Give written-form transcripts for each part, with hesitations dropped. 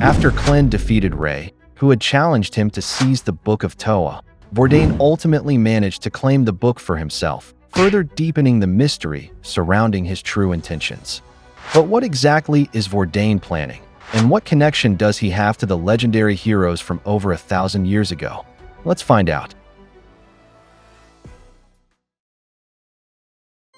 After Clen defeated Ray, who had challenged him to seize the Book of Toa, Vordain ultimately managed to claim the book for himself, further deepening the mystery surrounding his true intentions. But what exactly is Vordain planning? And what connection does he have to the legendary heroes from over 1,000 years ago? Let's find out.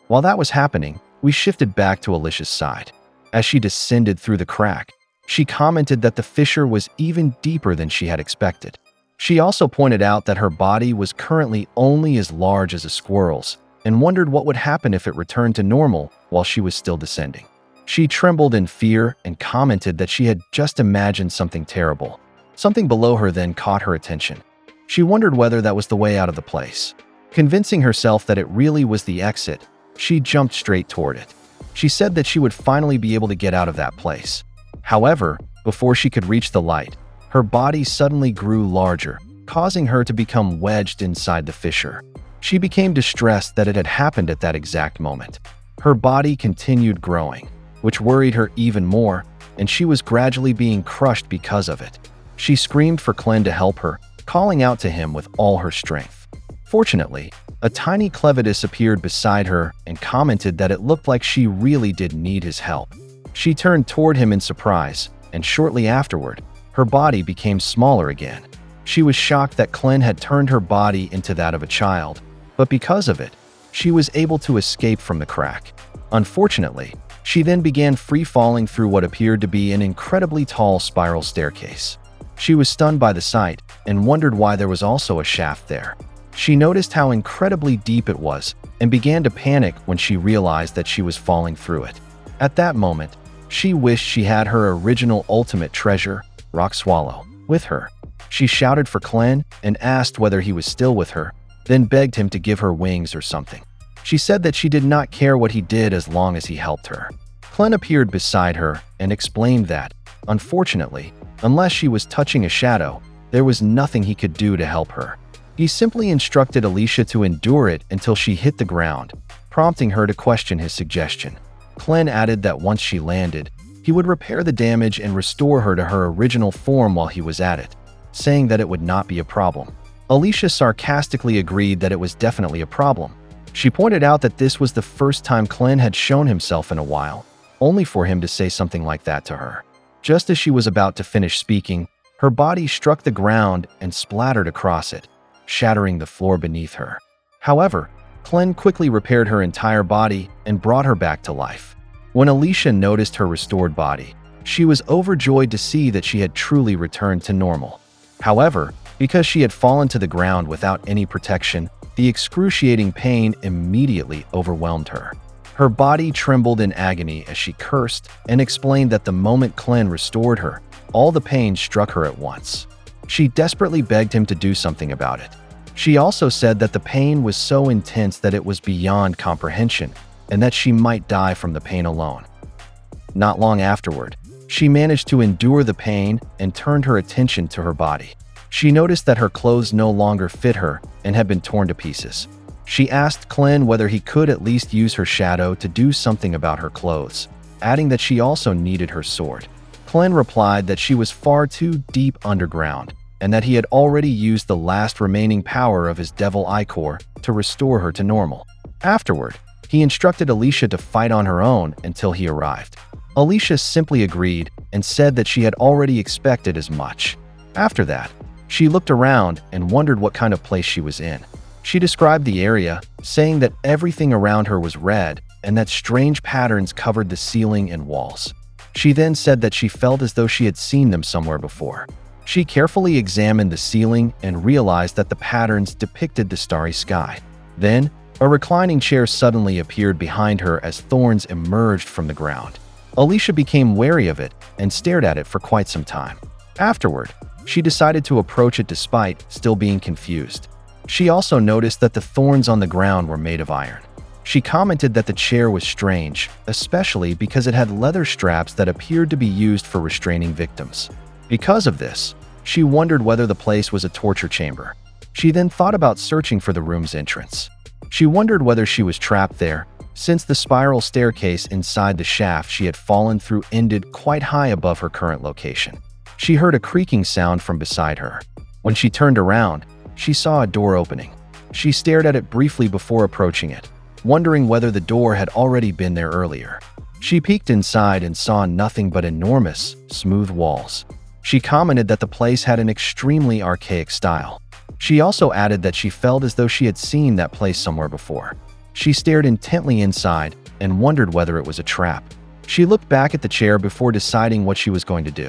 While that was happening, we shifted back to Alicia's side. As she descended through the crack, she commented that the fissure was even deeper than she had expected. She also pointed out that her body was currently only as large as a squirrel's and wondered what would happen if it returned to normal while she was still descending. She trembled in fear and commented that she had just imagined something terrible. Something below her then caught her attention. She wondered whether that was the way out of the place. Convincing herself that it really was the exit, she jumped straight toward it. She said that she would finally be able to get out of that place. However, before she could reach the light, her body suddenly grew larger, causing her to become wedged inside the fissure. She became distressed that it had happened at that exact moment. Her body continued growing, which worried her even more, and she was gradually being crushed because of it. She screamed for Clen to help her, calling out to him with all her strength. Fortunately, a tiny Clevatess appeared beside her and commented that it looked like she really did need his help. She turned toward him in surprise, and shortly afterward, her body became smaller again. She was shocked that Clen had turned her body into that of a child, but because of it, she was able to escape from the crack. Unfortunately, she then began free-falling through what appeared to be an incredibly tall spiral staircase. She was stunned by the sight and wondered why there was also a shaft there. She noticed how incredibly deep it was and began to panic when she realized that she was falling through it. At that moment, she wished she had her original ultimate treasure, Rock Swallow, with her. She shouted for Clen and asked whether he was still with her, then begged him to give her wings or something. She said that she did not care what he did as long as he helped her. Clen appeared beside her and explained that, unfortunately, unless she was touching a shadow, there was nothing he could do to help her. He simply instructed Alicia to endure it until she hit the ground, prompting her to question his suggestion. Clen added that once she landed, he would repair the damage and restore her to her original form while he was at it, saying that it would not be a problem. Alicia sarcastically agreed that it was definitely a problem. She pointed out that this was the first time Clen had shown himself in a while, only for him to say something like that to her. Just as she was about to finish speaking, her body struck the ground and splattered across it, shattering the floor beneath her. However, Clen quickly repaired her entire body and brought her back to life. When Alicia noticed her restored body, she was overjoyed to see that she had truly returned to normal. However, because she had fallen to the ground without any protection, the excruciating pain immediately overwhelmed her. Her body trembled in agony as she cursed and explained that the moment Clen restored her, all the pain struck her at once. She desperately begged him to do something about it. She also said that the pain was so intense that it was beyond comprehension and that she might die from the pain alone. Not long afterward, she managed to endure the pain and turned her attention to her body. She noticed that her clothes no longer fit her and had been torn to pieces. She asked Clen whether he could at least use her shadow to do something about her clothes, adding that she also needed her sword. Clen replied that she was far too deep underground and that he had already used the last remaining power of his Devil Eye Core to restore her to normal. Afterward, he instructed Alicia to fight on her own until he arrived. Alicia simply agreed and said that she had already expected as much. After that, she looked around and wondered what kind of place she was in. She described the area, saying that everything around her was red and that strange patterns covered the ceiling and walls. She then said that she felt as though she had seen them somewhere before. She carefully examined the ceiling and realized that the patterns depicted the starry sky. Then, a reclining chair suddenly appeared behind her as thorns emerged from the ground. Alicia became wary of it and stared at it for quite some time. Afterward, she decided to approach it despite still being confused. She also noticed that the thorns on the ground were made of iron. She commented that the chair was strange, especially because it had leather straps that appeared to be used for restraining victims. Because of this, she wondered whether the place was a torture chamber. She then thought about searching for the room's entrance. She wondered whether she was trapped there, since the spiral staircase inside the shaft she had fallen through ended quite high above her current location. She heard a creaking sound from beside her. When she turned around, she saw a door opening. She stared at it briefly before approaching it, wondering whether the door had already been there earlier. She peeked inside and saw nothing but enormous, smooth walls. She commented that the place had an extremely archaic style. She also added that she felt as though she had seen that place somewhere before. She stared intently inside and wondered whether it was a trap. She looked back at the chair before deciding what she was going to do.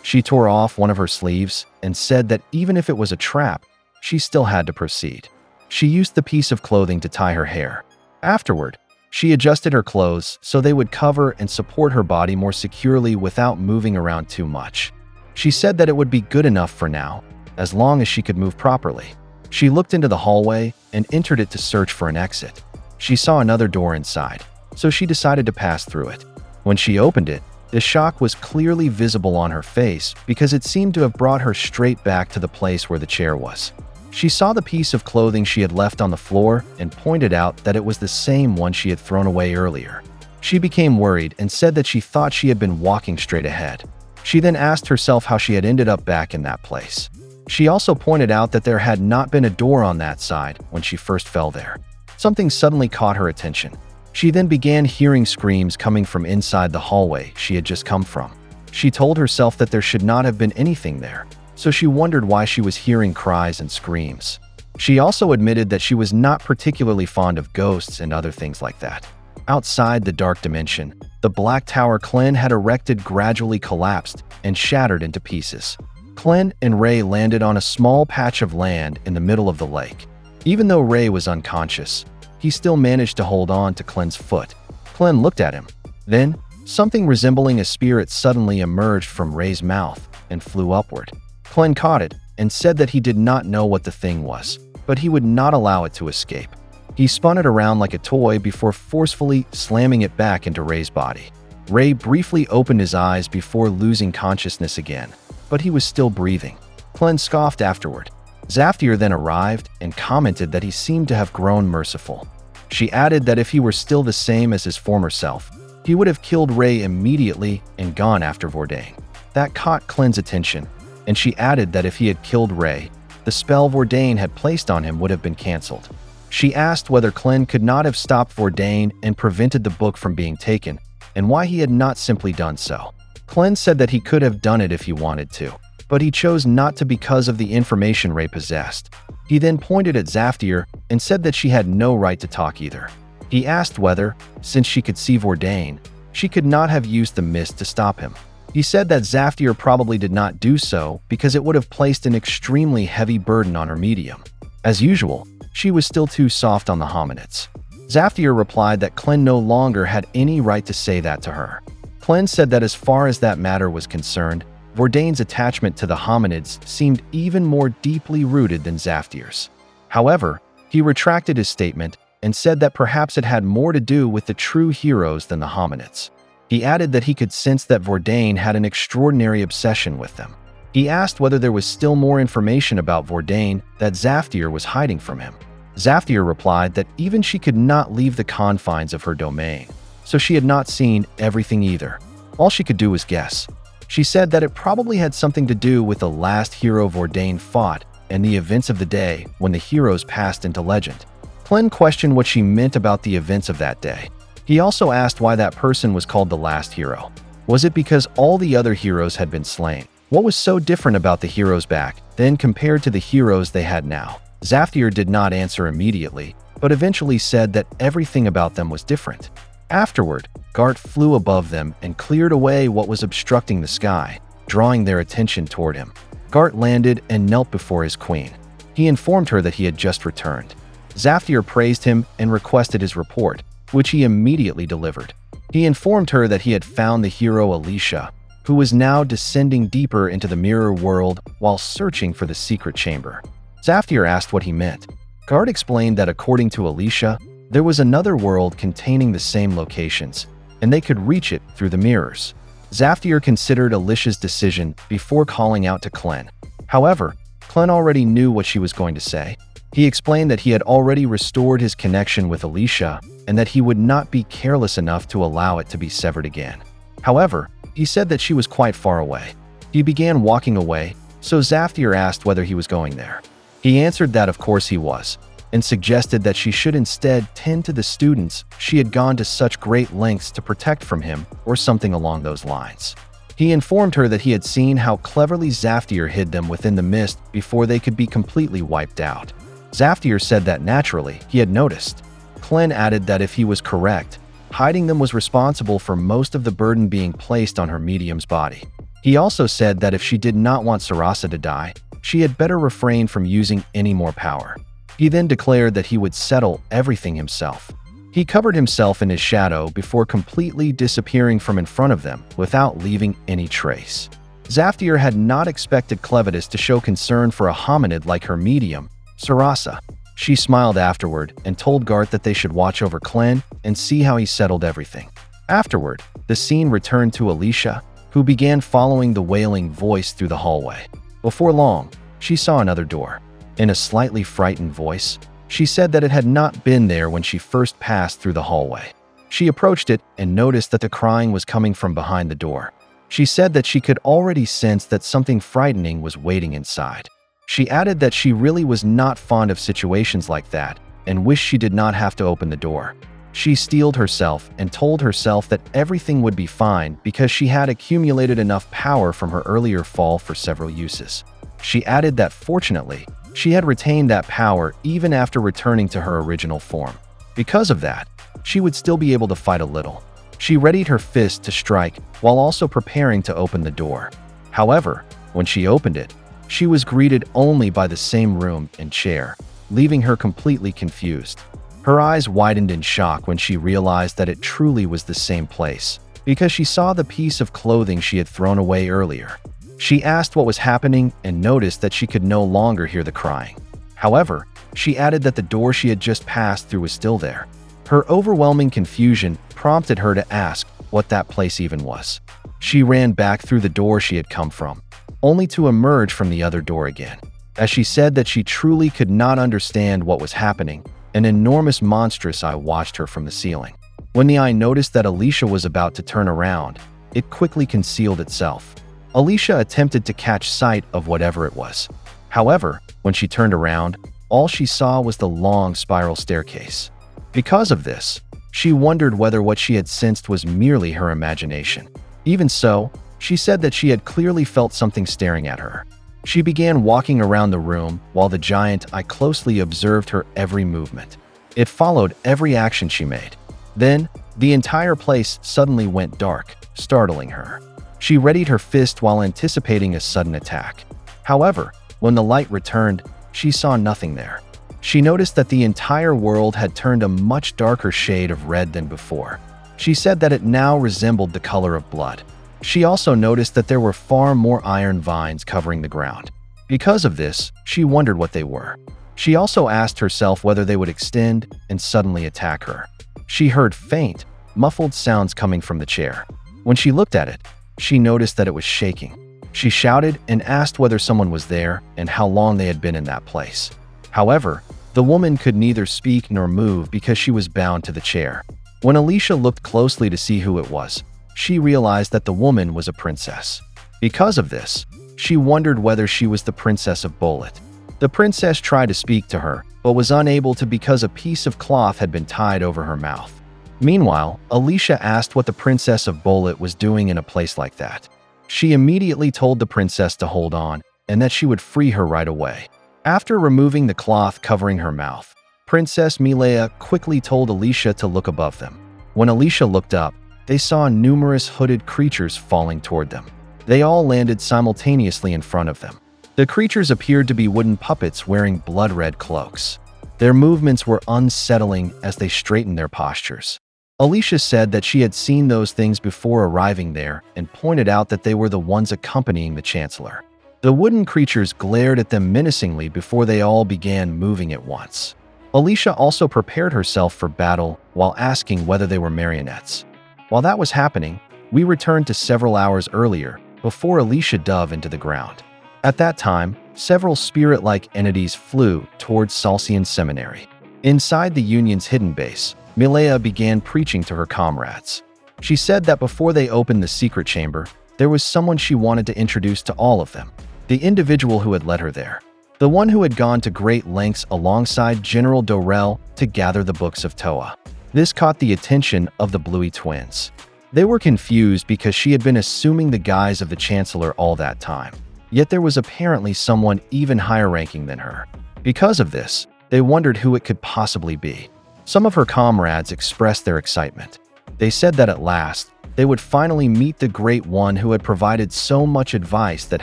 She tore off one of her sleeves and said that even if it was a trap, she still had to proceed. She used the piece of clothing to tie her hair. Afterward, she adjusted her clothes so they would cover and support her body more securely without moving around too much. She said that it would be good enough for now, as long as she could move properly. She looked into the hallway and entered it to search for an exit. She saw another door inside, so she decided to pass through it. When she opened it, the shock was clearly visible on her face because it seemed to have brought her straight back to the place where the chair was. She saw the piece of clothing she had left on the floor and pointed out that it was the same one she had thrown away earlier. She became worried and said that she thought she had been walking straight ahead. She then asked herself how she had ended up back in that place. She also pointed out that there had not been a door on that side when she first fell there. Something suddenly caught her attention. She then began hearing screams coming from inside the hallway she had just come from. She told herself that there should not have been anything there, so she wondered why she was hearing cries and screams. She also admitted that she was not particularly fond of ghosts and other things like that. Outside the dark dimension, the black tower Clen had erected gradually collapsed and shattered into pieces. Clen and Ray landed on a small patch of land in the middle of the lake. Even though Ray was unconscious, he still managed to hold on to Clen's foot. Clen looked at him. Then, something resembling a spirit suddenly emerged from Ray's mouth and flew upward. Clen caught it and said that he did not know what the thing was, but he would not allow it to escape. He spun it around like a toy before forcefully slamming it back into Ray's body. Ray briefly opened his eyes before losing consciousness again, but he was still breathing. Clen scoffed afterward. Zaftir then arrived and commented that he seemed to have grown merciful. She added that if he were still the same as his former self, he would have killed Ray immediately and gone after Vordain. That caught Clen's attention, and she added that if he had killed Ray, the spell Vordain had placed on him would have been cancelled. She asked whether Clen could not have stopped Vordain and prevented the book from being taken, and why he had not simply done so. Clen said that he could have done it if he wanted to, but he chose not to because of the information Ray possessed. He then pointed at Zaftir and said that she had no right to talk either. He asked whether, since she could see Vordain, she could not have used the mist to stop him. He said that Zaftir probably did not do so because it would have placed an extremely heavy burden on her medium. As usual, she was still too soft on the hominids. Zaftir replied that Clen no longer had any right to say that to her. Clen said that as far as that matter was concerned, Vordain's attachment to the hominids seemed even more deeply rooted than Zaftir's. However, he retracted his statement and said that perhaps it had more to do with the true heroes than the hominids. He added that he could sense that Vordain had an extraordinary obsession with them. He asked whether there was still more information about Vordain that Zaftir was hiding from him. Zaftir replied that even she could not leave the confines of her domain, so she had not seen everything either. All she could do was guess. She said that it probably had something to do with the last hero Vordain fought and the events of the day when the heroes passed into legend. Clen questioned what she meant about the events of that day. He also asked why that person was called the last hero. Was it because all the other heroes had been slain? What was so different about the heroes back then compared to the heroes they had now? Zaftir did not answer immediately, but eventually said that everything about them was different. Afterward, Gart flew above them and cleared away what was obstructing the sky, drawing their attention toward him. Gart landed and knelt before his queen. He informed her that he had just returned. Zaftir praised him and requested his report, which he immediately delivered. He informed her that he had found the hero Alicia, who was now descending deeper into the mirror world while searching for the secret chamber. Zaftir asked what he meant. Gart explained that according to Alicia, there was another world containing the same locations, and they could reach it through the mirrors. Zaftir considered Alicia's decision before calling out to Clen. However, Clen already knew what she was going to say. He explained that he had already restored his connection with Alicia and that he would not be careless enough to allow it to be severed again. However, he said that she was quite far away. He He began walking away, so Zaftir asked whether he was going there. He answered that of course he was, and suggested that she should instead tend to the students she had gone to such great lengths to protect from him, or something along those lines. He informed her that he had seen how cleverly Zaftir hid them within the mist before they could be completely wiped out. Zaftir said that naturally he had noticed. Clen added that if he was correct, hiding them was responsible for most of the burden being placed on her medium's body. He also said that if she did not want Sarasa to die, she had better refrain from using any more power. He then declared that he would settle everything himself. He covered himself in his shadow before completely disappearing from in front of them without leaving any trace. Zaftir had not expected Clevatess to show concern for a hominid like her medium, Sarasa. She smiled afterward and told Garth that they should watch over Clen and see how he settled everything. Afterward, the scene returned to Alicia, who began following the wailing voice through the hallway. Before long, she saw another door. In a slightly frightened voice, she said that it had not been there when she first passed through the hallway. She approached it and noticed that the crying was coming from behind the door. She said that she could already sense that something frightening was waiting inside. She added that she really was not fond of situations like that and wished she did not have to open the door. She steeled herself and told herself that everything would be fine because she had accumulated enough power from her earlier fall for several uses. She added that fortunately, she had retained that power even after returning to her original form. Because of that, she would still be able to fight a little. She readied her fist to strike while also preparing to open the door. However, when she opened it, she was greeted only by the same room and chair, leaving her completely confused. Her eyes widened in shock when she realized that it truly was the same place, because she saw the piece of clothing she had thrown away earlier. She asked what was happening and noticed that she could no longer hear the crying. However, she added that the door she had just passed through was still there. Her overwhelming confusion prompted her to ask what that place even was. She ran back through the door she had come from, only to emerge from the other door again. As she said that she truly could not understand what was happening, an enormous monstrous eye watched her from the ceiling. When the eye noticed that Alicia was about to turn around, it quickly concealed itself. Alicia attempted to catch sight of whatever it was. However, when she turned around, all she saw was the long spiral staircase. Because of this, she wondered whether what she had sensed was merely her imagination. Even so, she said that she had clearly felt something staring at her. She began walking around the room while the giant eye closely observed her every movement. It followed every action she made. Then, the entire place suddenly went dark, startling her. She readied her fist while anticipating a sudden attack. However, when the light returned, she saw nothing there. She noticed that the entire world had turned a much darker shade of red than before. She said that it now resembled the color of blood. She also noticed that there were far more iron vines covering the ground. Because of this, she wondered what they were. She also asked herself whether they would extend and suddenly attack her. She heard faint, muffled sounds coming from the chair. When she looked at it, she noticed that it was shaking. She shouted and asked whether someone was there and how long they had been in that place. However, the woman could neither speak nor move because she was bound to the chair. When Alicia looked closely to see who it was, she realized that the woman was a princess. Because of this, she wondered whether she was the princess of Bolet. The princess tried to speak to her, but was unable to because a piece of cloth had been tied over her mouth. Meanwhile, Alicia asked what the princess of Bolet was doing in a place like that. She immediately told the princess to hold on and that she would free her right away. After removing the cloth covering her mouth, Princess Milea quickly told Alicia to look above them. When Alicia looked up, they saw numerous hooded creatures falling toward them. They all landed simultaneously in front of them. The creatures appeared to be wooden puppets wearing blood-red cloaks. Their movements were unsettling as they straightened their postures. Alicia said that she had seen those things before arriving there and pointed out that they were the ones accompanying the Chancellor. The wooden creatures glared at them menacingly before they all began moving at once. Alicia also prepared herself for battle while asking whether they were marionettes. While that was happening, we returned to several hours earlier before Alicia dove into the ground. At that time, several spirit-like entities flew towards Salsian Seminary. Inside the Union's hidden base, Milea began preaching to her comrades. She said that before they opened the secret chamber, there was someone she wanted to introduce to all of them, the individual who had led her there, the one who had gone to great lengths alongside General Dorel to gather the books of Toa. This caught the attention of the Bluey twins. They were confused because she had been assuming the guise of the Chancellor all that time. Yet there was apparently someone even higher ranking than her. Because of this, they wondered who it could possibly be. Some of her comrades expressed their excitement. They said that at last, they would finally meet the Great One who had provided so much advice that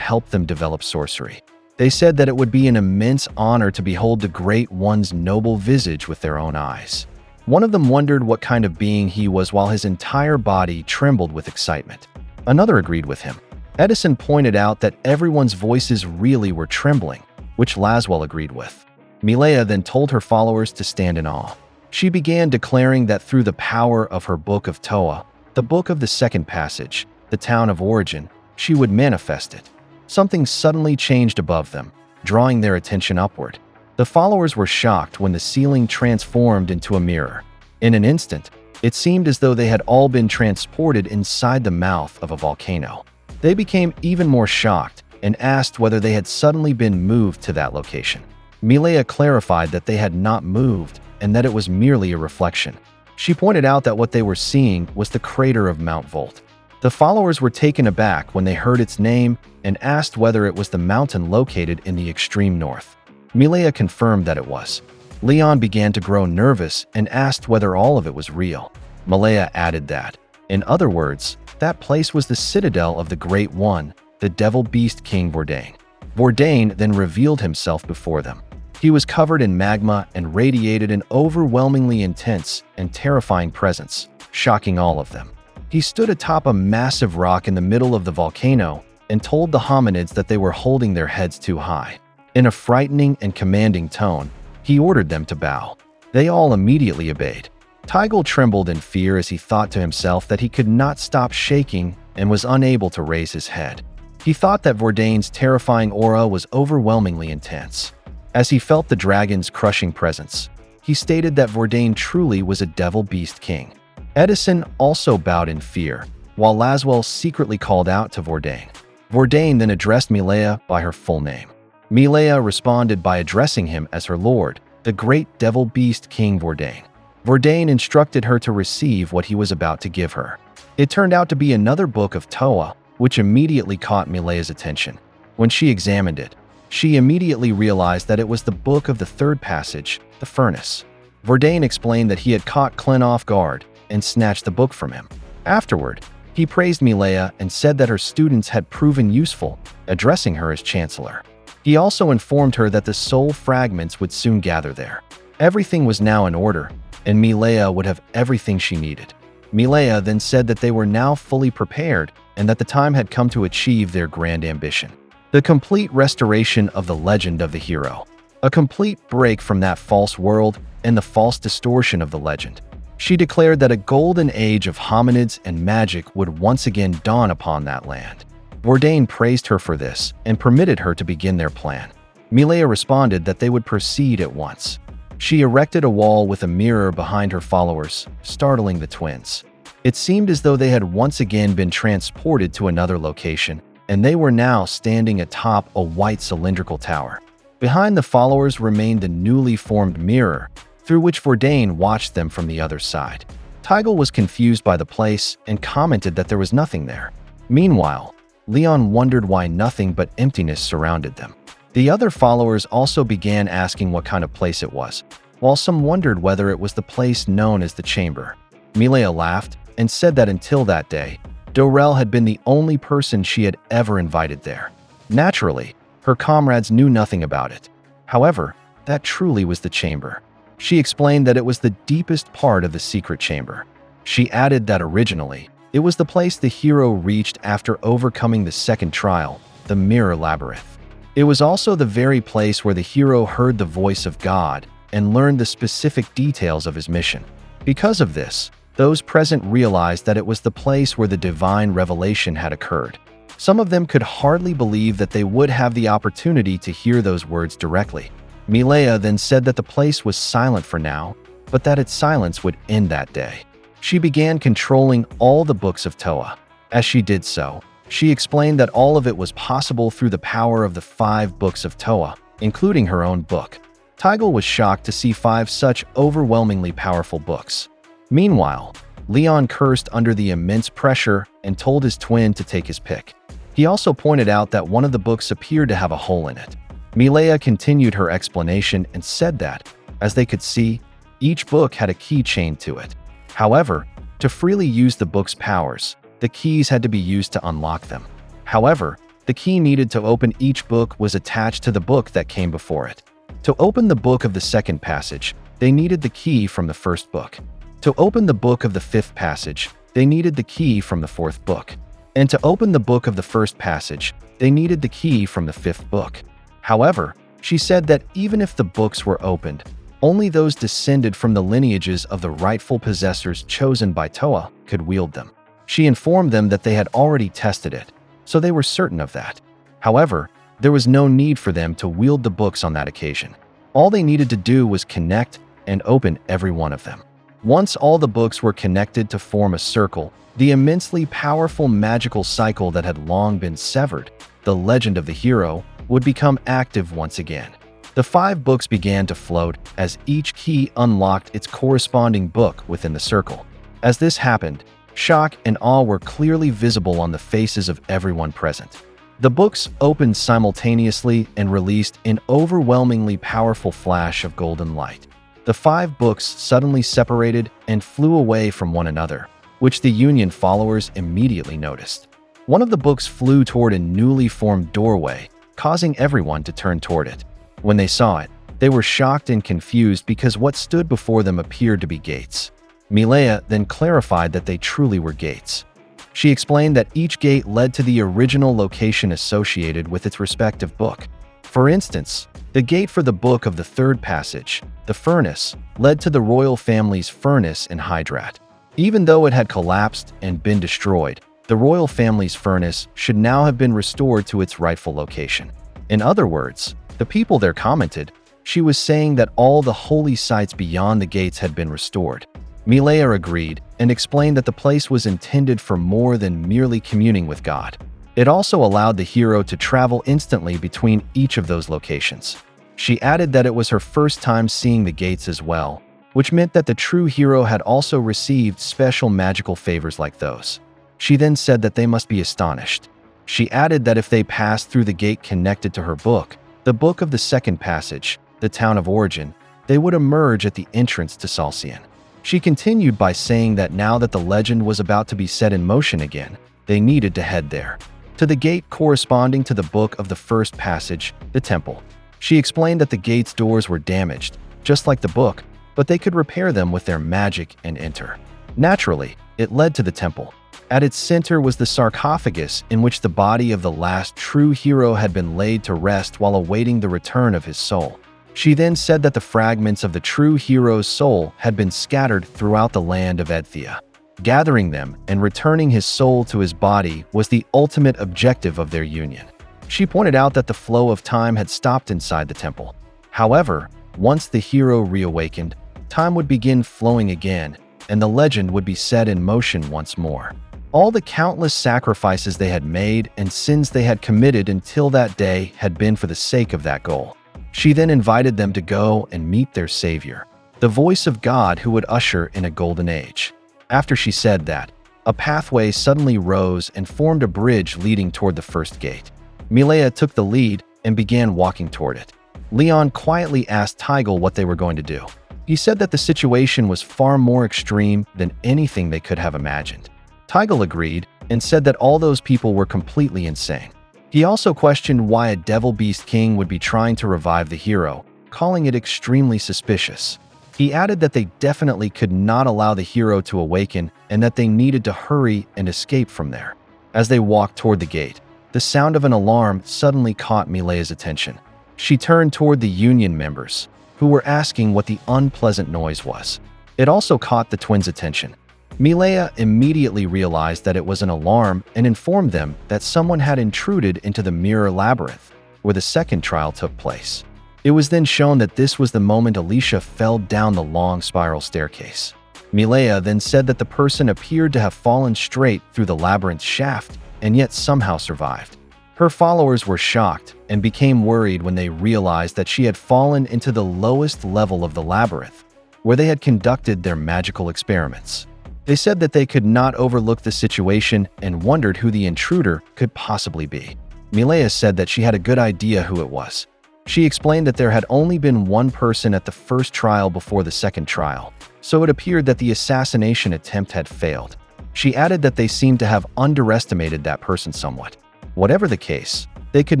helped them develop sorcery. They said that it would be an immense honor to behold the Great One's noble visage with their own eyes. One of them wondered what kind of being he was while his entire body trembled with excitement. Another agreed with him. Edison pointed out that everyone's voices really were trembling, which Laswell agreed with. Milea then told her followers to stand in awe. She began declaring that through the power of her Book of Toa, the book of the second passage, the town of origin, she would manifest it. Something suddenly changed above them, drawing their attention upward. The followers were shocked when the ceiling transformed into a mirror. In an instant, it seemed as though they had all been transported inside the mouth of a volcano. They became even more shocked and asked whether they had suddenly been moved to that location. Milea clarified that they had not moved and that it was merely a reflection. She pointed out that what they were seeing was the crater of Mount Volt. The followers were taken aback when they heard its name and asked whether it was the mountain located in the extreme north. Milea confirmed that it was. Leon began to grow nervous and asked whether all of it was real. Milea added that, in other words, that place was the citadel of the Great One, the Devil Beast King Vordain. Vordain then revealed himself before them. He was covered in magma and radiated an overwhelmingly intense and terrifying presence, shocking all of them. He stood atop a massive rock in the middle of the volcano and told the hominids that they were holding their heads too high. In a frightening and commanding tone, he ordered them to bow. They all immediately obeyed. Tigel trembled in fear as he thought to himself that he could not stop shaking and was unable to raise his head. He thought that Vordain's terrifying aura was overwhelmingly intense. As he felt the dragon's crushing presence, he stated that Vordain truly was a devil beast king. Edison also bowed in fear, while Laswell secretly called out to Vordain. Vordain then addressed Milea by her full name. Milea responded by addressing him as her lord, the great devil beast King Vordain. Vordain instructed her to receive what he was about to give her. It turned out to be another book of Toa, which immediately caught Milea's attention. When she examined it, she immediately realized that it was the book of the third passage, the furnace. Vordain explained that he had caught Clint off guard and snatched the book from him. Afterward, he praised Milea and said that her students had proven useful, addressing her as Chancellor. He also informed her that the soul fragments would soon gather there. Everything was now in order, and Milea would have everything she needed. Milea then said that they were now fully prepared and that the time had come to achieve their grand ambition. The complete restoration of the legend of the hero. A complete break from that false world and the false distortion of the legend. She declared that a golden age of hominids and magic would once again dawn upon that land. Vordain praised her for this and permitted her to begin their plan. Milea responded that they would proceed at once. She erected a wall with a mirror behind her followers, startling the twins. It seemed as though they had once again been transported to another location, and they were now standing atop a white cylindrical tower. Behind the followers remained the newly formed mirror, through which Vordain watched them from the other side. Tigel was confused by the place and commented that there was nothing there. Meanwhile, Leon wondered why nothing but emptiness surrounded them. The other followers also began asking what kind of place it was, while some wondered whether it was the place known as the Chamber. Milea laughed and said that until that day, Dorel had been the only person she had ever invited there. Naturally, her comrades knew nothing about it. However, that truly was the chamber. She explained that it was the deepest part of the secret chamber. She added that originally, it was the place the hero reached after overcoming the second trial, the Mirror Labyrinth. It was also the very place where the hero heard the voice of God and learned the specific details of his mission. Because of this, those present realized that it was the place where the divine revelation had occurred. Some of them could hardly believe that they would have the opportunity to hear those words directly. Milea then said that the place was silent for now, but that its silence would end that day. She began controlling all the books of Toa. As she did so, She explained that all of it was possible through the power of the 5 books of Toa, including her own book. Tigel was shocked to see 5 such overwhelmingly powerful books. Meanwhile, Leon cursed under the immense pressure and told his twin to take his pick. He also pointed out that one of the books appeared to have a hole in it. Milea continued her explanation and said that, as they could see, each book had a key chained to it. However, to freely use the book's powers, the keys had to be used to unlock them. However, the key needed to open each book was attached to the book that came before it. To open the book of the second passage, they needed the key from the first book. To open the book of the 5th passage, they needed the key from the 4th book. And to open the book of the first passage, they needed the key from the 5th book. However, she said that even if the books were opened, only those descended from the lineages of the rightful possessors chosen by Toa could wield them. She informed them that they had already tested it, so they were certain of that. However, there was no need for them to wield the books on that occasion. All they needed to do was connect and open every one of them. Once all the books were connected to form a circle, the immensely powerful magical cycle that had long been severed, the legend of the hero, would become active once again. The 5 books began to float as each key unlocked its corresponding book within the circle. As this happened, shock and awe were clearly visible on the faces of everyone present. The books opened simultaneously and released an overwhelmingly powerful flash of golden light. The 5 books suddenly separated and flew away from one another, which the Union followers immediately noticed. One of the books flew toward a newly formed doorway, causing everyone to turn toward it. When they saw it, they were shocked and confused because what stood before them appeared to be gates. Milea then clarified that they truly were gates. She explained that each gate led to the original location associated with its respective book. For instance, the gate for the book of the 3rd passage, the furnace, led to the royal family's furnace in Hydrat. Even though it had collapsed and been destroyed, the royal family's furnace should now have been restored to its rightful location. In other words, the people there commented, she was saying that all the holy sites beyond the gates had been restored. Milea agreed and explained that the place was intended for more than merely communing with God. It also allowed the hero to travel instantly between each of those locations. She added that it was her first time seeing the gates as well, which meant that the true hero had also received special magical favors like those. She then said that they must be astonished. She added that if they passed through the gate connected to her book, the book of the 2nd passage, the town of origin, they would emerge at the entrance to Salcian. She continued by saying that now that the legend was about to be set in motion again, they needed to head there, to the gate corresponding to the book of the 1st passage, the temple. She explained that the gate's doors were damaged, just like the book, but they could repair them with their magic and enter. Naturally, it led to the temple. At its center was the sarcophagus in which the body of the last true hero had been laid to rest while awaiting the return of his soul. She then said that the fragments of the true hero's soul had been scattered throughout the land of Edthea. Gathering them and returning his soul to his body was the ultimate objective of their union. She pointed out that the flow of time had stopped inside the temple. However, once the hero reawakened, time would begin flowing again, and the legend would be set in motion once more. All the countless sacrifices they had made and sins they had committed until that day had been for the sake of that goal. She then invited them to go and meet their savior, the voice of God who would usher in a golden age. After she said that, a pathway suddenly rose and formed a bridge leading toward the 1st gate. Milea took the lead and began walking toward it. Leon quietly asked Tigel what they were going to do. He said that the situation was far more extreme than anything they could have imagined. Tigel agreed and said that all those people were completely insane. He also questioned why a devil beast king would be trying to revive the hero, calling it extremely suspicious. He added that they definitely could not allow the hero to awaken and that they needed to hurry and escape from there. As they walked toward the gate, the sound of an alarm suddenly caught Milea's attention. She turned toward the Union members, who were asking what the unpleasant noise was. It also caught the twins' attention. Milea immediately realized that it was an alarm and informed them that someone had intruded into the mirror labyrinth, where the 2nd trial took place. It was then shown that this was the moment Alicia fell down the long spiral staircase. Milea then said that the person appeared to have fallen straight through the labyrinth shaft and yet somehow survived. Her followers were shocked and became worried when they realized that she had fallen into the lowest level of the labyrinth, where they had conducted their magical experiments. They said that they could not overlook the situation and wondered who the intruder could possibly be. Milea said that she had a good idea who it was. She explained that there had only been one person at the first trial before the second trial, so it appeared that the assassination attempt had failed. She added that they seemed to have underestimated that person somewhat. Whatever the case, they could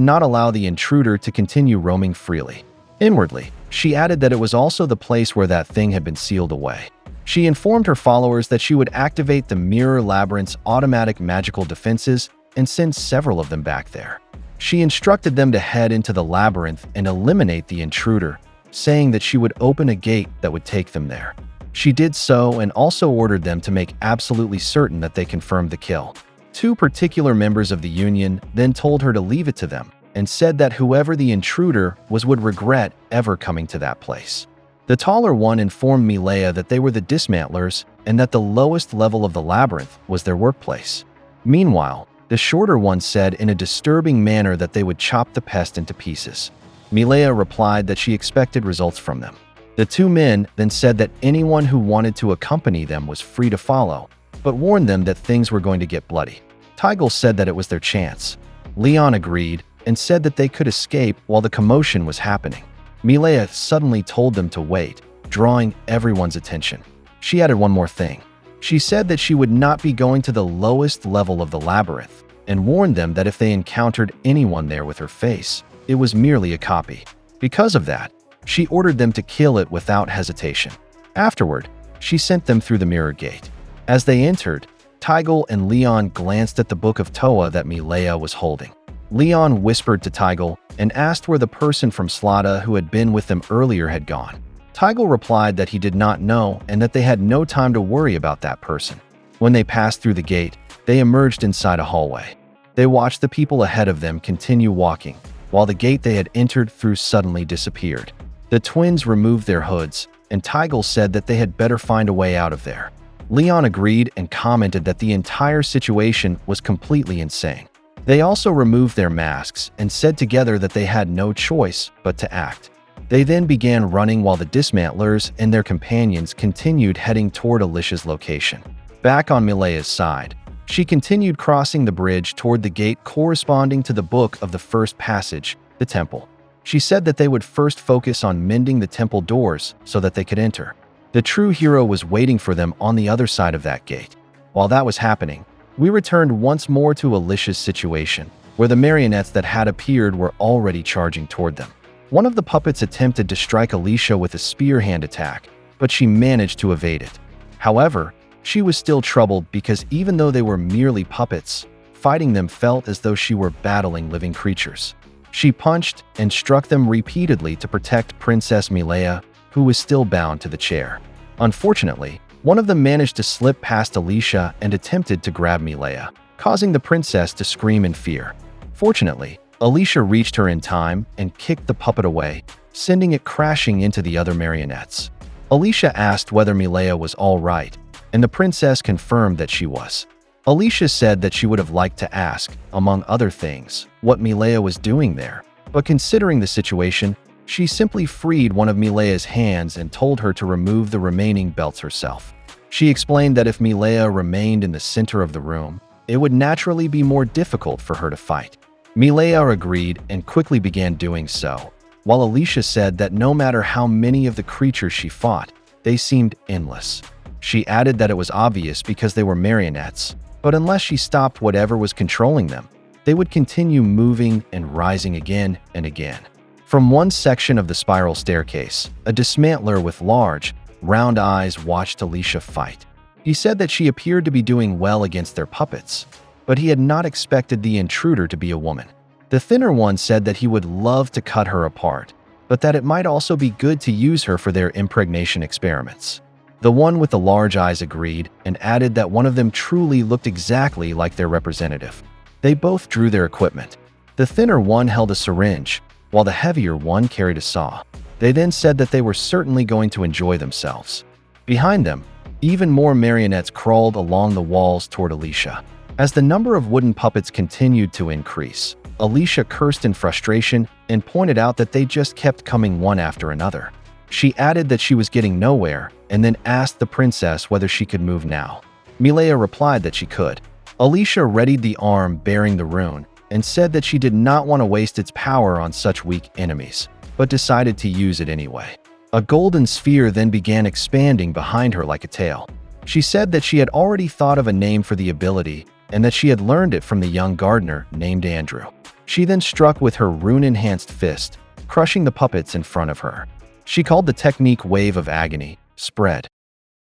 not allow the intruder to continue roaming freely. Inwardly, she added that it was also the place where that thing had been sealed away. She informed her followers that she would activate the Mirror Labyrinth's automatic magical defenses and send several of them back there. She instructed them to head into the labyrinth and eliminate the intruder, saying that she would open a gate that would take them there. She did so and also ordered them to make absolutely certain that they confirmed the kill. Two particular members of the Union then told her to leave it to them and said that whoever the intruder was would regret ever coming to that place. The taller one informed Milea that they were the dismantlers and that the lowest level of the labyrinth was their workplace. Meanwhile, the shorter one said in a disturbing manner that they would chop the pest into pieces. Milea replied that she expected results from them. The two men then said that anyone who wanted to accompany them was free to follow, but warned them that things were going to get bloody. Tigel said that it was their chance. Leon agreed and said that they could escape while the commotion was happening. Milea suddenly told them to wait, drawing everyone's attention. She added one more thing. She said that she would not be going to the lowest level of the labyrinth and warned them that if they encountered anyone there with her face, it was merely a copy. Because of that, she ordered them to kill it without hesitation. Afterward, she sent them through the mirror gate. As they entered, Tigel and Leon glanced at the book of Toa that Milea was holding. Leon whispered to Tigel and asked where the person from Slada who had been with them earlier had gone. Tigel replied that he did not know and that they had no time to worry about that person. When they passed through the gate, they emerged inside a hallway. They watched the people ahead of them continue walking, while the gate they had entered through suddenly disappeared. The twins removed their hoods, and Tigel said that they had better find a way out of there. Leon agreed and commented that the entire situation was completely insane. They also removed their masks and said together that they had no choice but to act. They then began running while the dismantlers and their companions continued heading toward Alicia's location. Back on Milea's side, she continued crossing the bridge toward the gate corresponding to the book of the first passage, the temple. She said that they would first focus on mending the temple doors so that they could enter. The true hero was waiting for them on the other side of that gate. While that was happening, we returned once more to Alicia's situation, where the marionettes that had appeared were already charging toward them. One of the puppets attempted to strike Alicia with a spear hand attack, but she managed to evade it. However, she was still troubled because even though they were merely puppets, fighting them felt as though she were battling living creatures. She punched and struck them repeatedly to protect Princess Milea, who was still bound to the chair. Unfortunately, one of them managed to slip past Alicia and attempted to grab Milea, causing the princess to scream in fear. Fortunately, Alicia reached her in time and kicked the puppet away, sending it crashing into the other marionettes. Alicia asked whether Milea was all right, and the princess confirmed that she was. Alicia said that she would have liked to ask, among other things, what Milea was doing there, but considering the situation, she simply freed one of Milea's hands and told her to remove the remaining belts herself. She explained that if Milea remained in the center of the room, it would naturally be more difficult for her to fight. Milea agreed and quickly began doing so, while Alicia said that no matter how many of the creatures she fought, they seemed endless. She added that it was obvious because they were marionettes, but unless she stopped whatever was controlling them, they would continue moving and rising again and again. From one section of the spiral staircase, a dismantler with large, round eyes watched Alicia fight. He said that she appeared to be doing well against their puppets, but he had not expected the intruder to be a woman. The thinner one said that he would love to cut her apart, but that it might also be good to use her for their impregnation experiments. The one with the large eyes agreed and added that one of them truly looked exactly like their representative. They both drew their equipment. The thinner one held a syringe, while the heavier one carried a saw. They then said that they were certainly going to enjoy themselves. Behind them, even more marionettes crawled along the walls toward Alicia. As the number of wooden puppets continued to increase, Alicia cursed in frustration and pointed out that they just kept coming one after another. She added that she was getting nowhere and then asked the princess whether she could move now. Milea replied that she could. Alicia readied the arm bearing the rune and said that she did not want to waste its power on such weak enemies, but decided to use it anyway. A golden sphere then began expanding behind her like a tail. She said that she had already thought of a name for the ability and that she had learned it from the young gardener named Andrew. She then struck with her rune-enhanced fist, crushing the puppets in front of her. She called the technique Wave of Agony, Spread.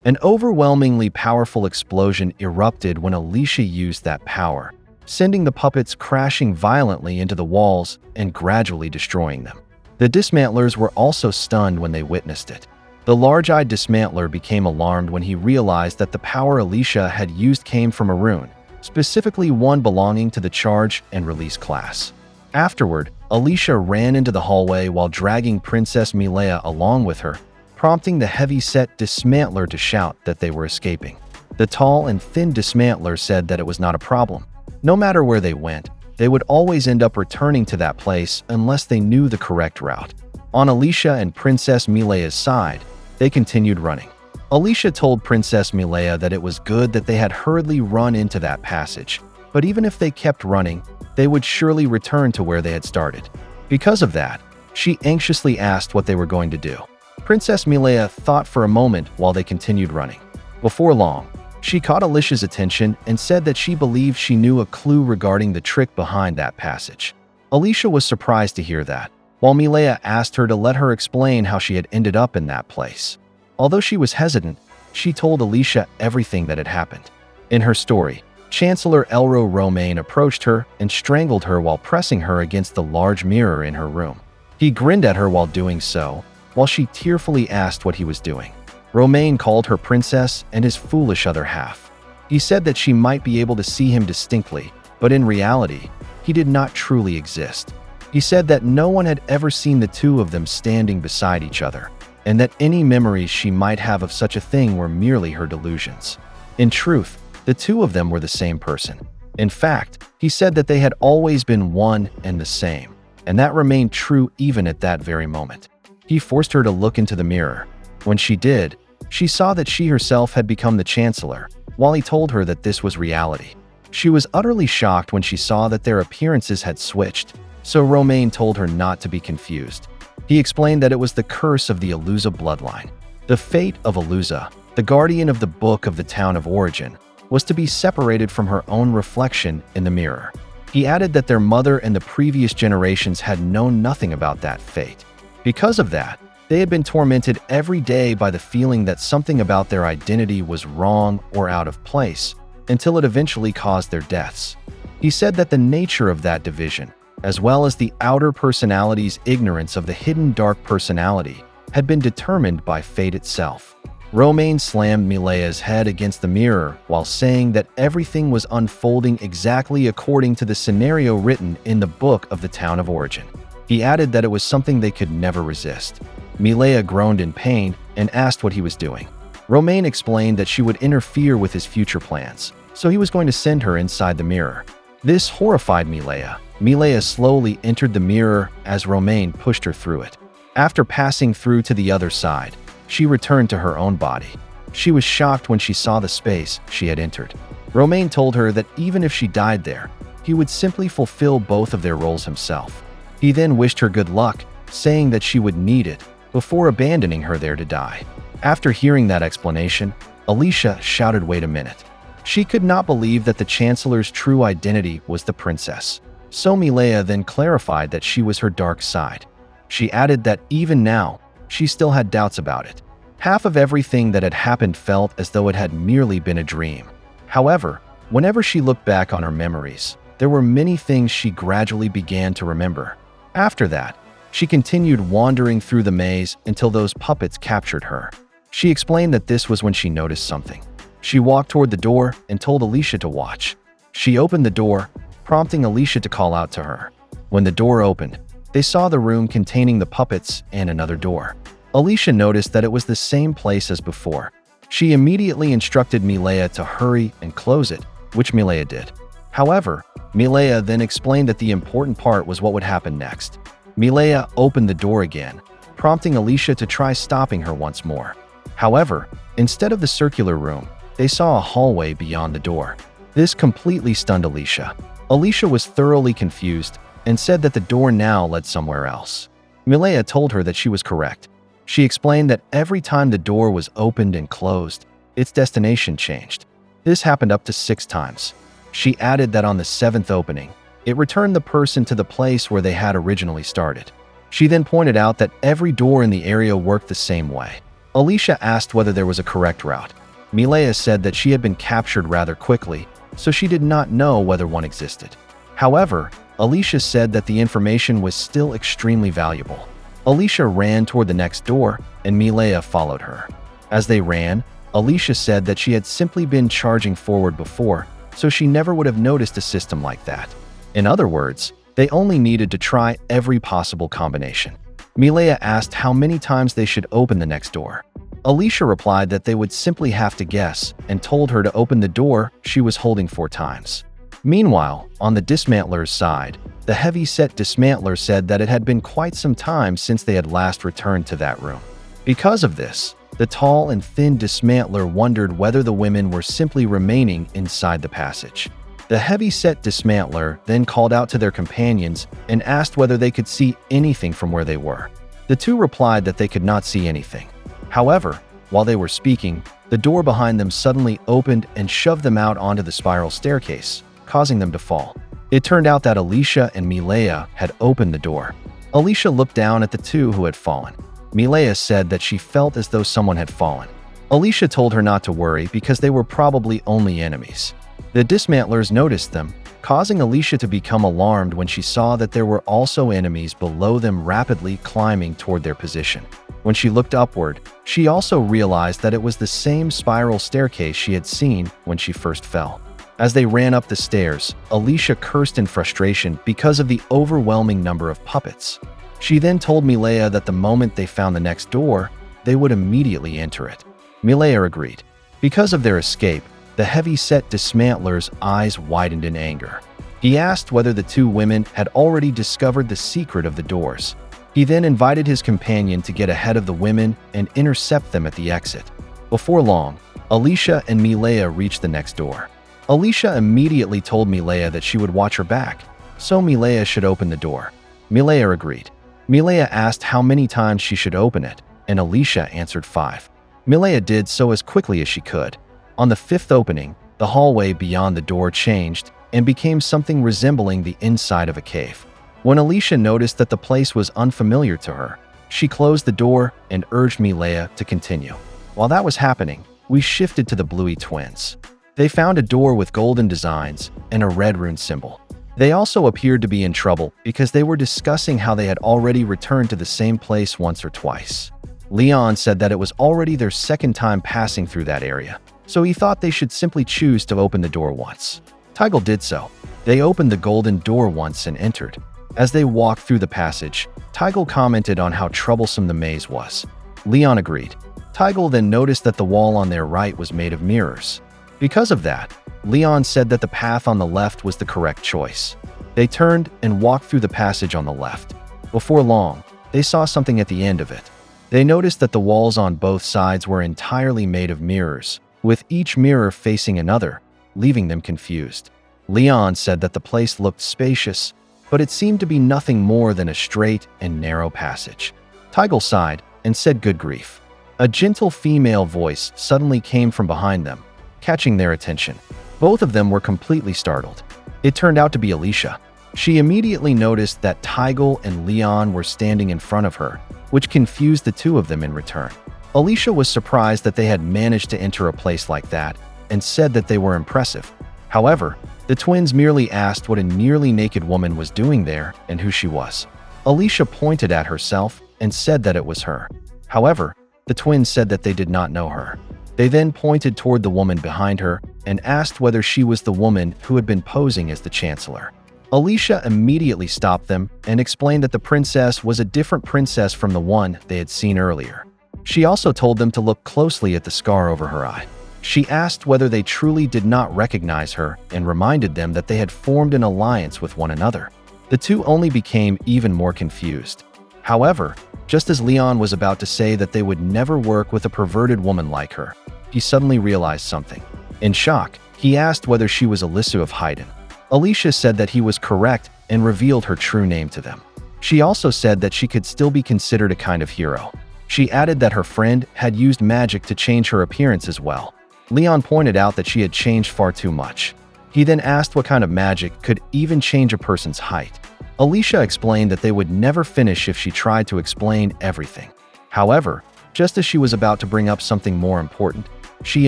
An overwhelmingly powerful explosion erupted when Alicia used that power, sending the puppets crashing violently into the walls and gradually destroying them. The dismantlers were also stunned when they witnessed it. The large-eyed dismantler became alarmed when he realized that the power Alicia had used came from a rune, specifically one belonging to the Charge and Release class. Afterward, Alicia ran into the hallway while dragging Princess Milea along with her, prompting the heavy-set dismantler to shout that they were escaping. The tall and thin dismantler said that it was not a problem. No matter where they went, they would always end up returning to that place unless they knew the correct route. On Alicia and Princess Milea's side, they continued running. Alicia told Princess Milea that it was good that they had hurriedly run into that passage, but even if they kept running, they would surely return to where they had started. Because of that, she anxiously asked what they were going to do. Princess Milea thought for a moment while they continued running. Before long, she caught Alicia's attention and said that she believed she knew a clue regarding the trick behind that passage. Alicia was surprised to hear that, while Milea asked her to let her explain how she had ended up in that place. Although she was hesitant, she told Alicia everything that had happened. In her story, Chancellor Elro Romaine approached her and strangled her while pressing her against the large mirror in her room. He grinned at her while doing so, while she tearfully asked what he was doing. Romaine called her princess and his foolish other half. He said that she might be able to see him distinctly, but in reality, he did not truly exist. He said that no one had ever seen the two of them standing beside each other, and that any memories she might have of such a thing were merely her delusions. In truth, the two of them were the same person. In fact, he said that they had always been one and the same, and that remained true even at that very moment. He forced her to look into the mirror. When she did, she saw that she herself had become the Chancellor, while he told her that this was reality. She was utterly shocked when she saw that their appearances had switched, so Romaine told her not to be confused. He explained that it was the curse of the Aluza bloodline. The fate of Aluza, the guardian of the Book of the Town of Origin, was to be separated from her own reflection in the mirror. He added that their mother and the previous generations had known nothing about that fate. Because of that, they had been tormented every day by the feeling that something about their identity was wrong or out of place, until it eventually caused their deaths. He said that the nature of that division, as well as the outer personality's ignorance of the hidden dark personality, had been determined by fate itself. Romaine slammed Milea's head against the mirror while saying that everything was unfolding exactly according to the scenario written in the Book of the Town of Origin. He added that it was something they could never resist. Milea groaned in pain and asked what he was doing. Romaine explained that she would interfere with his future plans, so he was going to send her inside the mirror. This horrified Milea. Milea slowly entered the mirror as Romaine pushed her through it. After passing through to the other side, she returned to her own body. She was shocked when she saw the space she had entered. Romaine told her that even if she died there, he would simply fulfill both of their roles himself. He then wished her good luck, saying that she would need it, before abandoning her there to die. After hearing that explanation, Alicia shouted, "Wait a minute." She could not believe that the Chancellor's true identity was the princess. So Milea then clarified that she was her dark side. She added that even now, she still had doubts about it. Half of everything that had happened felt as though it had merely been a dream. However, whenever she looked back on her memories, there were many things she gradually began to remember. After that, she continued wandering through the maze until those puppets captured her. She explained that this was when she noticed something. She walked toward the door and told Alicia to watch. She opened the door, prompting Alicia to call out to her. When the door opened, they saw the room containing the puppets and another door. Alicia noticed that it was the same place as before. She immediately instructed Milea to hurry and close it, which Milea did. However, Milea then explained that the important part was what would happen next. Milea opened the door again, prompting Alicia to try stopping her once more. However, instead of the circular room, they saw a hallway beyond the door. This completely stunned Alicia. Alicia was thoroughly confused and said that the door now led somewhere else. Milea told her that she was correct. She explained that every time the door was opened and closed, its destination changed. This happened up to 6 times. She added that on the 7th opening, it returned the person to the place where they had originally started. She then pointed out that every door in the area worked the same way. Alicia asked whether there was a correct route. Milea said that she had been captured rather quickly, so she did not know whether one existed. However, Alicia said that the information was still extremely valuable. Alicia ran toward the next door, and Milea followed her. As they ran, Alicia said that she had simply been charging forward before, so she never would have noticed a system like that. In other words, they only needed to try every possible combination. Milea asked how many times they should open the next door. Alicia replied that they would simply have to guess and told her to open the door she was holding 4 times. Meanwhile, on the dismantler's side, the heavy-set dismantler said that it had been quite some time since they had last returned to that room. Because of this, the tall and thin dismantler wondered whether the women were simply remaining inside the passage. The heavy-set dismantler then called out to their companions and asked whether they could see anything from where they were. The 2 replied that they could not see anything. However, while they were speaking, the door behind them suddenly opened and shoved them out onto the spiral staircase, causing them to fall. It turned out that Alicia and Milea had opened the door. Alicia looked down at the 2 who had fallen. Milea said that she felt as though someone had fallen. Alicia told her not to worry because they were probably only enemies. The dismantlers noticed them, causing Alicia to become alarmed when she saw that there were also enemies below them rapidly climbing toward their position. When she looked upward, she also realized that it was the same spiral staircase she had seen when she first fell. As they ran up the stairs, Alicia cursed in frustration because of the overwhelming number of puppets. She then told Milea that the moment they found the next door, they would immediately enter it. Milea agreed. Because of their escape, the heavy-set dismantler's eyes widened in anger. He asked whether the 2 women had already discovered the secret of the doors. He then invited his companion to get ahead of the women and intercept them at the exit. Before long, Alicia and Milea reached the next door. Alicia immediately told Milea that she would watch her back, so Milea should open the door. Milea agreed. Milea asked how many times she should open it, and Alicia answered 5. Milea did so as quickly as she could. On the 5th opening, the hallway beyond the door changed and became something resembling the inside of a cave. When Alicia noticed that the place was unfamiliar to her, she closed the door and urged Milea to continue. While that was happening, we shifted to the Bluey twins. They found a door with golden designs and a red rune symbol. They also appeared to be in trouble because they were discussing how they had already returned to the same place once or twice. Leon said that it was already their 2nd time passing through that area, so he thought they should simply choose to open the door once. Tygel did so. They opened the golden door once and entered. As they walked through the passage, Tygel commented on how troublesome the maze was. Leon agreed. Tygel then noticed that the wall on their right was made of mirrors. Because of that, Leon said that the path on the left was the correct choice. They turned and walked through the passage on the left. Before long, they saw something at the end of it. They noticed that the walls on both sides were entirely made of mirrors, with each mirror facing another, leaving them confused. Leon said that the place looked spacious, but it seemed to be nothing more than a straight and narrow passage. Tygel sighed and said, "Good grief." A gentle female voice suddenly came from behind them, catching their attention. Both of them were completely startled. It turned out to be Alicia. She immediately noticed that Tygel and Leon were standing in front of her, which confused the 2 of them in return. Alicia was surprised that they had managed to enter a place like that and said that they were impressive. However, the twins merely asked what a nearly naked woman was doing there and who she was. Alicia pointed at herself and said that it was her. However, the twins said that they did not know her. They then pointed toward the woman behind her and asked whether she was the woman who had been posing as the Chancellor. Alicia immediately stopped them and explained that the princess was a different princess from the one they had seen earlier. She also told them to look closely at the scar over her eye. She asked whether they truly did not recognize her and reminded them that they had formed an alliance with one another. The two only became even more confused. However, just as Leon was about to say that they would never work with a perverted woman like her, he suddenly realized something. In shock, he asked whether she was Alyssa of Haydn. Alicia said that he was correct and revealed her true name to them. She also said that she could still be considered a kind of hero. She added that her friend had used magic to change her appearance as well. Leon pointed out that she had changed far too much. He then asked what kind of magic could even change a person's height. Alicia explained that they would never finish if she tried to explain everything. However, just as she was about to bring up something more important, she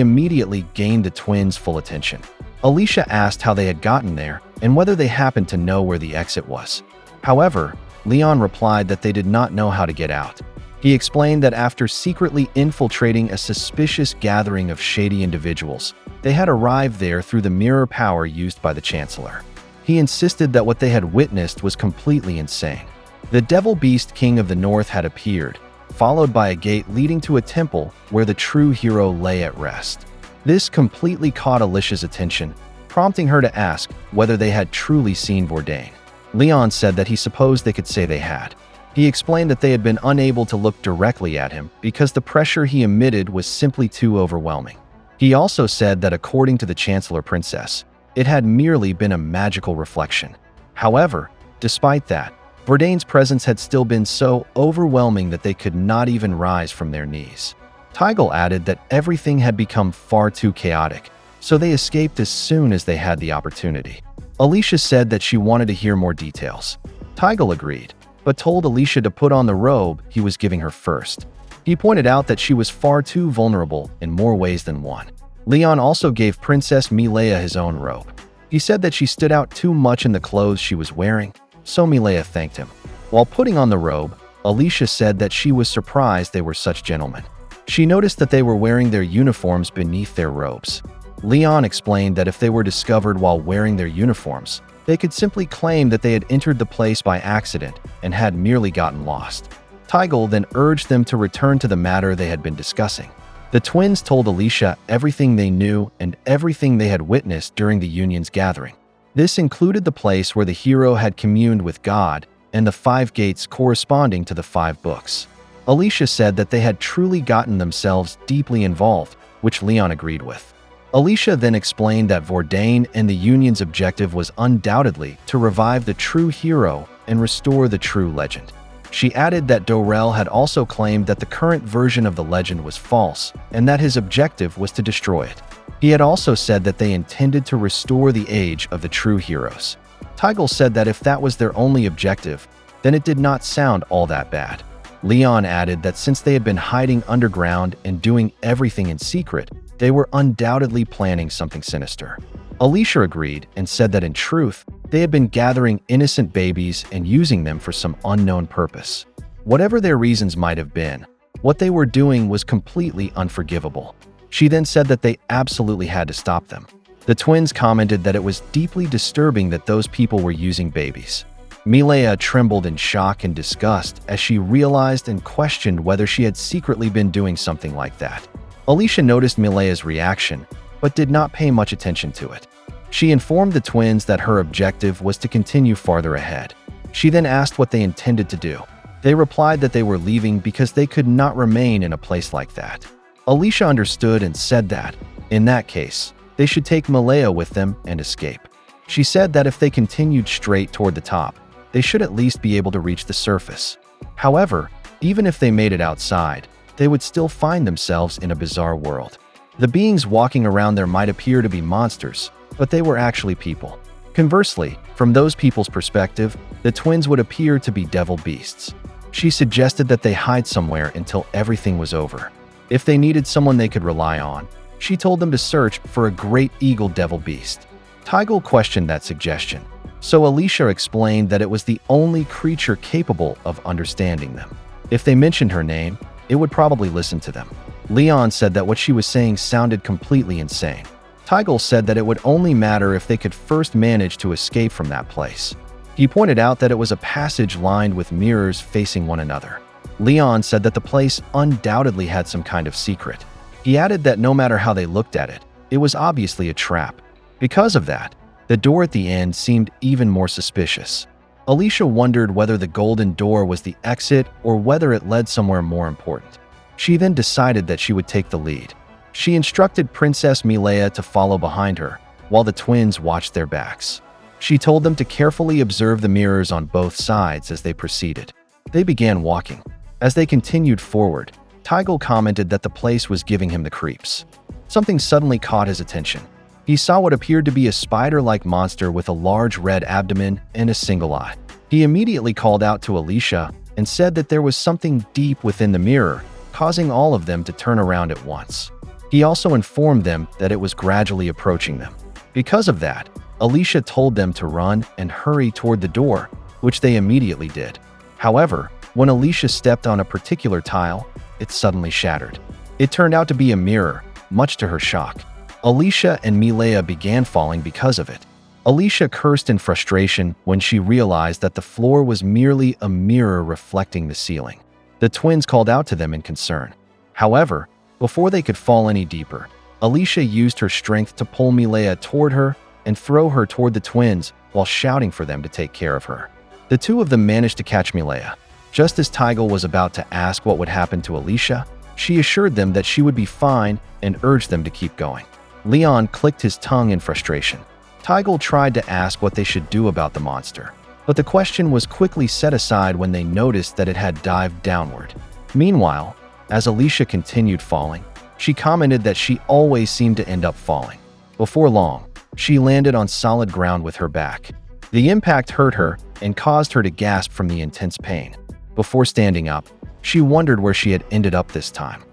immediately gained the twins' full attention. Alicia asked how they had gotten there and whether they happened to know where the exit was. However, Leon replied that they did not know how to get out. He explained that after secretly infiltrating a suspicious gathering of shady individuals, they had arrived there through the mirror power used by the Chancellor. He insisted that what they had witnessed was completely insane. The Devil Beast King of the North had appeared, followed by a gate leading to a temple where the true hero lay at rest. This completely caught Alicia's attention, prompting her to ask whether they had truly seen Vordain. Leon said that he supposed they could say they had. He explained that they had been unable to look directly at him because the pressure he emitted was simply too overwhelming. He also said that according to the Chancellor Princess, it had merely been a magical reflection. However, despite that, Vordain's presence had still been so overwhelming that they could not even rise from their knees. Tygel added that everything had become far too chaotic, so they escaped as soon as they had the opportunity. Alicia said that she wanted to hear more details. Tygel agreed, but told Alicia to put on the robe he was giving her first. He pointed out that she was far too vulnerable in more ways than one. Leon also gave Princess Milea his own robe. He said that she stood out too much in the clothes she was wearing, so Milea thanked him. While putting on the robe, Alicia said that she was surprised they were such gentlemen. She noticed that they were wearing their uniforms beneath their robes. Leon explained that if they were discovered while wearing their uniforms, they could simply claim that they had entered the place by accident and had merely gotten lost. Tygel then urged them to return to the matter they had been discussing. The twins told Alicia everything they knew and everything they had witnessed during the Union's gathering. This included the place where the hero had communed with God and the 5 gates corresponding to the 5 books. Alicia said that they had truly gotten themselves deeply involved, which Leon agreed with. Alicia then explained that Vordain and the Union's objective was undoubtedly to revive the true hero and restore the true legend. She added that Dorel had also claimed that the current version of the legend was false and that his objective was to destroy it. He had also said that they intended to restore the age of the true heroes. Tygel said that if that was their only objective, then it did not sound all that bad. Leon added that since they had been hiding underground and doing everything in secret, they were undoubtedly planning something sinister. Alicia agreed and said that in truth, they had been gathering innocent babies and using them for some unknown purpose. Whatever their reasons might have been, what they were doing was completely unforgivable. She then said that they absolutely had to stop them. The twins commented that it was deeply disturbing that those people were using babies. Milea trembled in shock and disgust as she realized and questioned whether she had secretly been doing something like that. Alicia noticed Milea's reaction, but did not pay much attention to it. She informed the twins that her objective was to continue farther ahead. She then asked what they intended to do. They replied that they were leaving because they could not remain in a place like that. Alicia understood and said that, in that case, they should take Milea with them and escape. She said that if they continued straight toward the top, they should at least be able to reach the surface. However, even if they made it outside, they would still find themselves in a bizarre world. The beings walking around there might appear to be monsters, but they were actually people. Conversely, from those people's perspective, the twins would appear to be devil beasts. She suggested that they hide somewhere until everything was over. If they needed someone they could rely on, she told them to search for a great eagle devil beast. Tygel questioned that suggestion, so Alicia explained that it was the only creature capable of understanding them. If they mentioned her name, it would probably listen to them. Leon said that what she was saying sounded completely insane. Tygel said that it would only matter if they could first manage to escape from that place. He pointed out that it was a passage lined with mirrors facing one another. Leon said that the place undoubtedly had some kind of secret. He added that no matter how they looked at it, it was obviously a trap. Because of that, the door at the end seemed even more suspicious. Alicia wondered whether the golden door was the exit or whether it led somewhere more important. She then decided that she would take the lead. She instructed Princess Milea to follow behind her, while the twins watched their backs. She told them to carefully observe the mirrors on both sides as they proceeded. They began walking. As they continued forward, Tygel commented that the place was giving him the creeps. Something suddenly caught his attention. He saw what appeared to be a spider-like monster with a large red abdomen and a single eye. He immediately called out to Alicia and said that there was something deep within the mirror, causing all of them to turn around at once. He also informed them that it was gradually approaching them. Because of that, Alicia told them to run and hurry toward the door, which they immediately did. However, when Alicia stepped on a particular tile, it suddenly shattered. It turned out to be a mirror, much to her shock. Alicia and Milea began falling because of it. Alicia cursed in frustration when she realized that the floor was merely a mirror reflecting the ceiling. The twins called out to them in concern. However, before they could fall any deeper, Alicia used her strength to pull Milea toward her and throw her toward the twins while shouting for them to take care of her. The two of them managed to catch Milea. Just as Tygel was about to ask what would happen to Alicia, she assured them that she would be fine and urged them to keep going. Leon clicked his tongue in frustration. Tygel tried to ask what they should do about the monster, but the question was quickly set aside when they noticed that it had dived downward. Meanwhile, as Alicia continued falling, she commented that she always seemed to end up falling. Before long, she landed on solid ground with her back. The impact hurt her and caused her to gasp from the intense pain. Before standing up, she wondered where she had ended up this time.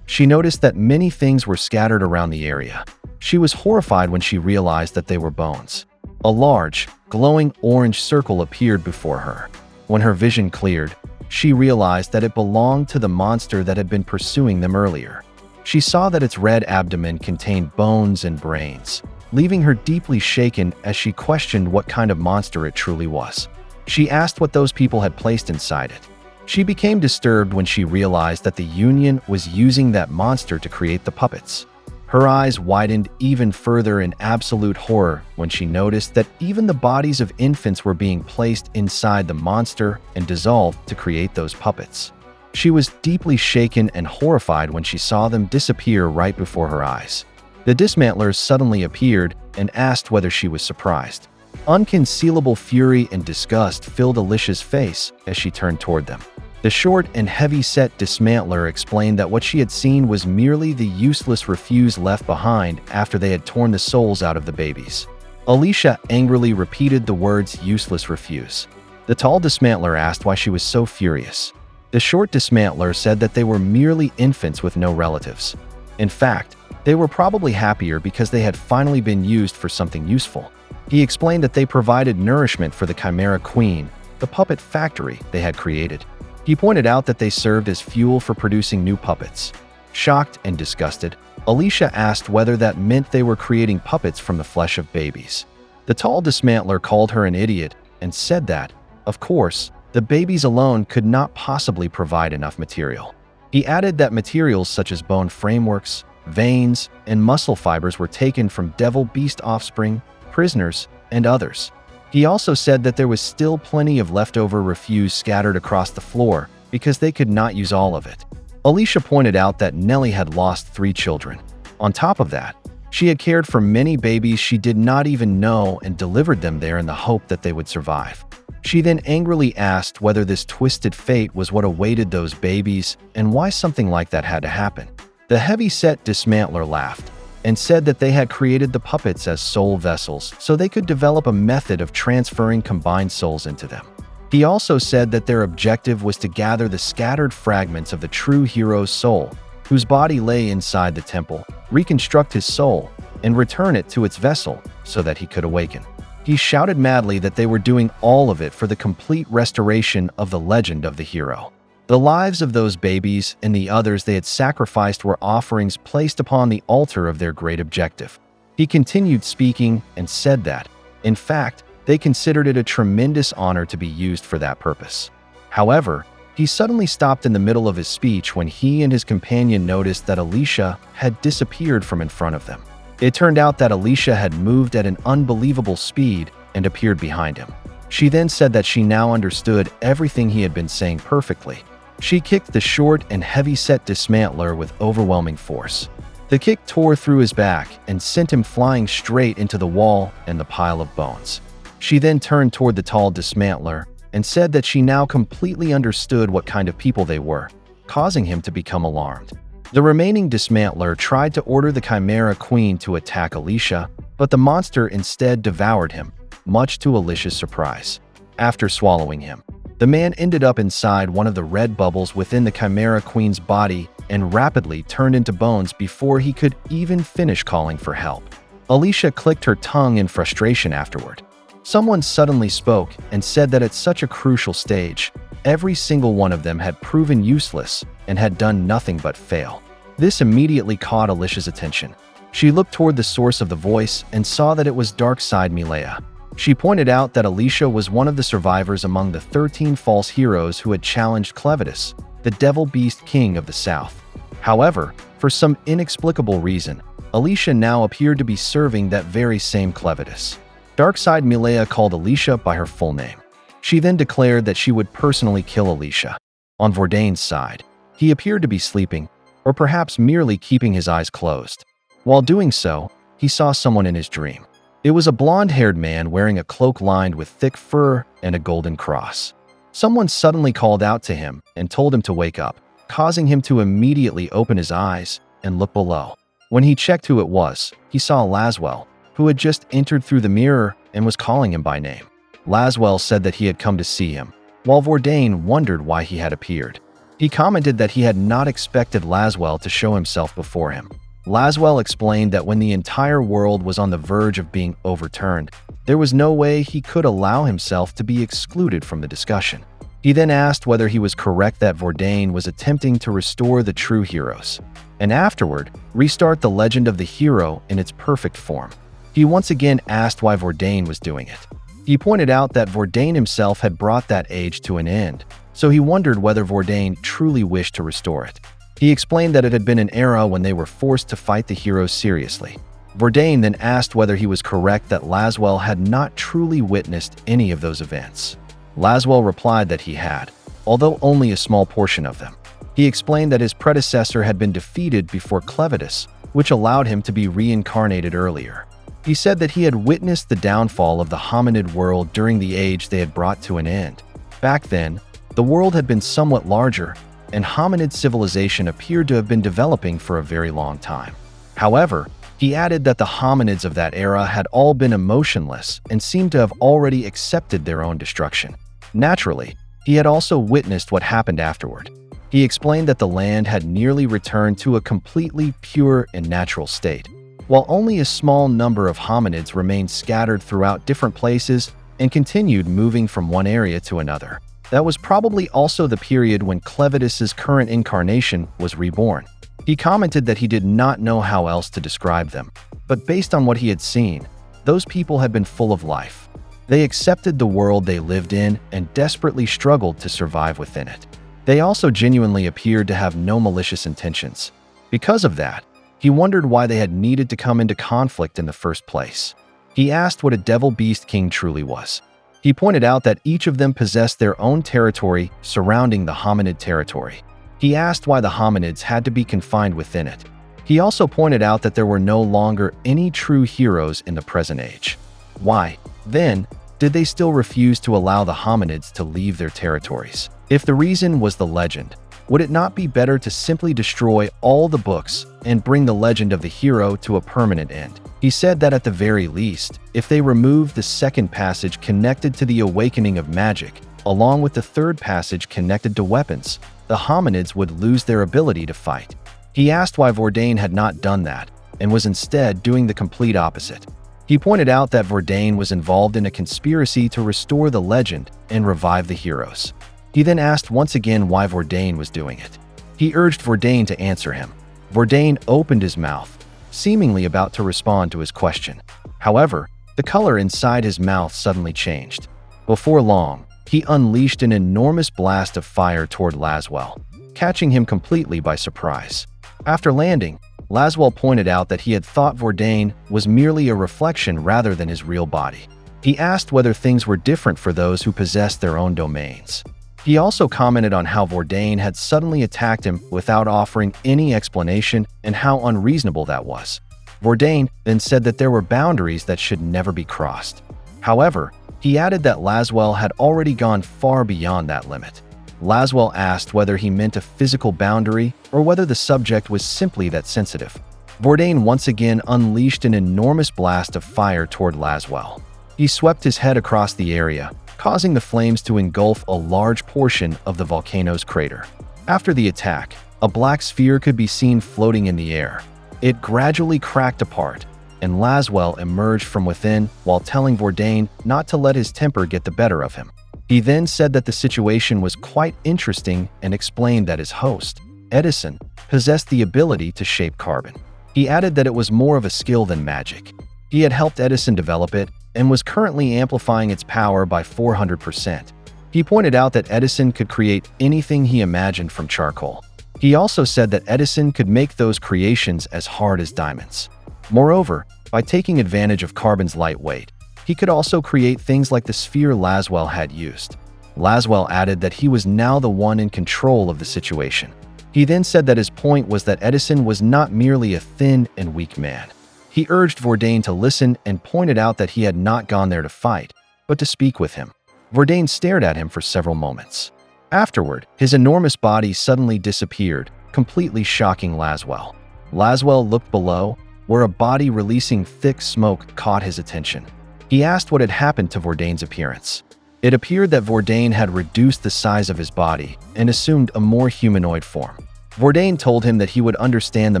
She noticed that many things were scattered around the area. She was horrified when she realized that they were bones. A large, glowing orange circle appeared before her. When her vision cleared, she realized that it belonged to the monster that had been pursuing them earlier. She saw that its red abdomen contained bones and brains, leaving her deeply shaken as she questioned what kind of monster it truly was. She asked what those people had placed inside it. She became disturbed when she realized that the Union was using that monster to create the puppets. Her eyes widened even further in absolute horror when she noticed that even the bodies of infants were being placed inside the monster and dissolved to create those puppets. She was deeply shaken and horrified when she saw them disappear right before her eyes. The dismantlers suddenly appeared and asked whether she was surprised. Unconcealable fury and disgust filled Alicia's face as she turned toward them. The short and heavy-set dismantler explained that what she had seen was merely the useless refuse left behind after they had torn the souls out of the babies. Alicia angrily repeated the words useless refuse. The tall dismantler asked why she was so furious. The short dismantler said that they were merely infants with no relatives. In fact, they were probably happier because they had finally been used for something useful. He explained that they provided nourishment for the Chimera Queen, the puppet factory they had created. He pointed out that they served as fuel for producing new puppets. Shocked and disgusted, Alicia asked whether that meant they were creating puppets from the flesh of babies. The tall dismantler called her an idiot and said that, of course, the babies alone could not possibly provide enough material. He added that materials such as bone frameworks, veins, and muscle fibers were taken from devil beast offspring, prisoners, and others. He also said that there was still plenty of leftover refuse scattered across the floor because they could not use all of it. Alicia pointed out that Nellie had lost 3 children. On top of that, she had cared for many babies she did not even know and delivered them there in the hope that they would survive. She then angrily asked whether this twisted fate was what awaited those babies and why something like that had to happen. The heavy-set dismantler laughed and said that they had created the puppets as soul vessels so they could develop a method of transferring combined souls into them. He also said that their objective was to gather the scattered fragments of the true hero's soul, whose body lay inside the temple, reconstruct his soul, and return it to its vessel so that he could awaken. He shouted madly that they were doing all of it for the complete restoration of the legend of the hero. The lives of those babies and the others they had sacrificed were offerings placed upon the altar of their great objective. He continued speaking and said that, in fact, they considered it a tremendous honor to be used for that purpose. However, He suddenly stopped in the middle of his speech when he and his companion noticed that Alicia had disappeared from in front of them. It turned out that Alicia had moved at an unbelievable speed and appeared behind him. She then said that she now understood everything he had been saying perfectly. She kicked the short and heavy-set dismantler with overwhelming force. The kick tore through his back and sent him flying straight into the wall and the pile of bones. She then turned toward the tall dismantler and said that she now completely understood what kind of people they were, causing him to become alarmed. The remaining dismantler tried to order the Chimera Queen to attack Alicia, but the monster instead devoured him, much to Alicia's surprise. After swallowing him, the man ended up inside one of the red bubbles within the Chimera Queen's body and rapidly turned into bones before he could even finish calling for help. Alicia clicked her tongue in frustration afterward. Someone suddenly spoke and said that at such a crucial stage, every single one of them had proven useless and had done nothing but fail. This immediately caught Alicia's attention. She looked toward the source of the voice and saw that it was Darkside Milea. She pointed out that Alicia was one of the survivors among the 13 false heroes who had challenged Clevatess, the Devil Beast King of the South. However, for some inexplicable reason, Alicia now appeared to be serving that very same Clevatess. Darkside Milea called Alicia by her full name. She then declared that she would personally kill Alicia. On Vordain's side, he appeared to be sleeping, or perhaps merely keeping his eyes closed. While doing so, he saw someone in his dream. It was a blonde-haired man wearing a cloak lined with thick fur and a golden cross. Someone suddenly called out to him and told him to wake up, causing him to immediately open his eyes and look below. When he checked who it was, he saw Laswell, who had just entered through the mirror and was calling him by name. Laswell said that he had come to see him, while Vordain wondered why he had appeared. He commented that he had not expected Laswell to show himself before him. Laswell explained that when the entire world was on the verge of being overturned, there was no way he could allow himself to be excluded from the discussion. He then asked whether he was correct that Vordain was attempting to restore the true heroes, and afterward, restart the legend of the hero in its perfect form. He once again asked why Vordain was doing it. He pointed out that Vordain himself had brought that age to an end, so he wondered whether Vordain truly wished to restore it. He explained that it had been an era when they were forced to fight the heroes seriously. Vordain then asked whether he was correct that Laswell had not truly witnessed any of those events. Laswell replied that he had, although only a small portion of them. He explained that his predecessor had been defeated before Clevatess, which allowed him to be reincarnated earlier. He said that he had witnessed the downfall of the hominid world during the age they had brought to an end. Back then, the world had been somewhat larger, and hominid civilization appeared to have been developing for a very long time. However, he added that the hominids of that era had all been emotionless and seemed to have already accepted their own destruction. Naturally, he had also witnessed what happened afterward. He explained that the land had nearly returned to a completely pure and natural state, while only a small number of hominids remained scattered throughout different places and continued moving from one area to another. That was probably also the period when Clevatess's current incarnation was reborn. He commented that he did not know how else to describe them, but based on what he had seen, those people had been full of life. They accepted the world they lived in and desperately struggled to survive within it. They also genuinely appeared to have no malicious intentions. Because of that, he wondered why they had needed to come into conflict in the first place. He asked what a Devil Beast King truly was. He pointed out that each of them possessed their own territory surrounding the hominid territory. He asked why the hominids had to be confined within it. He also pointed out that there were no longer any true heroes in the present age. Why, then, did they still refuse to allow the hominids to leave their territories? If the reason was the legend, would it not be better to simply destroy all the books and bring the legend of the hero to a permanent end? He said that at the very least, if they removed the second passage connected to the awakening of magic, along with the third passage connected to weapons, the hominids would lose their ability to fight. He asked why Vordain had not done that, and was instead doing the complete opposite. He pointed out that Vordain was involved in a conspiracy to restore the legend and revive the heroes. He then asked once again why Vordain was doing it. He urged Vordain to answer him. Vordain opened his mouth, seemingly about to respond to his question. However, the color inside his mouth suddenly changed. Before long, he unleashed an enormous blast of fire toward Laswell, catching him completely by surprise. After landing, Laswell pointed out that he had thought Vordain was merely a reflection rather than his real body. He asked whether things were different for those who possessed their own domains. He also commented on how Vordain had suddenly attacked him without offering any explanation and how unreasonable that was. Vordain then said that there were boundaries that should never be crossed. However, he added that Laswell had already gone far beyond that limit. Laswell asked whether he meant a physical boundary or whether the subject was simply that sensitive. Vordain once again unleashed an enormous blast of fire toward Laswell. He swept his head across the area, causing the flames to engulf a large portion of the volcano's crater. After the attack, a black sphere could be seen floating in the air. It gradually cracked apart, and Laswell emerged from within while telling Vordain not to let his temper get the better of him. He then said that the situation was quite interesting and explained that his host, Edison, possessed the ability to shape carbon. He added that it was more of a skill than magic. He had helped Edison develop it and was currently amplifying its power by 400%. He pointed out that Edison could create anything he imagined from charcoal. He also said that Edison could make those creations as hard as diamonds. Moreover, by taking advantage of carbon's light weight, he could also create things like the sphere Laswell had used. Laswell added that he was now the one in control of the situation. He then said that his point was that Edison was not merely a thin and weak man. He urged Vordain to listen and pointed out that he had not gone there to fight, but to speak with him. Vordain stared at him for several moments. Afterward, his enormous body suddenly disappeared, completely shocking Laswell. Laswell looked below, where a body releasing thick smoke caught his attention. He asked what had happened to Vordain's appearance. It appeared that Vordain had reduced the size of his body and assumed a more humanoid form. Vordain told him that he would understand the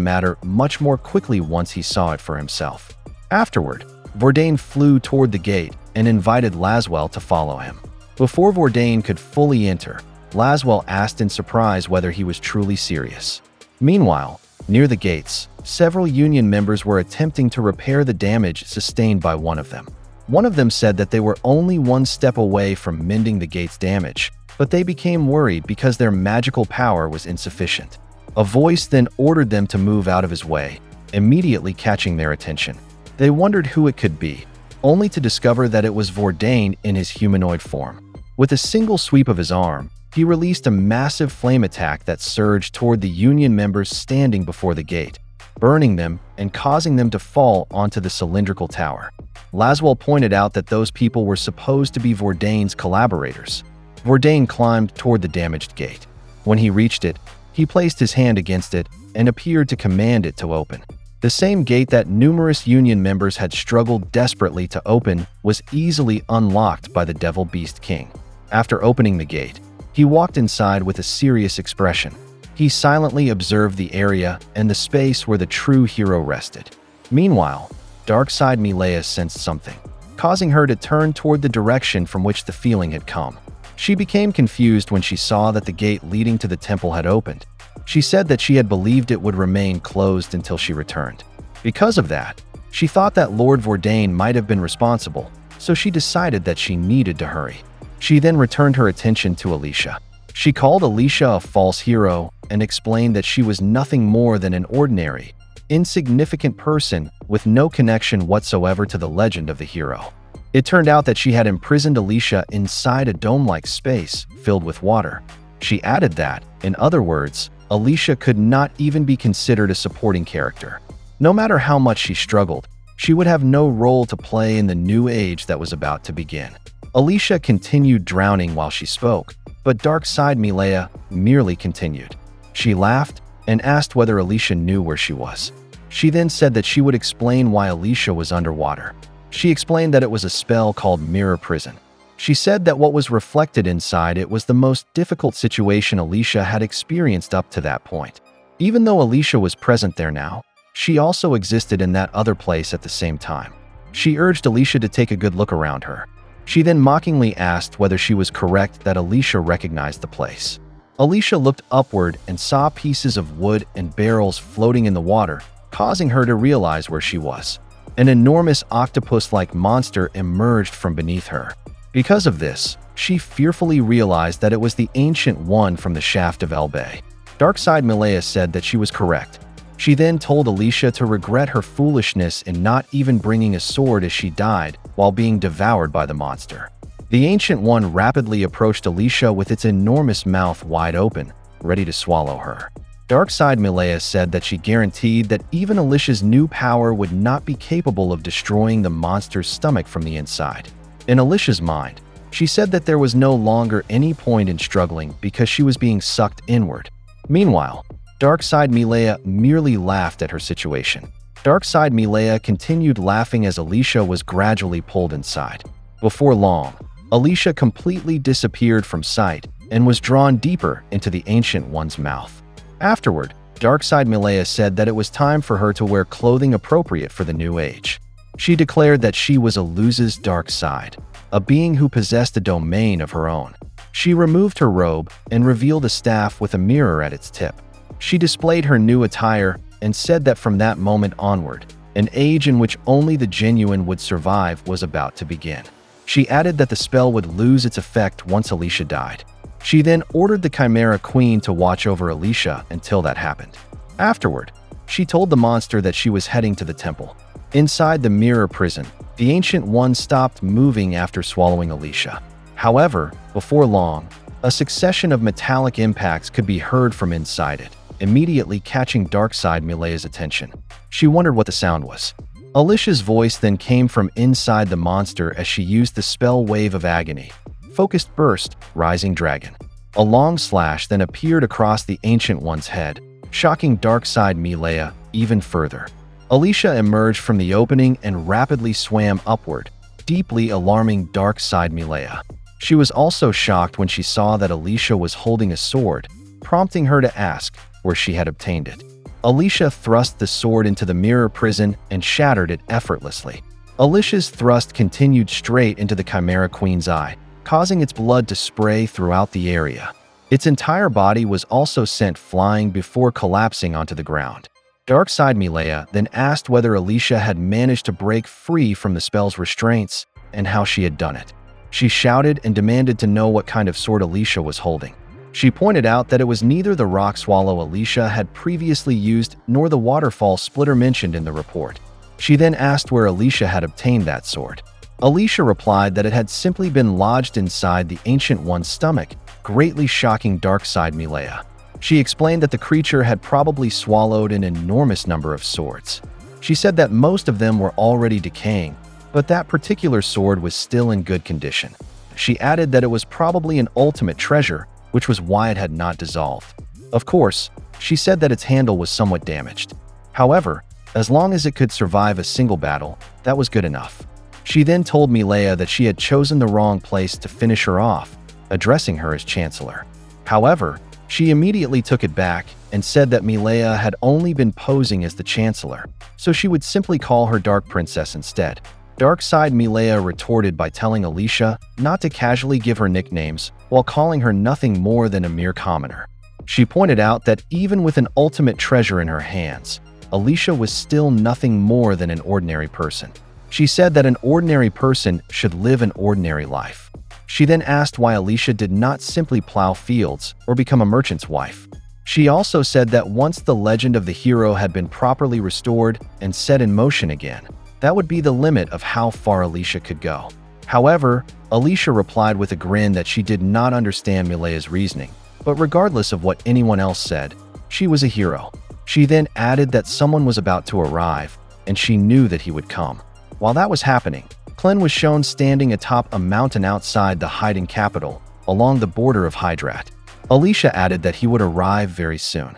matter much more quickly once he saw it for himself. Afterward, Vordain flew toward the gate and invited Laswell to follow him. Before Vordain could fully enter, Laswell asked in surprise whether he was truly serious. Meanwhile, near the gates, several Union members were attempting to repair the damage sustained by one of them. One of them said that they were only one step away from mending the gate's damage, but they became worried because their magical power was insufficient. A voice then ordered them to move out of his way, immediately catching their attention. They wondered who it could be, only to discover that it was Vordain in his humanoid form. With a single sweep of his arm, he released a massive flame attack that surged toward the Union members standing before the gate, burning them and causing them to fall onto the cylindrical tower. Laswell pointed out that those people were supposed to be Vordain's collaborators. Vordain climbed toward the damaged gate. When he reached it, he placed his hand against it and appeared to command it to open. The same gate that numerous Union members had struggled desperately to open was easily unlocked by the Devil Beast King. After opening the gate, he walked inside with a serious expression. He silently observed the area and the space where the true hero rested. Meanwhile, Darkside Milea sensed something, causing her to turn toward the direction from which the feeling had come. She became confused when she saw that the gate leading to the temple had opened. She said that she had believed it would remain closed until she returned. Because of that, she thought that Lord Vordain might have been responsible, so she decided that she needed to hurry. She then returned her attention to Alicia. She called Alicia a false hero and explained that she was nothing more than an ordinary, insignificant person with no connection whatsoever to the legend of the hero. It turned out that she had imprisoned Alicia inside a dome-like space filled with water. She added that, in other words, Alicia could not even be considered a supporting character. No matter how much she struggled, she would have no role to play in the new age that was about to begin. Alicia continued drowning while she spoke, but Darkside Milea merely continued. She laughed and asked whether Alicia knew where she was. She then said that she would explain why Alicia was underwater. She explained that it was a spell called Mirror Prison. She said that what was reflected inside it was the most difficult situation Alicia had experienced up to that point. Even though Alicia was present there now, she also existed in that other place at the same time. She urged Alicia to take a good look around her. She then mockingly asked whether she was correct that Alicia recognized the place. Alicia looked upward and saw pieces of wood and barrels floating in the water, causing her to realize where she was. An enormous octopus-like monster emerged from beneath her. Because of this, she fearfully realized that it was the Ancient One from the shaft of Elbay. Dark-Side Milea said that she was correct. She then told Alicia to regret her foolishness in not even bringing a sword as she died while being devoured by the monster. The Ancient One rapidly approached Alicia with its enormous mouth wide open, ready to swallow her. Dark-Side Milea said that she guaranteed that even Alicia's new power would not be capable of destroying the monster's stomach from the inside. In Alicia's mind, she said that there was no longer any point in struggling because she was being sucked inward. Meanwhile, Dark-Side Milea merely laughed at her situation. Dark-Side Milea continued laughing as Alicia was gradually pulled inside. Before long, Alicia completely disappeared from sight and was drawn deeper into the Ancient One's mouth. Afterward, Dark-Side Milea said that it was time for her to wear clothing appropriate for the new age. She declared that she was Aluza's dark side, a being who possessed a domain of her own. She removed her robe and revealed a staff with a mirror at its tip. She displayed her new attire and said that from that moment onward, an age in which only the genuine would survive was about to begin. She added that the spell would lose its effect once Alicia died. She then ordered the Chimera Queen to watch over Alicia until that happened. Afterward, she told the monster that she was heading to the temple. Inside the mirror prison, the Ancient One stopped moving after swallowing Alicia. However, before long, a succession of metallic impacts could be heard from inside it, immediately catching Dark-Side Milea's attention. She wondered what the sound was. Alicia's voice then came from inside the monster as she used the spell Wave of Agony. Focused Burst, Rising Dragon. A long slash then appeared across the Ancient One's head, shocking Dark-Side Milea even further. Alicia emerged from the opening and rapidly swam upward, deeply alarming Dark-Side Milea. She was also shocked when she saw that Alicia was holding a sword, prompting her to ask where she had obtained it. Alicia thrust the sword into the mirror prison and shattered it effortlessly. Alicia's thrust continued straight into the Chimera Queen's eye, causing its blood to spray throughout the area. Its entire body was also sent flying before collapsing onto the ground. Dark-Side Milea then asked whether Alicia had managed to break free from the spell's restraints and how she had done it. She shouted and demanded to know what kind of sword Alicia was holding. She pointed out that it was neither the rock swallow Alicia had previously used nor the waterfall splitter mentioned in the report. She then asked where Alicia had obtained that sword. Alicia replied that it had simply been lodged inside the Ancient One's stomach, greatly shocking Dark-Side Milea. She explained that the creature had probably swallowed an enormous number of swords. She said that most of them were already decaying, but that particular sword was still in good condition. She added that it was probably an ultimate treasure, which was why it had not dissolved. Of course, she said that its handle was somewhat damaged. However, as long as it could survive a single battle, that was good enough. She then told Milea that she had chosen the wrong place to finish her off, addressing her as Chancellor. However, she immediately took it back and said that Milea had only been posing as the Chancellor, so she would simply call her Dark Princess instead. Dark-Side Milea retorted by telling Alicia not to casually give her nicknames while calling her nothing more than a mere commoner. She pointed out that even with an ultimate treasure in her hands, Alicia was still nothing more than an ordinary person. She said that an ordinary person should live an ordinary life. She then asked why Alicia did not simply plow fields or become a merchant's wife. She also said that once the legend of the hero had been properly restored and set in motion again, that would be the limit of how far Alicia could go. However, Alicia replied with a grin that she did not understand Milea's reasoning, but regardless of what anyone else said, she was a hero. She then added that someone was about to arrive, and she knew that he would come. While that was happening, Clen was shown standing atop a mountain outside the hiding capital, along the border of Hydrat. Alicia added that he would arrive very soon.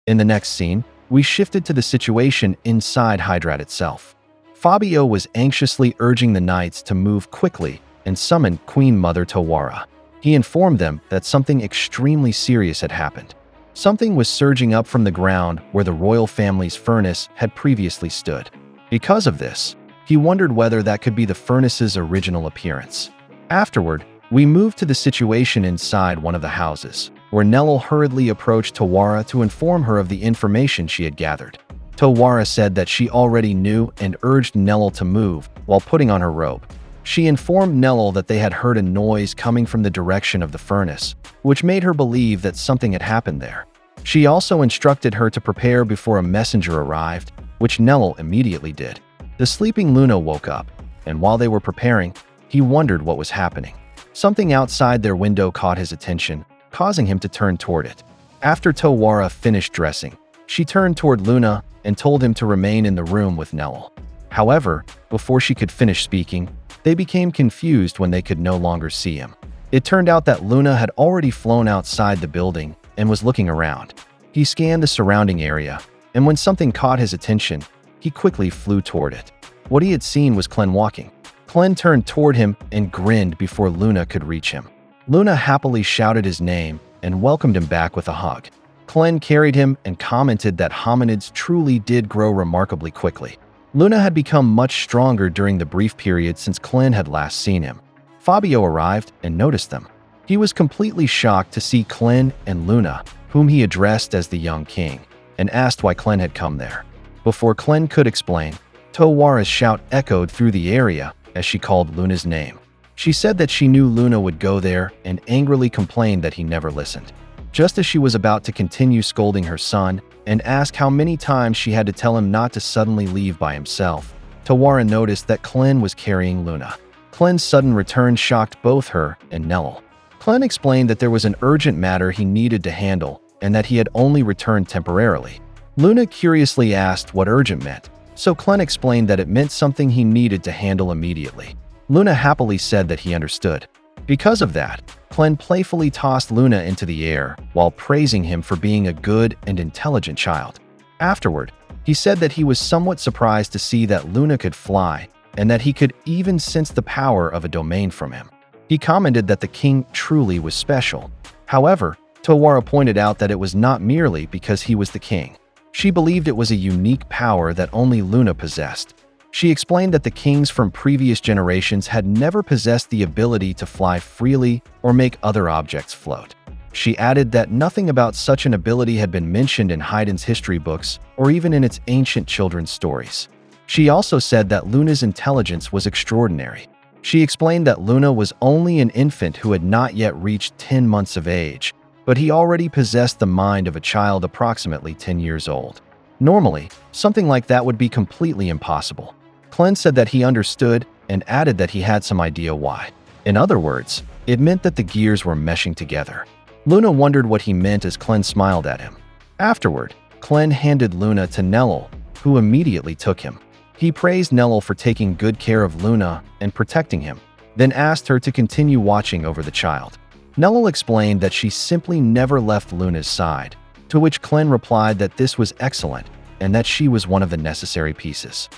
In the next scene, we shifted to the situation inside Hydrat itself. Fabio was anxiously urging the knights to move quickly and summon Queen Mother Tawara. He informed them that something extremely serious had happened. Something was surging up from the ground where the royal family's furnace had previously stood. Because of this, he wondered whether that could be the furnace's original appearance. Afterward, we moved to the situation inside one of the houses, where Nellel hurriedly approached Tawara to inform her of the information she had gathered. Tawara said that she already knew and urged Nellel to move while putting on her robe. She informed Nellel that they had heard a noise coming from the direction of the furnace, which made her believe that something had happened there. She also instructed her to prepare before a messenger arrived, which Nellel immediately did. The sleeping Luna woke up, and while they were preparing, he wondered what was happening. Something outside their window caught his attention, causing him to turn toward it. After Tawara finished dressing, she turned toward Luna and told him to remain in the room with Nellel. However, before she could finish speaking, they became confused when they could no longer see him. It turned out that Luna had already flown outside the building and was looking around. He scanned the surrounding area, and when something caught his attention, he quickly flew toward it. What he had seen was Clen walking. Clen turned toward him and grinned before Luna could reach him. Luna happily shouted his name and welcomed him back with a hug. Clen carried him and commented that hominids truly did grow remarkably quickly. Luna had become much stronger during the brief period since Clen had last seen him. Fabio arrived and noticed them. He was completely shocked to see Clen and Luna, whom he addressed as the young king, and asked why Clen had come there. Before Clen could explain, Tawara's shout echoed through the area as she called Luna's name. She said that she knew Luna would go there and angrily complained that he never listened. Just as she was about to continue scolding her son and ask how many times she had to tell him not to suddenly leave by himself, Tawara noticed that Clen was carrying Luna. Clen's sudden return shocked both her and Nellel. Clen explained that there was an urgent matter he needed to handle and that he had only returned temporarily. Luna curiously asked what urgent meant, so Clen explained that it meant something he needed to handle immediately. Luna happily said that he understood. Because of that, Clen playfully tossed Luna into the air while praising him for being a good and intelligent child. Afterward, he said that he was somewhat surprised to see that Luna could fly and that he could even sense the power of a domain from him. He commented that the king truly was special. However, Tawara pointed out that it was not merely because he was the king. She believed it was a unique power that only Luna possessed. She explained that the kings from previous generations had never possessed the ability to fly freely or make other objects float. She added that nothing about such an ability had been mentioned in Haiden's history books or even in its ancient children's stories. She also said that Luna's intelligence was extraordinary. She explained that Luna was only an infant who had not yet reached 10 months of age, but he already possessed the mind of a child approximately 10 years old. Normally, something like that would be completely impossible. Clen said that he understood and added that he had some idea why. In other words, it meant that the gears were meshing together. Luna wondered what he meant as Clen smiled at him. Afterward, Clen handed Luna to Nellel, who immediately took him. He praised Nellel for taking good care of Luna and protecting him, then asked her to continue watching over the child. Nellel explained that she simply never left Luna's side, to which Clen replied that this was excellent and that she was one of the necessary pieces.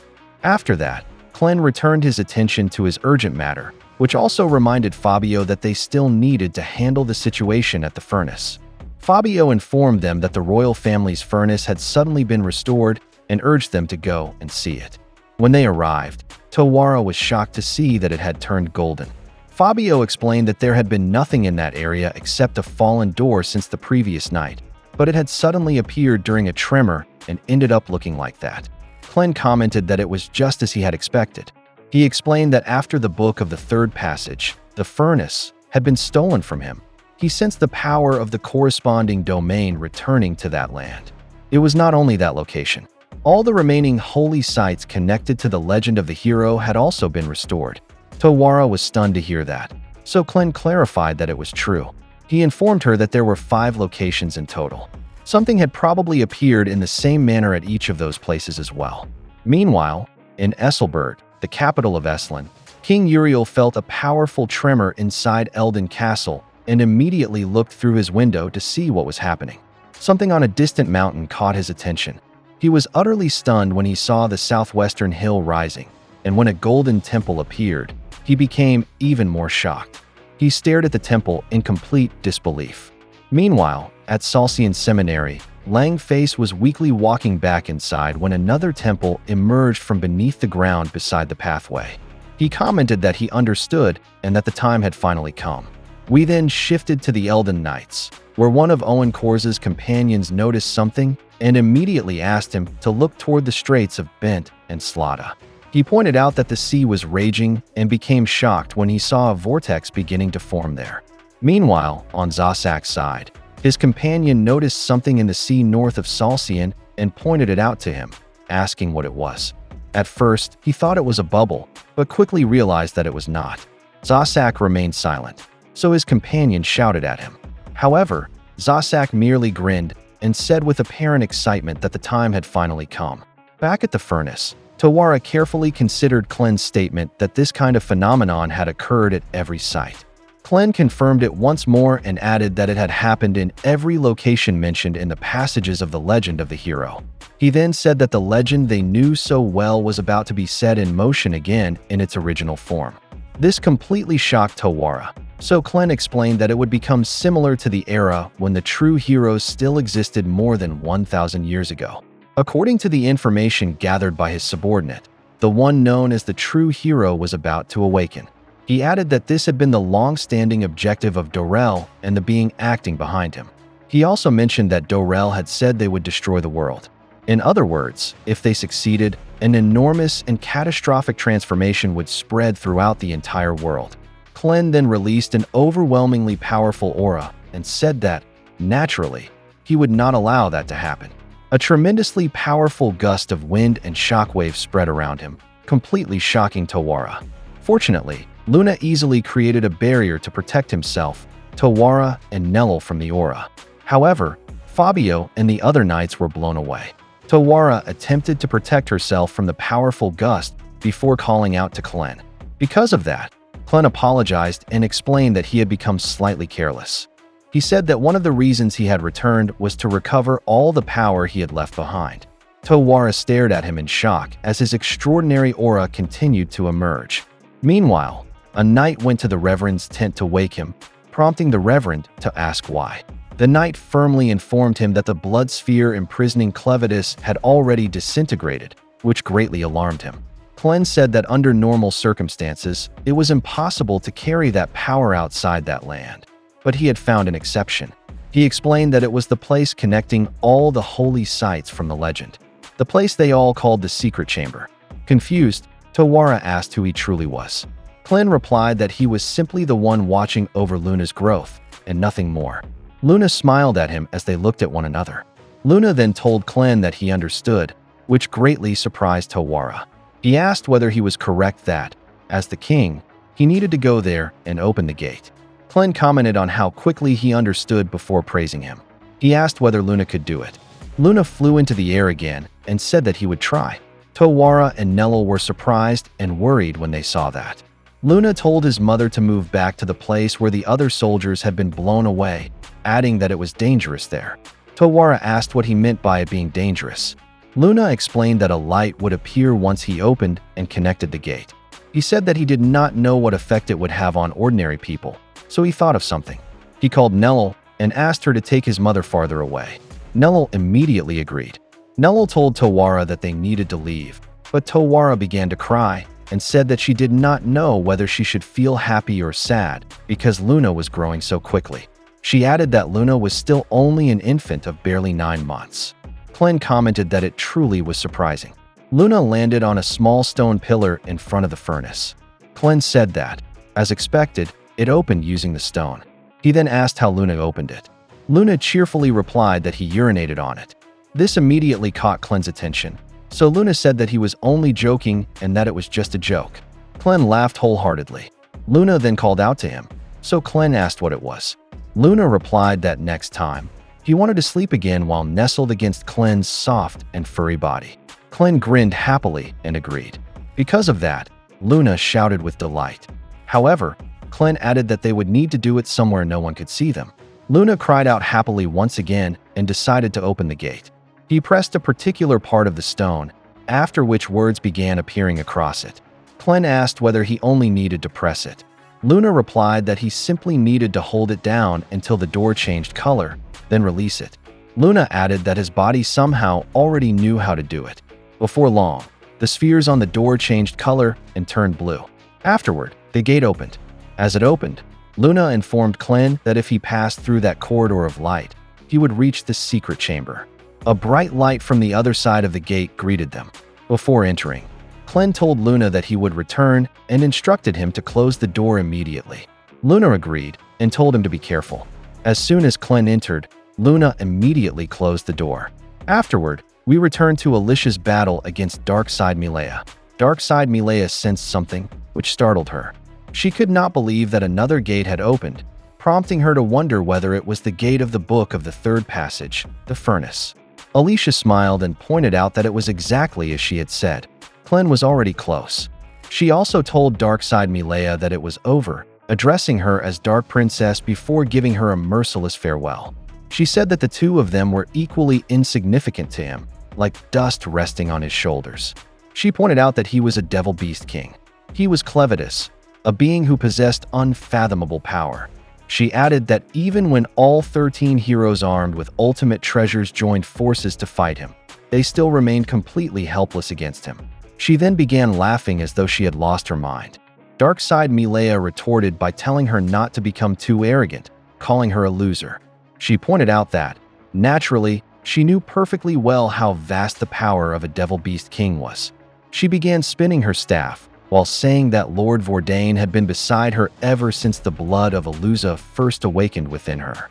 After that, Clen returned his attention to his urgent matter, which also reminded Fabio that they still needed to handle the situation at the furnace. Fabio informed them that the royal family's furnace had suddenly been restored and urged them to go and see it. When they arrived, Tawara was shocked to see that it had turned golden. Fabio explained that there had been nothing in that area except a fallen door since the previous night, but it had suddenly appeared during a tremor and ended up looking like that. Clen commented that it was just as he had expected. He explained that after the book of the third passage, the furnace, had been stolen from him. He sensed the power of the corresponding domain returning to that land. It was not only that location. All the remaining holy sites connected to the legend of the hero had also been restored. Tawara was stunned to hear that, so Clen clarified that it was true. He informed her that there were 5 locations in total. Something had probably appeared in the same manner at each of those places as well. Meanwhile, in Esselberg, the capital of Esslin, King Uriel felt a powerful tremor inside Eldon Castle and immediately looked through his window to see what was happening. Something on a distant mountain caught his attention. He was utterly stunned when he saw the southwestern hill rising, and when a golden temple appeared, he became even more shocked. He stared at the temple in complete disbelief. Meanwhile, at Salsian Seminary, Lang Face was weakly walking back inside when another temple emerged from beneath the ground beside the pathway. He commented that he understood and that the time had finally come. We then shifted to the Elden Knights, where one of Owen Korza's companions noticed something and immediately asked him to look toward the straits of Bent and Slada. He pointed out that the sea was raging and became shocked when he saw a vortex beginning to form there. Meanwhile, on Zasak's side, his companion noticed something in the sea north of Salcian and pointed it out to him, asking what it was. At first, he thought it was a bubble, but quickly realized that it was not. Zasak remained silent, so his companion shouted at him. However, Zasak merely grinned and said with apparent excitement that the time had finally come. Back at the furnace, Tawara carefully considered Clen's statement that this kind of phenomenon had occurred at every site. Clen confirmed it once more and added that it had happened in every location mentioned in the passages of the legend of the hero. He then said that the legend they knew so well was about to be set in motion again in its original form. This completely shocked Tawara, so Clen explained that it would become similar to the era when the true heroes still existed more than 1,000 years ago. According to the information gathered by his subordinate, the one known as the true hero was about to awaken. He added that this had been the long-standing objective of Dorel and the being acting behind him. He also mentioned that Dorel had said they would destroy the world. In other words, if they succeeded, an enormous and catastrophic transformation would spread throughout the entire world. Clen then released an overwhelmingly powerful aura and said that, naturally, he would not allow that to happen. A tremendously powerful gust of wind and shockwave spread around him, completely shocking Tawara. Fortunately, Luna easily created a barrier to protect himself, Tawara, and Nello from the aura. However, Fabio and the other knights were blown away. Tawara attempted to protect herself from the powerful gust before calling out to Clen. Because of that, Clen apologized and explained that he had become slightly careless. He said that one of the reasons he had returned was to recover all the power he had left behind. Tawara stared at him in shock as his extraordinary aura continued to emerge. Meanwhile, a knight went to the Reverend's tent to wake him, prompting the Reverend to ask why. The knight firmly informed him that the blood sphere imprisoning Clevatess had already disintegrated, which greatly alarmed him. Clen said that under normal circumstances, it was impossible to carry that power outside that land. But he had found an exception. He explained that it was the place connecting all the holy sites from the legend, the place they all called the Secret Chamber. Confused, Tawara asked who he truly was. Clen replied that he was simply the one watching over Luna's growth, and nothing more. Luna smiled at him as they looked at one another. Luna then told Clen that he understood, which greatly surprised Tawara. He asked whether he was correct that, as the king, he needed to go there and open the gate. Clen commented on how quickly he understood before praising him. He asked whether Luna could do it. Luna flew into the air again and said that he would try. Tawara and Nello were surprised and worried when they saw that. Luna told his mother to move back to the place where the other soldiers had been blown away, adding that it was dangerous there. Tawara asked what he meant by it being dangerous. Luna explained that a light would appear once he opened and connected the gate. He said that he did not know what effect it would have on ordinary people, so he thought of something. He called Nello and asked her to take his mother farther away. Nello immediately agreed. Nello told Tawara that they needed to leave, but Tawara began to cry and said that she did not know whether she should feel happy or sad because Luna was growing so quickly. She added that Luna was still only an infant of barely 9 months. Clen commented that it truly was surprising. Luna landed on a small stone pillar in front of the furnace. Clen said that, as expected, it opened using the stone. He then asked how Luna opened it. Luna cheerfully replied that he urinated on it. This immediately caught Clen's attention, so Luna said that he was only joking and that it was just a joke. Clen laughed wholeheartedly. Luna then called out to him, so Clen asked what it was. Luna replied that next time, he wanted to sleep again while nestled against Clen's soft and furry body. Clen grinned happily and agreed. Because of that, Luna shouted with delight. However, Clen added that they would need to do it somewhere no one could see them. Luna cried out happily once again and decided to open the gate. He pressed a particular part of the stone, after which words began appearing across it. Clen asked whether he only needed to press it. Luna replied that he simply needed to hold it down until the door changed color, then release it. Luna added that his body somehow already knew how to do it. Before long, the spheres on the door changed color and turned blue. Afterward, the gate opened. As it opened, Luna informed Clen that if he passed through that corridor of light, he would reach the secret chamber. A bright light from the other side of the gate greeted them. Before entering, Clen told Luna that he would return and instructed him to close the door immediately. Luna agreed and told him to be careful. As soon as Clen entered, Luna immediately closed the door. Afterward, we returned to Alicia's battle against Darkside Milea. Darkside Milea sensed something, which startled her. She could not believe that another gate had opened, prompting her to wonder whether it was the gate of the book of the third passage, the furnace. Alicia smiled and pointed out that it was exactly as she had said. Clen was already close. She also told Darkside Milea that it was over, addressing her as Dark Princess before giving her a merciless farewell. She said that the two of them were equally insignificant to him, like dust resting on his shoulders. She pointed out that he was a devil beast king. He was Clevatess, a being who possessed unfathomable power. She added that even when all 13 heroes armed with ultimate treasures joined forces to fight him, they still remained completely helpless against him. She then began laughing as though she had lost her mind. Darkside Milea retorted by telling her not to become too arrogant, calling her a loser. She pointed out that, naturally, she knew perfectly well how vast the power of a devil beast king was. She began spinning her staff, while saying that Lord Vordain had been beside her ever since the blood of Aluza first awakened within her.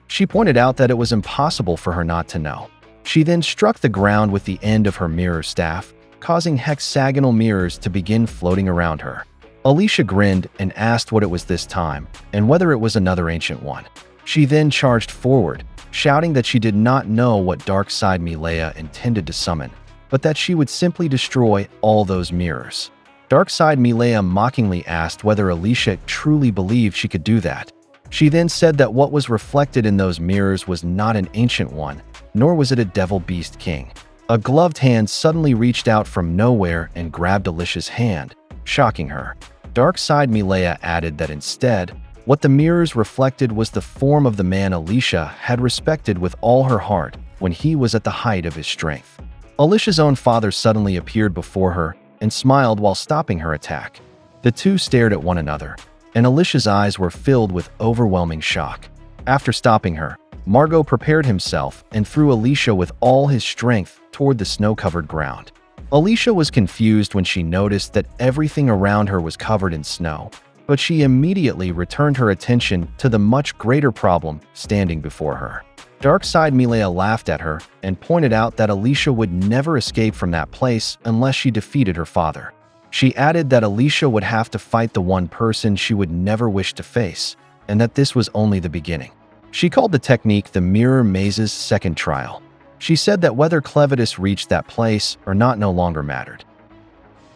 She pointed out that it was impossible for her not to know. She then struck the ground with the end of her mirror staff, causing hexagonal mirrors to begin floating around her. Alicia grinned and asked what it was this time, and whether it was another ancient one. She then charged forward, shouting that she did not know what Darkside Milea intended to summon, but that she would simply destroy all those mirrors. Darkside Milea mockingly asked whether Alicia truly believed she could do that. She then said that what was reflected in those mirrors was not an ancient one, nor was it a devil beast king. A gloved hand suddenly reached out from nowhere and grabbed Alicia's hand, shocking her. Darkside Milea added that instead, what the mirrors reflected was the form of the man Alicia had respected with all her heart when he was at the height of his strength. Alicia's own father suddenly appeared before her and smiled while stopping her attack. The two stared at one another, and Alicia's eyes were filled with overwhelming shock. After stopping her, Margot prepared himself and threw Alicia with all his strength toward the snow-covered ground. Alicia was confused when she noticed that everything around her was covered in snow, but she immediately returned her attention to the much greater problem standing before her. Darkside Milea laughed at her and pointed out that Alicia would never escape from that place unless she defeated her father. She added that Alicia would have to fight the one person she would never wish to face, and that this was only the beginning. She called the technique the Mirror Maze's second trial. She said that whether Clevatess reached that place or not no longer mattered.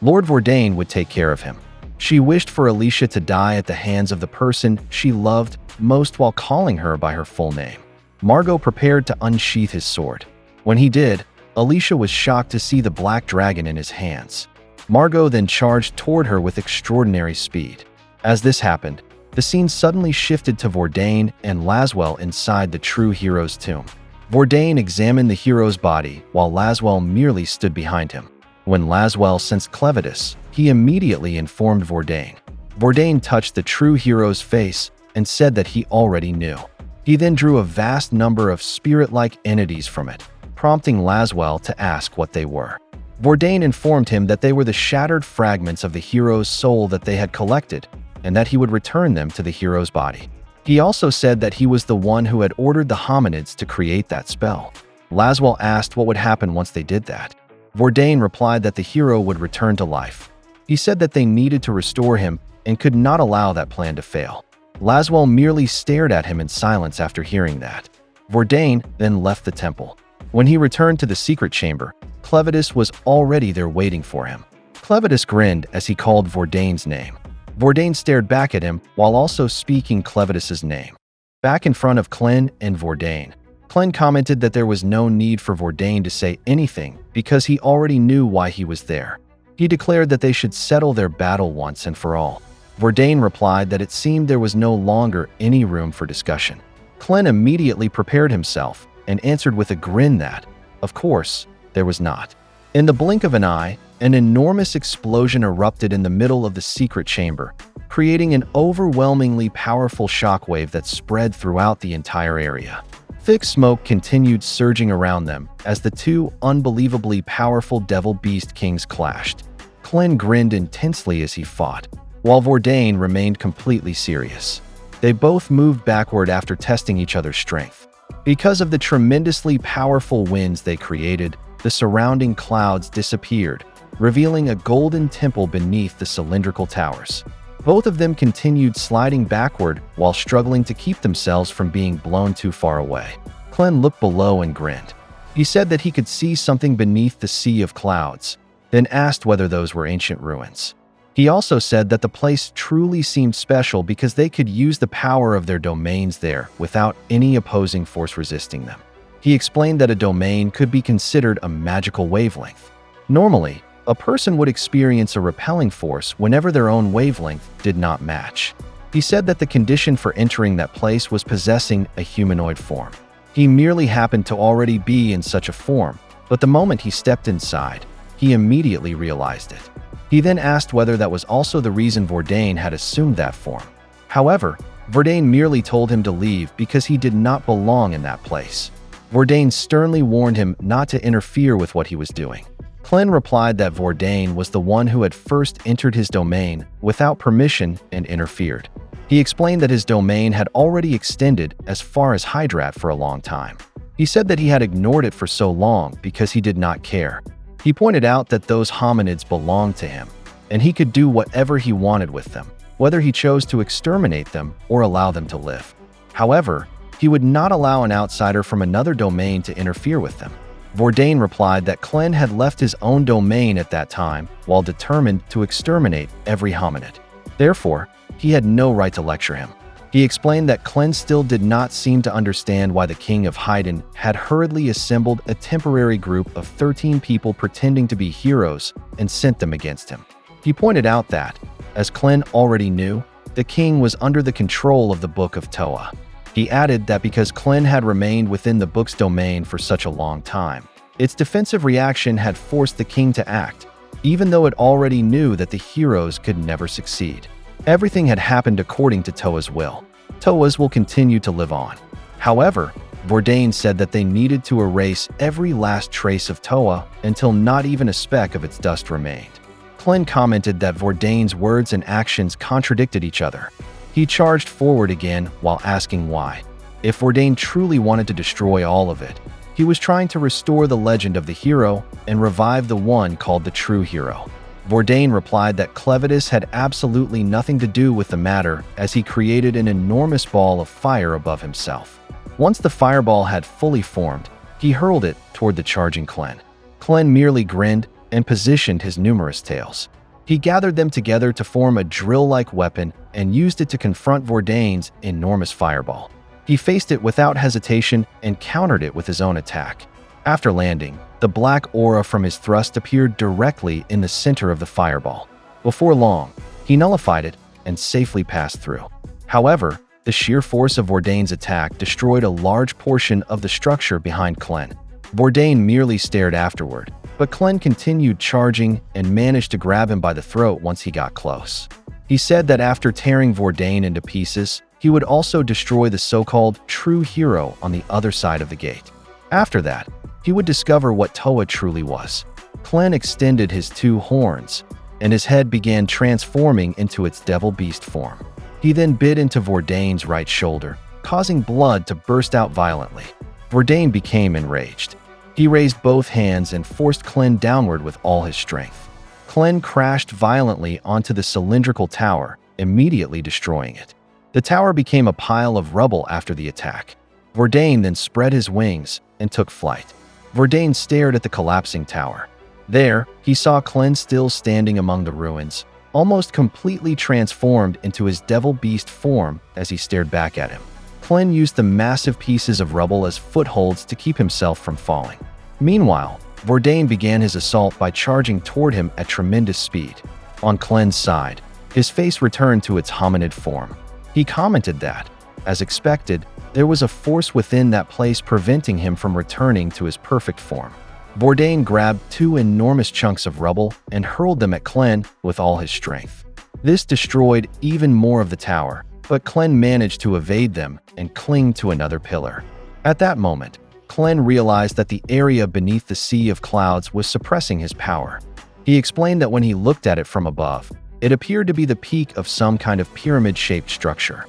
Lord Vordain would take care of him. She wished for Alicia to die at the hands of the person she loved most while calling her by her full name. Margot prepared to unsheath his sword. When he did, Alicia was shocked to see the black dragon in his hands. Margot then charged toward her with extraordinary speed. As this happened, the scene suddenly shifted to Vordain and Laswell inside the true hero's tomb. Vordain examined the hero's body while Laswell merely stood behind him. When Laswell sensed Clevatess, he immediately informed Vordain. Vordain touched the true hero's face and said that he already knew. He then drew a vast number of spirit-like entities from it, prompting Laswell to ask what they were. Vordain informed him that they were the shattered fragments of the hero's soul that they had collected, and that he would return them to the hero's body. He also said that he was the one who had ordered the hominids to create that spell. Laswell asked what would happen once they did that. Vordain replied that the hero would return to life. He said that they needed to restore him and could not allow that plan to fail. Laswell merely stared at him in silence after hearing that. Vordain then left the temple. When he returned to the secret chamber, Clevatess was already there waiting for him. Clevatess grinned as he called Vordain's name. Vordain stared back at him while also speaking Clevatess's name. Back in front of Clen and Vordain, Clen commented that there was no need for Vordain to say anything because he already knew why he was there. He declared that they should settle their battle once and for all. Vordain replied that it seemed there was no longer any room for discussion. Clen immediately prepared himself and answered with a grin that, of course, there was not. In the blink of an eye, an enormous explosion erupted in the middle of the secret chamber, creating an overwhelmingly powerful shockwave that spread throughout the entire area. Thick smoke continued surging around them as the two unbelievably powerful devil beast kings clashed. Clyn grinned intensely as he fought, while Vordain remained completely serious. They both moved backward after testing each other's strength. Because of the tremendously powerful winds they created, the surrounding clouds disappeared, revealing a golden temple beneath the cylindrical towers. Both of them continued sliding backward while struggling to keep themselves from being blown too far away. Clyn looked below and grinned. He said that he could see something beneath the sea of clouds, then asked whether those were ancient ruins. He also said that the place truly seemed special because they could use the power of their domains there without any opposing force resisting them. He explained that a domain could be considered a magical wavelength. Normally, a person would experience a repelling force whenever their own wavelength did not match. He said that the condition for entering that place was possessing a humanoid form. He merely happened to already be in such a form, but the moment he stepped inside, he immediately realized it. He then asked whether that was also the reason Vordain had assumed that form. However, Vordain merely told him to leave because he did not belong in that place. Vordain sternly warned him not to interfere with what he was doing. Clyn replied that Vordain was the one who had first entered his domain without permission and interfered. He explained that his domain had already extended as far as Hydrat for a long time. He said that he had ignored it for so long because he did not care. He pointed out that those hominids belonged to him, and he could do whatever he wanted with them, whether he chose to exterminate them or allow them to live. However, he would not allow an outsider from another domain to interfere with them. Vordain replied that Clyn had left his own domain at that time while determined to exterminate every hominid. Therefore, he had no right to lecture him. He explained that Clyn still did not seem to understand why the king of Haydn had hurriedly assembled a temporary group of 13 people pretending to be heroes and sent them against him. He pointed out that, as Clyn already knew, the king was under the control of the Book of Toa. He added that because Clyn had remained within the book's domain for such a long time, its defensive reaction had forced the king to act, even though it already knew that the heroes could never succeed. Everything had happened according to Toa's will. Toa's will continue to live on. However, Vordain said that they needed to erase every last trace of Toa until not even a speck of its dust remained. Clyn commented that Vordain's words and actions contradicted each other. He charged forward again while asking why. If Vordain truly wanted to destroy all of it, he was trying to restore the legend of the hero and revive the one called the true hero. Vordain replied that Clevatess had absolutely nothing to do with the matter as he created an enormous ball of fire above himself. Once the fireball had fully formed, he hurled it toward the charging Clyn. Clyn merely grinned and positioned his numerous tails. He gathered them together to form a drill-like weapon and used it to confront Vordain's enormous fireball. He faced it without hesitation and countered it with his own attack. After landing, the black aura from his thrust appeared directly in the center of the fireball. Before long, he nullified it and safely passed through. However, the sheer force of Vordain's attack destroyed a large portion of the structure behind Clyn. Vordain merely stared afterward, but Clyn continued charging and managed to grab him by the throat once he got close. He said that after tearing Vordain into pieces, he would also destroy the so-called true hero on the other side of the gate. After that, he would discover what Toa truly was. Clyn extended his two horns, and his head began transforming into its devil beast form. He then bit into Vordain's right shoulder, causing blood to burst out violently. Vordain became enraged. He raised both hands and forced Clyn downward with all his strength. Clyn crashed violently onto the cylindrical tower, immediately destroying it. The tower became a pile of rubble after the attack. Vordain then spread his wings and took flight. Vordain stared at the collapsing tower. There, he saw Clyn still standing among the ruins, almost completely transformed into his devil beast form as he stared back at him. Clyn used the massive pieces of rubble as footholds to keep himself from falling. Meanwhile, Vordain began his assault by charging toward him at tremendous speed. On Clyn's side, his face returned to its hominid form. He commented that, as expected, there was a force within that place preventing him from returning to his perfect form. Vordain grabbed two enormous chunks of rubble and hurled them at Clyn with all his strength. This destroyed even more of the tower, but Clyn managed to evade them and cling to another pillar. At that moment, Clyn realized that the area beneath the sea of clouds was suppressing his power. He explained that when he looked at it from above, it appeared to be the peak of some kind of pyramid-shaped structure.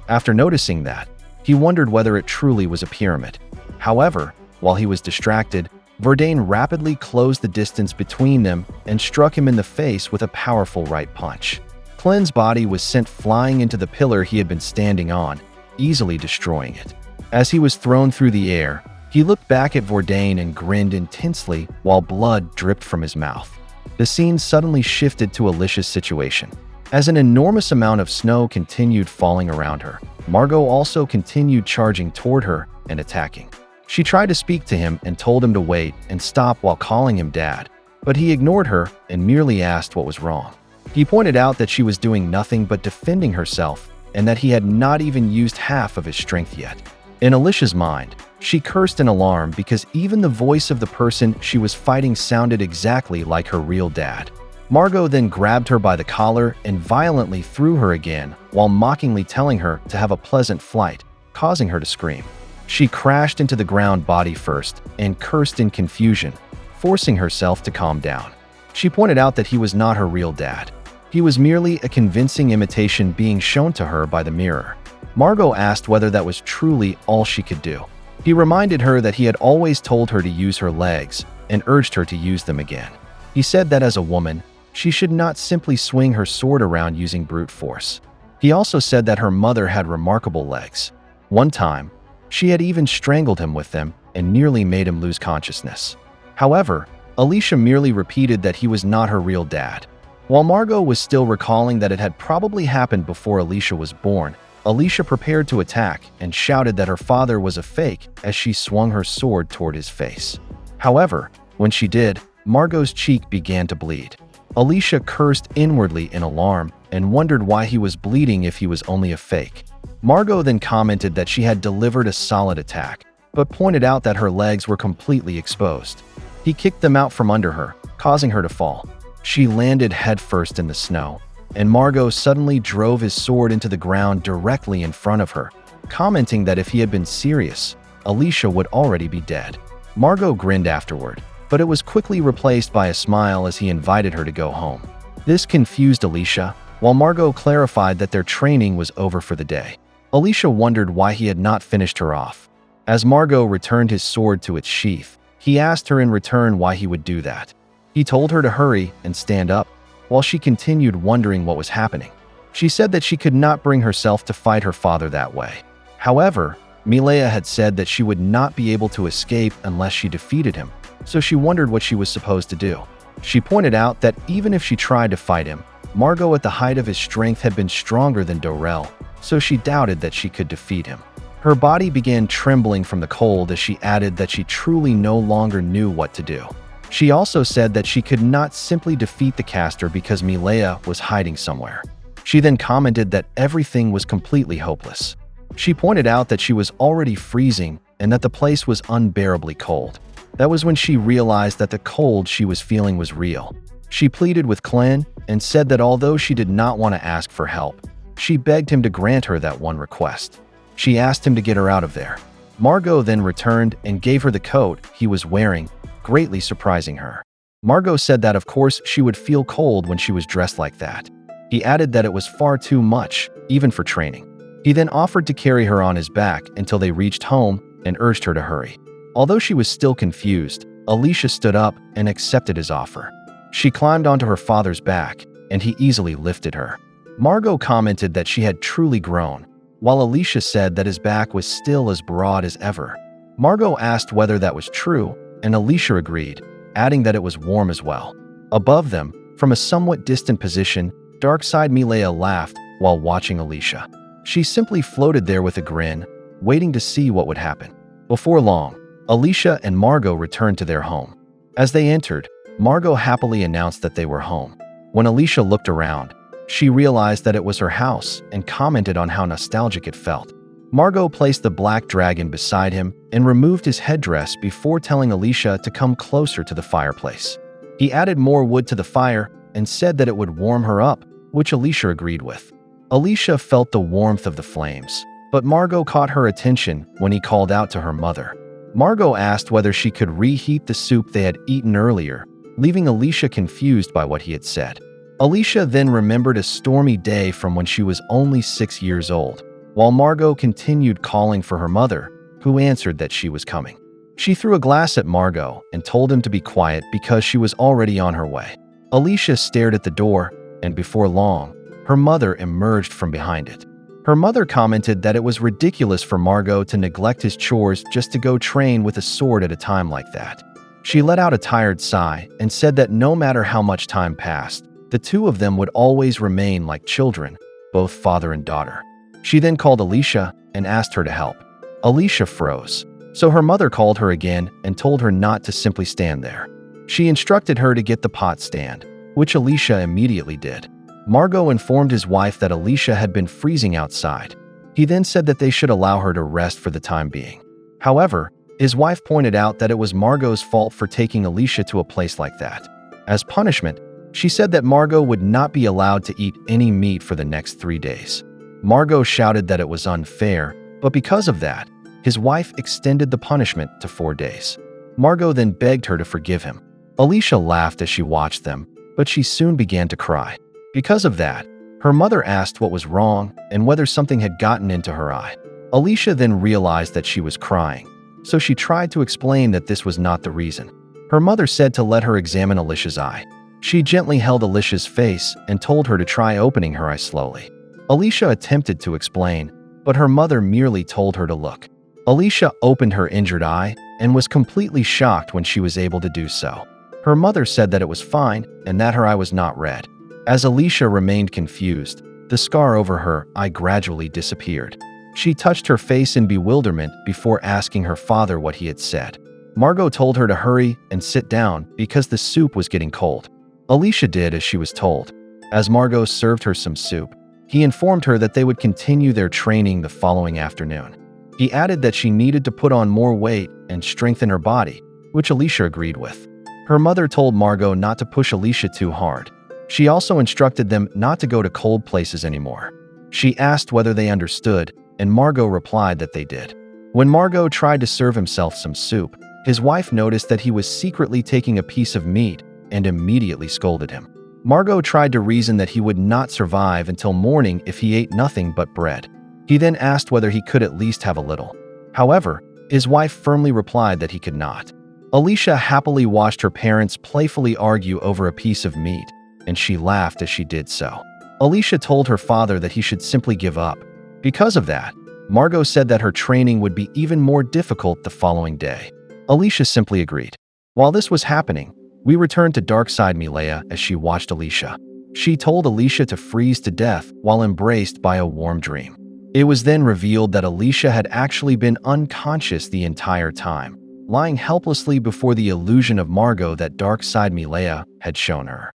After noticing that, he wondered whether it truly was a pyramid. However, while he was distracted, Verdane rapidly closed the distance between them and struck him in the face with a powerful right punch. Clen's body was sent flying into the pillar he had been standing on, easily destroying it. As he was thrown through the air, he looked back at Verdane and grinned intensely while blood dripped from his mouth. The scene suddenly shifted to Alicia's situation. As an enormous amount of snow continued falling around her, Margot also continued charging toward her and attacking. She tried to speak to him and told him to wait and stop while calling him dad, but he ignored her and merely asked what was wrong. He pointed out that she was doing nothing but defending herself and that he had not even used half of his strength yet. In Alicia's mind, she cursed in alarm because even the voice of the person she was fighting sounded exactly like her real dad. Margot then grabbed her by the collar and violently threw her again while mockingly telling her to have a pleasant flight, causing her to scream. She crashed into the ground body first and cursed in confusion, forcing herself to calm down. She pointed out that he was not her real dad. He was merely a convincing imitation being shown to her by the mirror. Margot asked whether that was truly all she could do. He reminded her that he had always told her to use her legs and urged her to use them again. He said that as a woman, she should not simply swing her sword around using brute force. He also said that her mother had remarkable legs. One time, she had even strangled him with them and nearly made him lose consciousness. However, Alicia merely repeated that he was not her real dad. While Margot was still recalling that it had probably happened before Alicia was born, Alicia prepared to attack and shouted that her father was a fake as she swung her sword toward his face. However, when she did, Margot's cheek began to bleed. Alicia cursed inwardly in alarm and wondered why he was bleeding if he was only a fake. Margot then commented that she had delivered a solid attack, but pointed out that her legs were completely exposed. He kicked them out from under her, causing her to fall. She landed headfirst in the snow, and Margot suddenly drove his sword into the ground directly in front of her, commenting that if he had been serious, Alicia would already be dead. Margot grinned afterward, but it was quickly replaced by a smile as he invited her to go home. This confused Alicia, while Margot clarified that their training was over for the day. Alicia wondered why he had not finished her off. As Margot returned his sword to its sheath, he asked her in return why he would do that. He told her to hurry and stand up, while she continued wondering what was happening. She said that she could not bring herself to fight her father that way. However, Milea had said that she would not be able to escape unless she defeated him, so she wondered what she was supposed to do. She pointed out that even if she tried to fight him, Margot at the height of his strength had been stronger than Dorel, so she doubted that she could defeat him. Her body began trembling from the cold as she added that she truly no longer knew what to do. She also said that she could not simply defeat the caster because Milea was hiding somewhere. She then commented that everything was completely hopeless. She pointed out that she was already freezing and that the place was unbearably cold. That was when she realized that the cold she was feeling was real. She pleaded with Clen and said that although she did not want to ask for help, she begged him to grant her that one request. She asked him to get her out of there. Margot then returned and gave her the coat he was wearing, greatly surprising her. Margot said that of course she would feel cold when she was dressed like that. He added that it was far too much, even for training. He then offered to carry her on his back until they reached home and urged her to hurry. Although she was still confused, Alicia stood up and accepted his offer. She climbed onto her father's back, and he easily lifted her. Margot commented that she had truly grown, while Alicia said that his back was still as broad as ever. Margot asked whether that was true, and Alicia agreed, adding that it was warm as well. Above them, from a somewhat distant position, Darkside Milea laughed while watching Alicia. She simply floated there with a grin, waiting to see what would happen. Before long, Alicia and Margot returned to their home. As they entered, Margot happily announced that they were home. When Alicia looked around, she realized that it was her house and commented on how nostalgic it felt. Margot placed the black dragon beside him and removed his headdress before telling Alicia to come closer to the fireplace. He added more wood to the fire and said that it would warm her up, which Alicia agreed with. Alicia felt the warmth of the flames, but Margot caught her attention when he called out to her mother. Margot asked whether she could reheat the soup they had eaten earlier, leaving Alicia confused by what he had said. Alicia then remembered a stormy day from when she was only 6 years old, while Margot continued calling for her mother, who answered that she was coming. She threw a glass at Margot and told him to be quiet because she was already on her way. Alicia stared at the door, and before long, her mother emerged from behind it. Her mother commented that it was ridiculous for Margot to neglect his chores just to go train with a sword at a time like that. She let out a tired sigh and said that no matter how much time passed, the two of them would always remain like children, both father and daughter. She then called Alicia and asked her to help. Alicia froze, so her mother called her again and told her not to simply stand there. She instructed her to get the pot stand, which Alicia immediately did. Margot informed his wife that Alicia had been freezing outside. He then said that they should allow her to rest for the time being. However, his wife pointed out that it was Margot's fault for taking Alicia to a place like that. As punishment, she said that Margot would not be allowed to eat any meat for the next 3 days. Margot shouted that it was unfair, but because of that, his wife extended the punishment to 4 days. Margot then begged her to forgive him. Alicia laughed as she watched them, but she soon began to cry. Because of that, her mother asked what was wrong and whether something had gotten into her eye. Alicia then realized that she was crying, so she tried to explain that this was not the reason. Her mother said to let her examine Alicia's eye. She gently held Alicia's face and told her to try opening her eye slowly. Alicia attempted to explain, but her mother merely told her to look. Alicia opened her injured eye and was completely shocked when she was able to do so. Her mother said that it was fine and that her eye was not red. As Alicia remained confused, the scar over her eye gradually disappeared. She touched her face in bewilderment before asking her father what he had said. Margot told her to hurry and sit down because the soup was getting cold. Alicia did as she was told. As Margot served her some soup, he informed her that they would continue their training the following afternoon. He added that she needed to put on more weight and strengthen her body, which Alicia agreed with. Her mother told Margot not to push Alicia too hard. She also instructed them not to go to cold places anymore. She asked whether they understood, and Margot replied that they did. When Margot tried to serve himself some soup, his wife noticed that he was secretly taking a piece of meat and immediately scolded him. Margot tried to reason that he would not survive until morning if he ate nothing but bread. He then asked whether he could at least have a little. However, his wife firmly replied that he could not. Alicia happily watched her parents playfully argue over a piece of meat, and she laughed as she did so. Alicia told her father that he should simply give up. Because of that, Margot said that her training would be even more difficult the following day. Alicia simply agreed. While this was happening, we returned to Darkside Milea as she watched Alicia. She told Alicia to freeze to death while embraced by a warm dream. It was then revealed that Alicia had actually been unconscious the entire time, lying helplessly before the illusion of Margot that Darkside Milea had shown her.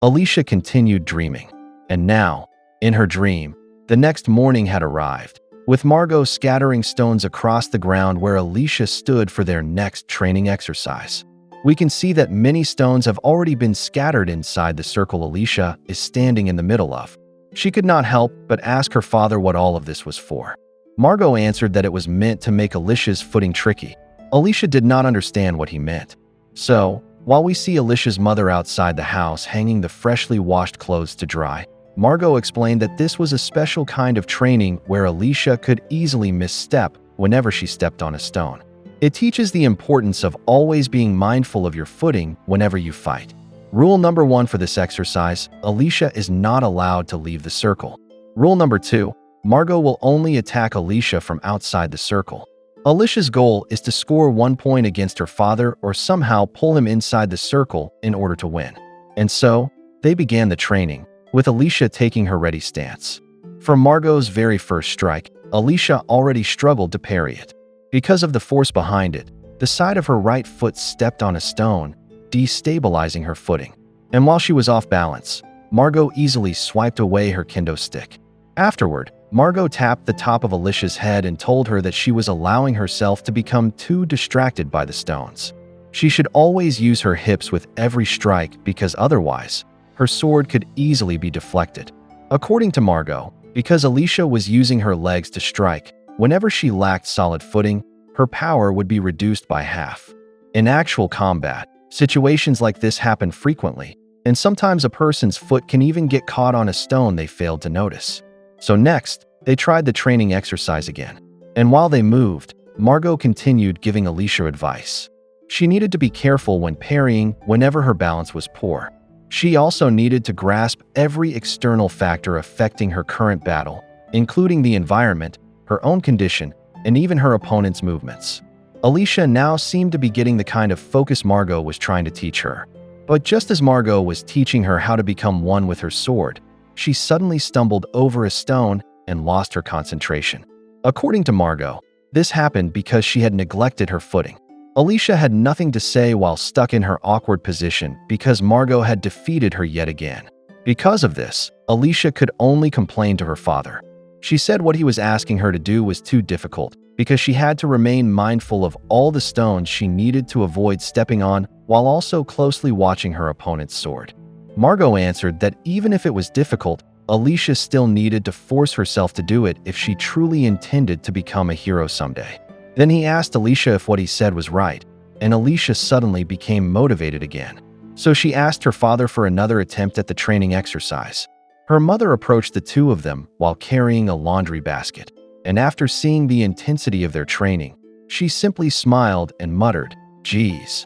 Alicia continued dreaming, and now, in her dream, the next morning had arrived, with Margot scattering stones across the ground where Alicia stood for their next training exercise. We can see that many stones have already been scattered inside the circle Alicia is standing in the middle of. She could not help but ask her father what all of this was for. Margot answered that it was meant to make Alicia's footing tricky. Alicia did not understand what he meant. So, while we see Alicia's mother outside the house hanging the freshly washed clothes to dry, Margot explained that this was a special kind of training where Alicia could easily misstep whenever she stepped on a stone. It teaches the importance of always being mindful of your footing whenever you fight. Rule number 1 for this exercise, Alicia is not allowed to leave the circle. Rule number 2, Margot will only attack Alicia from outside the circle. Alicia's goal is to score 1 point against her father or somehow pull him inside the circle in order to win. And so, they began the training, with Alicia taking her ready stance. For Margot's very first strike, Alicia already struggled to parry it. Because of the force behind it, the side of her right foot stepped on a stone, destabilizing her footing. And while she was off balance, Margot easily swiped away her kendo stick. Afterward, Margot tapped the top of Alicia's head and told her that she was allowing herself to become too distracted by the stones. She should always use her hips with every strike because otherwise, her sword could easily be deflected. According to Margot, because Alicia was using her legs to strike, whenever she lacked solid footing, her power would be reduced by half. In actual combat, Situations like this happen frequently, and sometimes a person's foot can even get caught on a stone they failed to notice. So next, they tried the training exercise again. And while they moved, Margot continued giving Alicia advice. She needed to be careful when parrying whenever her balance was poor. She also needed to grasp every external factor affecting her current battle, including the environment, her own condition, and even her opponent's movements. Alicia now seemed to be getting the kind of focus Margot was trying to teach her. But just as Margot was teaching her how to become one with her sword, she suddenly stumbled over a stone and lost her concentration. According to Margot, this happened because she had neglected her footing. Alicia had nothing to say while stuck in her awkward position because Margot had defeated her yet again. Because of this, Alicia could only complain to her father. She said what he was asking her to do was too difficult because she had to remain mindful of all the stones she needed to avoid stepping on while also closely watching her opponent's sword. Margot answered that even if it was difficult, Alicia still needed to force herself to do it if she truly intended to become a hero someday. Then he asked Alicia if what he said was right, and Alicia suddenly became motivated again. So she asked her father for another attempt at the training exercise. Her mother approached the two of them while carrying a laundry basket, and after seeing the intensity of their training, she simply smiled and muttered, "Geez."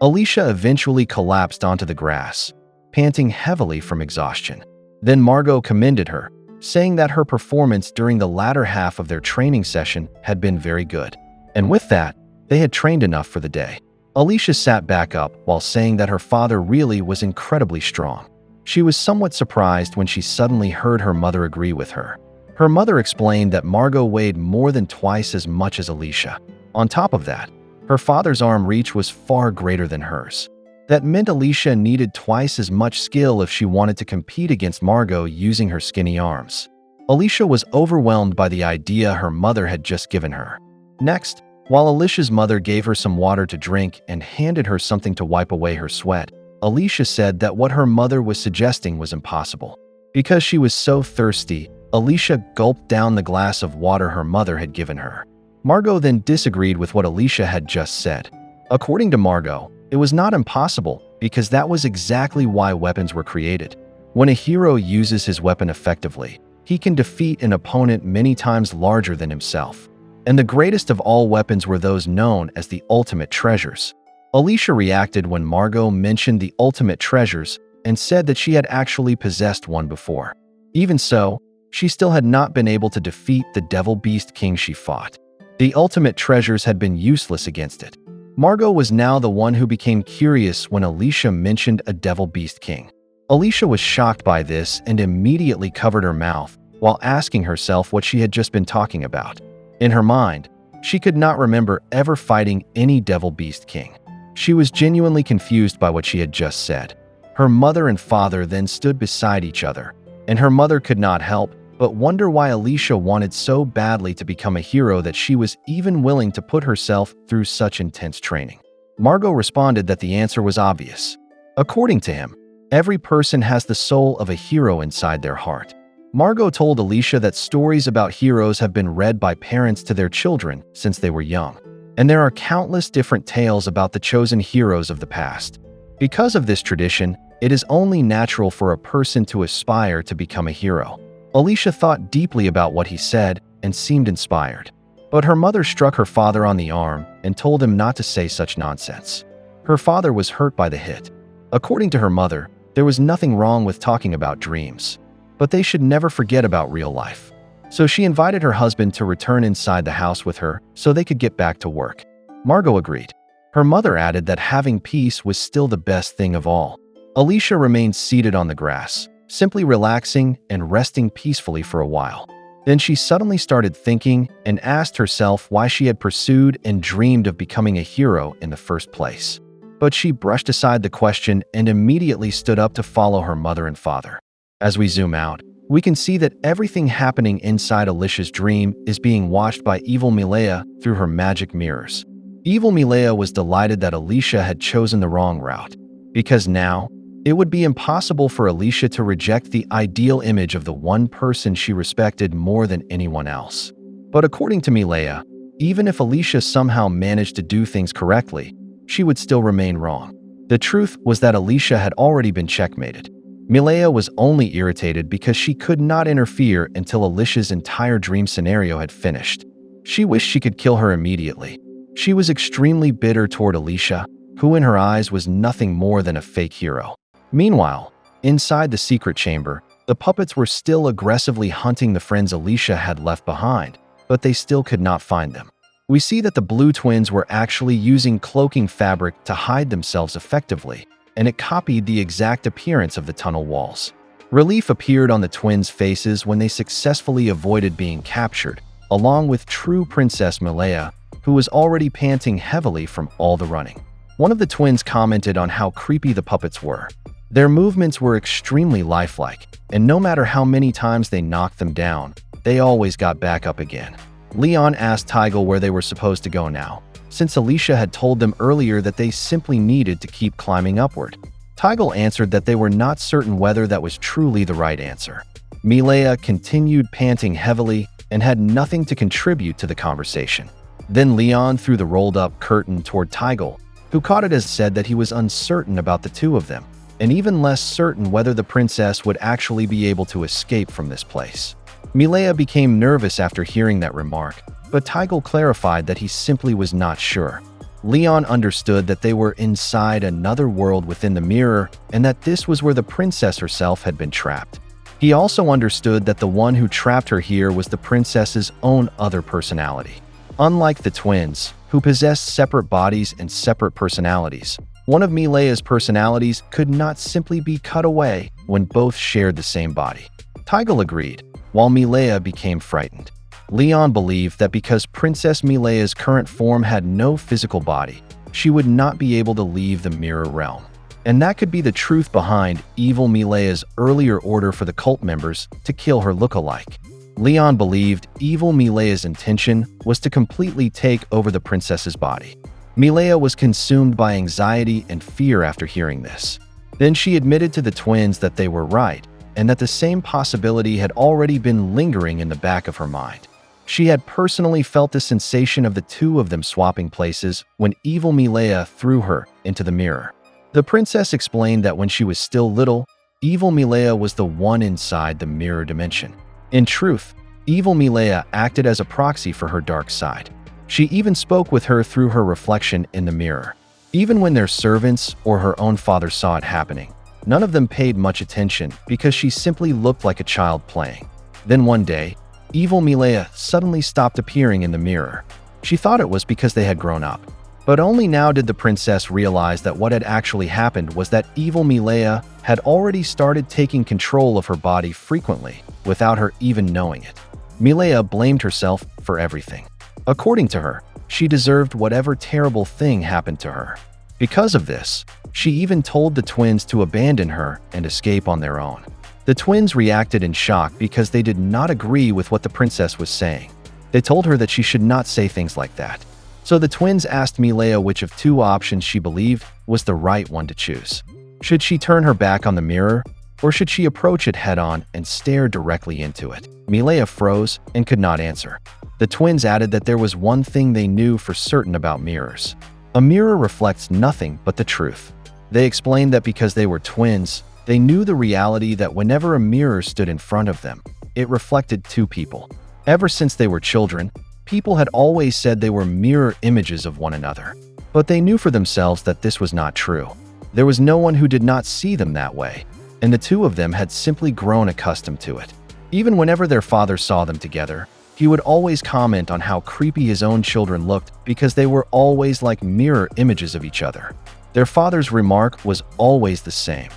Alicia eventually collapsed onto the grass, panting heavily from exhaustion. Then Margot commended her, saying that her performance during the latter half of their training session had been very good. And with that, they had trained enough for the day. Alicia sat back up while saying that her father really was incredibly strong. She was somewhat surprised when she suddenly heard her mother agree with her. Her mother explained that Margot weighed more than twice as much as Alicia. On top of that, her father's arm reach was far greater than hers. That meant Alicia needed twice as much skill if she wanted to compete against Margot using her skinny arms. Alicia was overwhelmed by the idea her mother had just given her. Next, while Alicia's mother gave her some water to drink and handed her something to wipe away her sweat, Alicia said that what her mother was suggesting was impossible. Because she was so thirsty, Alicia gulped down the glass of water her mother had given her. Margot then disagreed with what Alicia had just said. According to Margot, it was not impossible because that was exactly why weapons were created. When a hero uses his weapon effectively, he can defeat an opponent many times larger than himself. And the greatest of all weapons were those known as the ultimate treasures. Alicia reacted when Margot mentioned the ultimate treasures and said that she had actually possessed one before. Even so, she still had not been able to defeat the Devil Beast King she fought. The ultimate treasures had been useless against it. Margot was now the one who became curious when Alicia mentioned a Devil Beast King. Alicia was shocked by this and immediately covered her mouth while asking herself what she had just been talking about. In her mind, she could not remember ever fighting any Devil Beast King. She was genuinely confused by what she had just said. Her mother and father then stood beside each other, and her mother could not help but wonder why Alicia wanted so badly to become a hero that she was even willing to put herself through such intense training. Margot responded that the answer was obvious. According to him, every person has the soul of a hero inside their heart. Margot told Alicia that stories about heroes have been read by parents to their children since they were young, and there are countless different tales about the chosen heroes of the past. Because of this tradition, it is only natural for a person to aspire to become a hero. Alicia thought deeply about what he said and seemed inspired. But her mother struck her father on the arm and told him not to say such nonsense. Her father was hurt by the hit. According to her mother, there was nothing wrong with talking about dreams, but they should never forget about real life. So she invited her husband to return inside the house with her so they could get back to work. Margot agreed. Her mother added that having peace was still the best thing of all. Alicia remained seated on the grass, simply relaxing and resting peacefully for a while. Then she suddenly started thinking and asked herself why she had pursued and dreamed of becoming a hero in the first place. But she brushed aside the question and immediately stood up to follow her mother and father. As we zoom out, we can see that everything happening inside Alicia's dream is being watched by evil Milea through her magic mirrors. Evil Milea was delighted that Alicia had chosen the wrong route, because now, it would be impossible for Alicia to reject the ideal image of the one person she respected more than anyone else. But according to Milea, even if Alicia somehow managed to do things correctly, she would still remain wrong. The truth was that Alicia had already been checkmated. Milea was only irritated because she could not interfere until Alicia's entire dream scenario had finished. She wished she could kill her immediately. She was extremely bitter toward Alicia, who in her eyes was nothing more than a fake hero. Meanwhile, inside the secret chamber, the puppets were still aggressively hunting the friends Alicia had left behind, but they still could not find them. We see that the blue twins were actually using cloaking fabric to hide themselves effectively, and it copied the exact appearance of the tunnel walls. Relief appeared on the twins' faces when they successfully avoided being captured, along with true Princess Milea, who was already panting heavily from all the running. One of the twins commented on how creepy the puppets were. Their movements were extremely lifelike, and no matter how many times they knocked them down, they always got back up again. Leon asked Tigel where they were supposed to go now, since Alicia had told them earlier that they simply needed to keep climbing upward. Tigel answered that they were not certain whether that was truly the right answer. Milea continued panting heavily and had nothing to contribute to the conversation. Then Leon threw the rolled-up curtain toward Tigel, who caught it as said that he was uncertain about the two of them, and even less certain whether the princess would actually be able to escape from this place. Milea became nervous after hearing that remark, but Tigel clarified that he simply was not sure. Leon understood that they were inside another world within the mirror and that this was where the princess herself had been trapped. He also understood that the one who trapped her here was the princess's own other personality. Unlike the twins, who possessed separate bodies and separate personalities, one of Milea's personalities could not simply be cut away when both shared the same body. Tigel agreed, while Milea became frightened. Leon believed that because Princess Milea's current form had no physical body, she would not be able to leave the mirror realm. And that could be the truth behind evil Milea's earlier order for the cult members to kill her look-alike. Leon believed evil Milea's intention was to completely take over the princess's body. Milea was consumed by anxiety and fear after hearing this. Then she admitted to the twins that they were right, and that the same possibility had already been lingering in the back of her mind. She had personally felt the sensation of the two of them swapping places when evil Milea threw her into the mirror. The princess explained that when she was still little, evil Milea was the one inside the mirror dimension. In truth, evil Milea acted as a proxy for her dark side. She even spoke with her through her reflection in the mirror. Even when their servants or her own father saw it happening, none of them paid much attention because she simply looked like a child playing. Then one day, evil Milea suddenly stopped appearing in the mirror. She thought it was because they had grown up. But only now did the princess realize that what had actually happened was that evil Milea had already started taking control of her body frequently, without her even knowing it. Milea blamed herself for everything. According to her, she deserved whatever terrible thing happened to her. Because of this, she even told the twins to abandon her and escape on their own. The twins reacted in shock because they did not agree with what the princess was saying. They told her that she should not say things like that. So the twins asked Milea which of two options she believed was the right one to choose. Should she turn her back on the mirror, or should she approach it head-on and stare directly into it? Milea froze and could not answer. The twins added that there was one thing they knew for certain about mirrors. A mirror reflects nothing but the truth. They explained that because they were twins, they knew the reality that whenever a mirror stood in front of them, it reflected two people. Ever since they were children, people had always said they were mirror images of one another. But they knew for themselves that this was not true. There was no one who did not see them that way, and the two of them had simply grown accustomed to it. Even whenever their father saw them together, he would always comment on how creepy his own children looked because they were always like mirror images of each other. Their father's remark was always the same.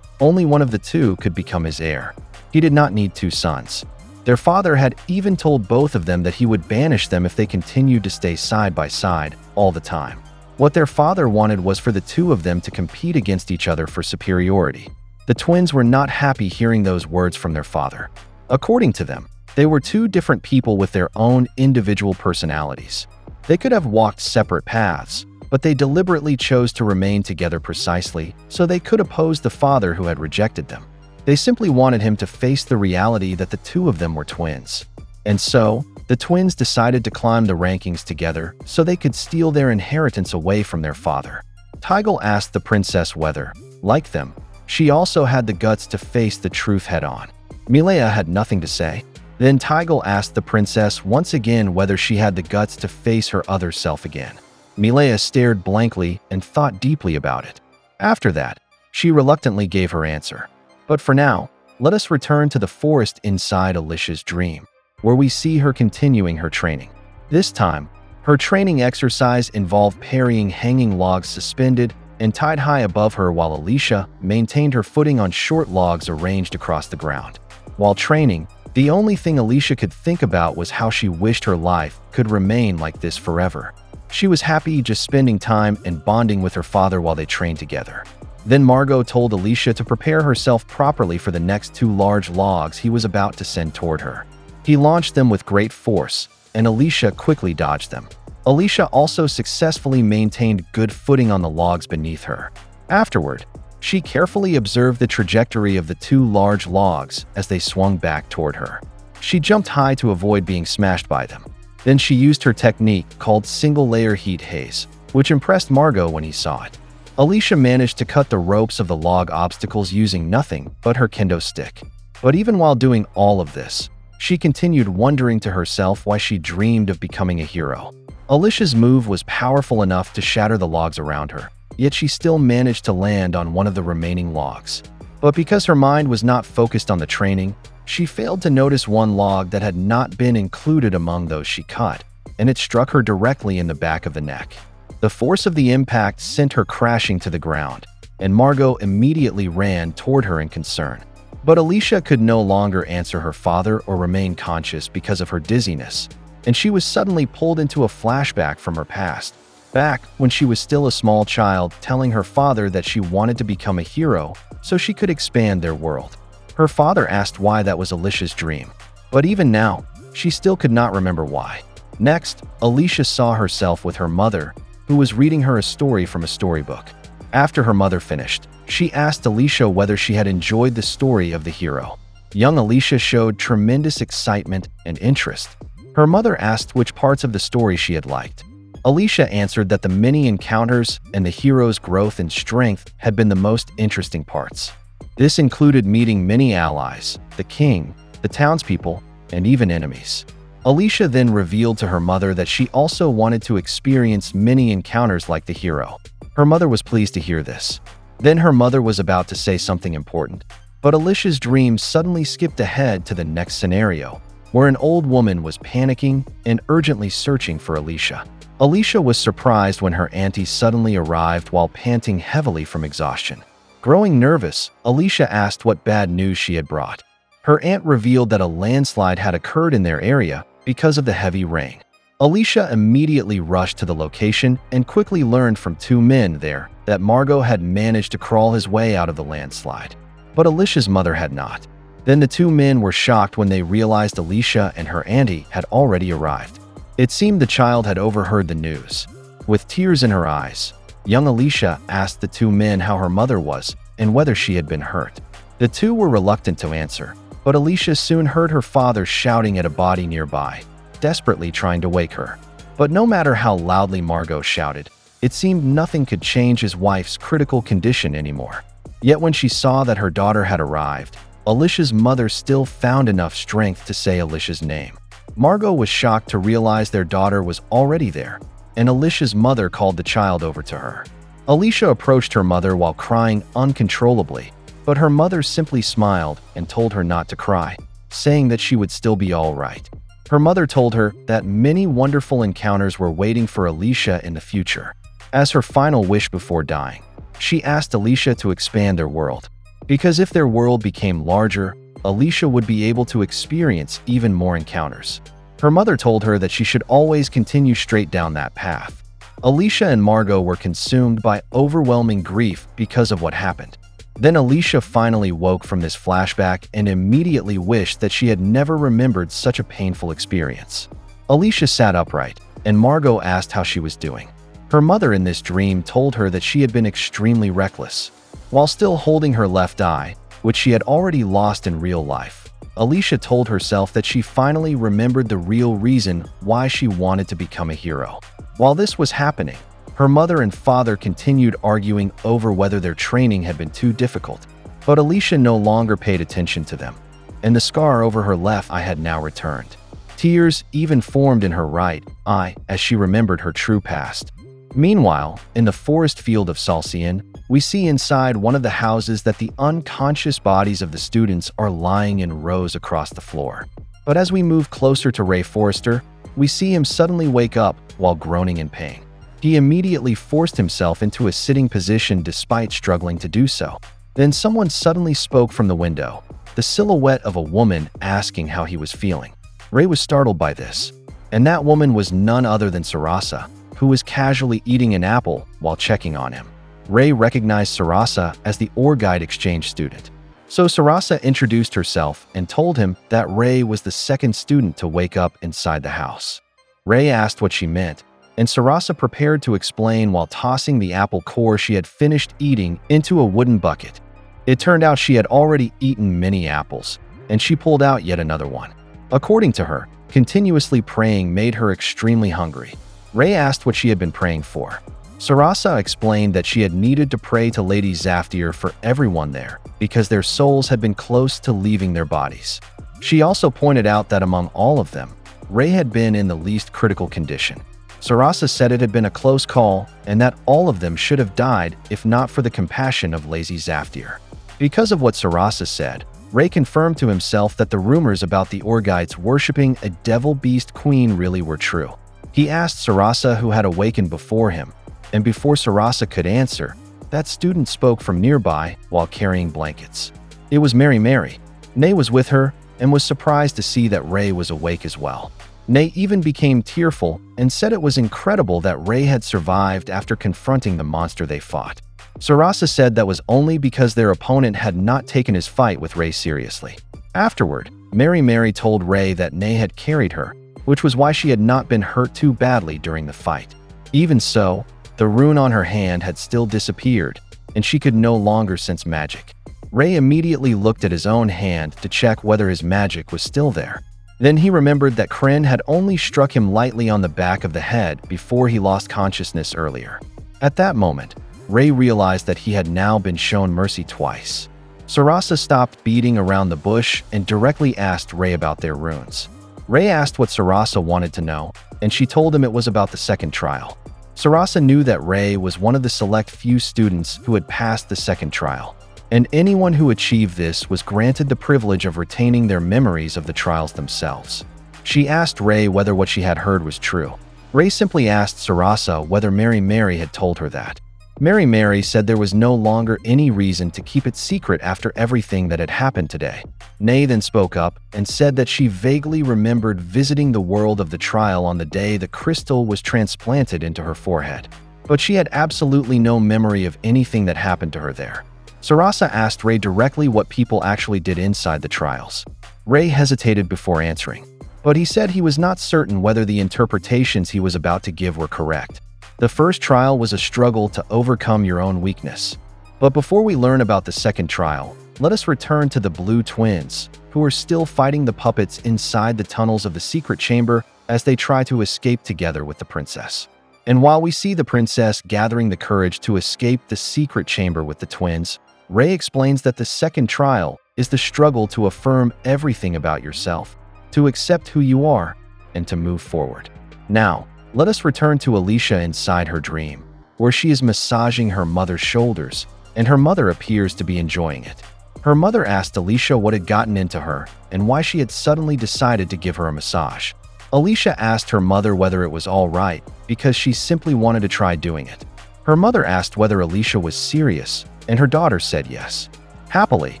Only one of the two could become his heir. He did not need two sons. Their father had even told both of them that he would banish them if they continued to stay side by side all the time. What their father wanted was for the two of them to compete against each other for superiority. The twins were not happy hearing those words from their father. According to them, they were two different people with their own individual personalities. They could have walked separate paths, but they deliberately chose to remain together precisely so they could oppose the father who had rejected them. They simply wanted him to face the reality that the two of them were twins. And so, the twins decided to climb the rankings together so they could steal their inheritance away from their father. Tigel asked the princess whether, like them, she also had the guts to face the truth head-on. Milea had nothing to say. Then Tigel asked the princess once again whether she had the guts to face her other self again. Milea stared blankly and thought deeply about it. After that, she reluctantly gave her answer. But for now, let us return to the forest inside Alicia's dream, where we see her continuing her training. This time, her training exercise involved parrying hanging logs suspended and tied high above her while Alicia maintained her footing on short logs arranged across the ground. While training, the only thing Alicia could think about was how she wished her life could remain like this forever. She was happy just spending time and bonding with her father while they trained together. Then Margot told Alicia to prepare herself properly for the next 2 large logs he was about to send toward her. He launched them with great force, and Alicia quickly dodged them. Alicia also successfully maintained good footing on the logs beneath her. Afterward, she carefully observed the trajectory of the 2 large logs as they swung back toward her. She jumped high to avoid being smashed by them. Then she used her technique called single-layer heat haze, which impressed Margot when he saw it. Alicia managed to cut the ropes of the log obstacles using nothing but her kendo stick. But even while doing all of this, she continued wondering to herself why she dreamed of becoming a hero. Alicia's move was powerful enough to shatter the logs around her, yet she still managed to land on one of the remaining logs. But because her mind was not focused on the training, she failed to notice one log that had not been included among those she cut, and it struck her directly in the back of the neck. The force of the impact sent her crashing to the ground, and Margot immediately ran toward her in concern. But Alicia could no longer answer her father or remain conscious because of her dizziness, and she was suddenly pulled into a flashback from her past, back when she was still a small child telling her father that she wanted to become a hero so she could expand their world. Her father asked why that was Alicia's dream, but even now, she still could not remember why. Next, Alicia saw herself with her mother, who was reading her a story from a storybook. After her mother finished, she asked Alicia whether she had enjoyed the story of the hero. Young Alicia showed tremendous excitement and interest. Her mother asked which parts of the story she had liked. Alicia answered that the many encounters and the hero's growth and strength had been the most interesting parts. This included meeting many allies, the king, the townspeople, and even enemies. Alicia then revealed to her mother that she also wanted to experience many encounters like the hero. Her mother was pleased to hear this. Then her mother was about to say something important, but Alicia's dream suddenly skipped ahead to the next scenario, where an old woman was panicking and urgently searching for Alicia. Alicia was surprised when her auntie suddenly arrived while panting heavily from exhaustion. Growing nervous, Alicia asked what bad news she had brought. Her aunt revealed that a landslide had occurred in their area because of the heavy rain. Alicia immediately rushed to the location and quickly learned from 2 men there that Margot had managed to crawl his way out of the landslide. But Alicia's mother had not. Then the 2 men were shocked when they realized Alicia and her auntie had already arrived. It seemed the child had overheard the news. With tears in her eyes, young Alicia asked the 2 men how her mother was and whether she had been hurt. The 2 were reluctant to answer, but Alicia soon heard her father shouting at a body nearby, desperately trying to wake her. But no matter how loudly Margot shouted, it seemed nothing could change his wife's critical condition anymore. Yet when she saw that her daughter had arrived, Alicia's mother still found enough strength to say Alicia's name. Margot was shocked to realize their daughter was already there, and Alicia's mother called the child over to her. Alicia approached her mother while crying uncontrollably, but her mother simply smiled and told her not to cry, saying that she would still be all right. Her mother told her that many wonderful encounters were waiting for Alicia in the future. As her final wish before dying, she asked Alicia to expand their world, because if their world became larger, Alicia would be able to experience even more encounters. Her mother told her that she should always continue straight down that path. Alicia and Margot were consumed by overwhelming grief because of what happened. Then Alicia finally woke from this flashback and immediately wished that she had never remembered such a painful experience. Alicia sat upright, and Margot asked how she was doing. Her mother in this dream told her that she had been extremely reckless. While still holding her left eye, which she had already lost in real life, Alicia told herself that she finally remembered the real reason why she wanted to become a hero. While this was happening, Her mother and father continued arguing over whether their training had been too difficult, but Alicia no longer paid attention to them, and the scar over her left eye had now returned. Tears even formed in her right eye as she remembered her true past. Meanwhile, in the forest field of Salsian, we see inside one of the houses that the unconscious bodies of the students are lying in rows across the floor. But as we move closer to Ray Forrester, we see him suddenly wake up while groaning in pain. He immediately forced himself into a sitting position despite struggling to do so. Then someone suddenly spoke from the window, the silhouette of a woman asking how he was feeling. Ray was startled by this, and that woman was none other than Sarasa, who was casually eating an apple while checking on him. Ray recognized Sarasa as the Ore Guide exchange student. So Sarasa introduced herself and told him that Ray was the second student to wake up inside the house. Ray asked what she meant, and Sarasa prepared to explain while tossing the apple core she had finished eating into a wooden bucket. It turned out she had already eaten many apples, and she pulled out yet another one. According to her, continuously praying made her extremely hungry. Ray asked what she had been praying for. Sarasa explained that she had needed to pray to Lady Zaftir for everyone there because their souls had been close to leaving their bodies. She also pointed out that among all of them, Ray had been in the least critical condition. Sarasa said it had been a close call and that all of them should have died if not for the compassion of Lady Zaftir. Because of what Sarasa said, Ray confirmed to himself that the rumors about the Orgites worshipping a devil beast queen really were true. He asked Sarasa who had awakened before him, and before Sarasa could answer, that student spoke from nearby while carrying blankets. It was Mary. Nay was with her and was surprised to see that Ray was awake as well. Nay even became tearful and said it was incredible that Ray had survived after confronting the monster they fought. Sarasa said that was only because their opponent had not taken his fight with Ray seriously. Afterward, Mary told Ray that Nay had carried her, which was why she had not been hurt too badly during the fight. Even so, the rune on her hand had still disappeared, and she could no longer sense magic. Ray immediately looked at his own hand to check whether his magic was still there. Then he remembered that Kren had only struck him lightly on the back of the head before he lost consciousness earlier. At that moment, Ray realized that he had now been shown mercy twice. Sarasa stopped beating around the bush and directly asked Ray about their runes. Ray asked what Sarasa wanted to know, and she told him it was about the second trial. Sarasa knew that Ray was one of the select few students who had passed the second trial, and anyone who achieved this was granted the privilege of retaining their memories of the trials themselves. She asked Ray whether what she had heard was true. Ray simply asked Sarasa whether Mary had told her that. Mary said there was no longer any reason to keep it secret after everything that had happened today. Nay then spoke up and said that she vaguely remembered visiting the world of the trial on the day the crystal was transplanted into her forehead, but she had absolutely no memory of anything that happened to her there. Sarasa asked Ray directly what people actually did inside the trials. Ray hesitated before answering, but he said he was not certain whether the interpretations he was about to give were correct. The first trial was a struggle to overcome your own weakness. But before we learn about the second trial, let us return to the Blue Twins, who are still fighting the puppets inside the tunnels of the secret chamber as they try to escape together with the princess. And while we see the princess gathering the courage to escape the secret chamber with the twins, Ray explains that the second trial is the struggle to affirm everything about yourself, to accept who you are, and to move forward. Now, let us return to Alicia inside her dream, where she is massaging her mother's shoulders, and her mother appears to be enjoying it. Her mother asked Alicia what had gotten into her and why she had suddenly decided to give her a massage. Alicia asked her mother whether it was all right because she simply wanted to try doing it. Her mother asked whether Alicia was serious, and her daughter said yes. Happily,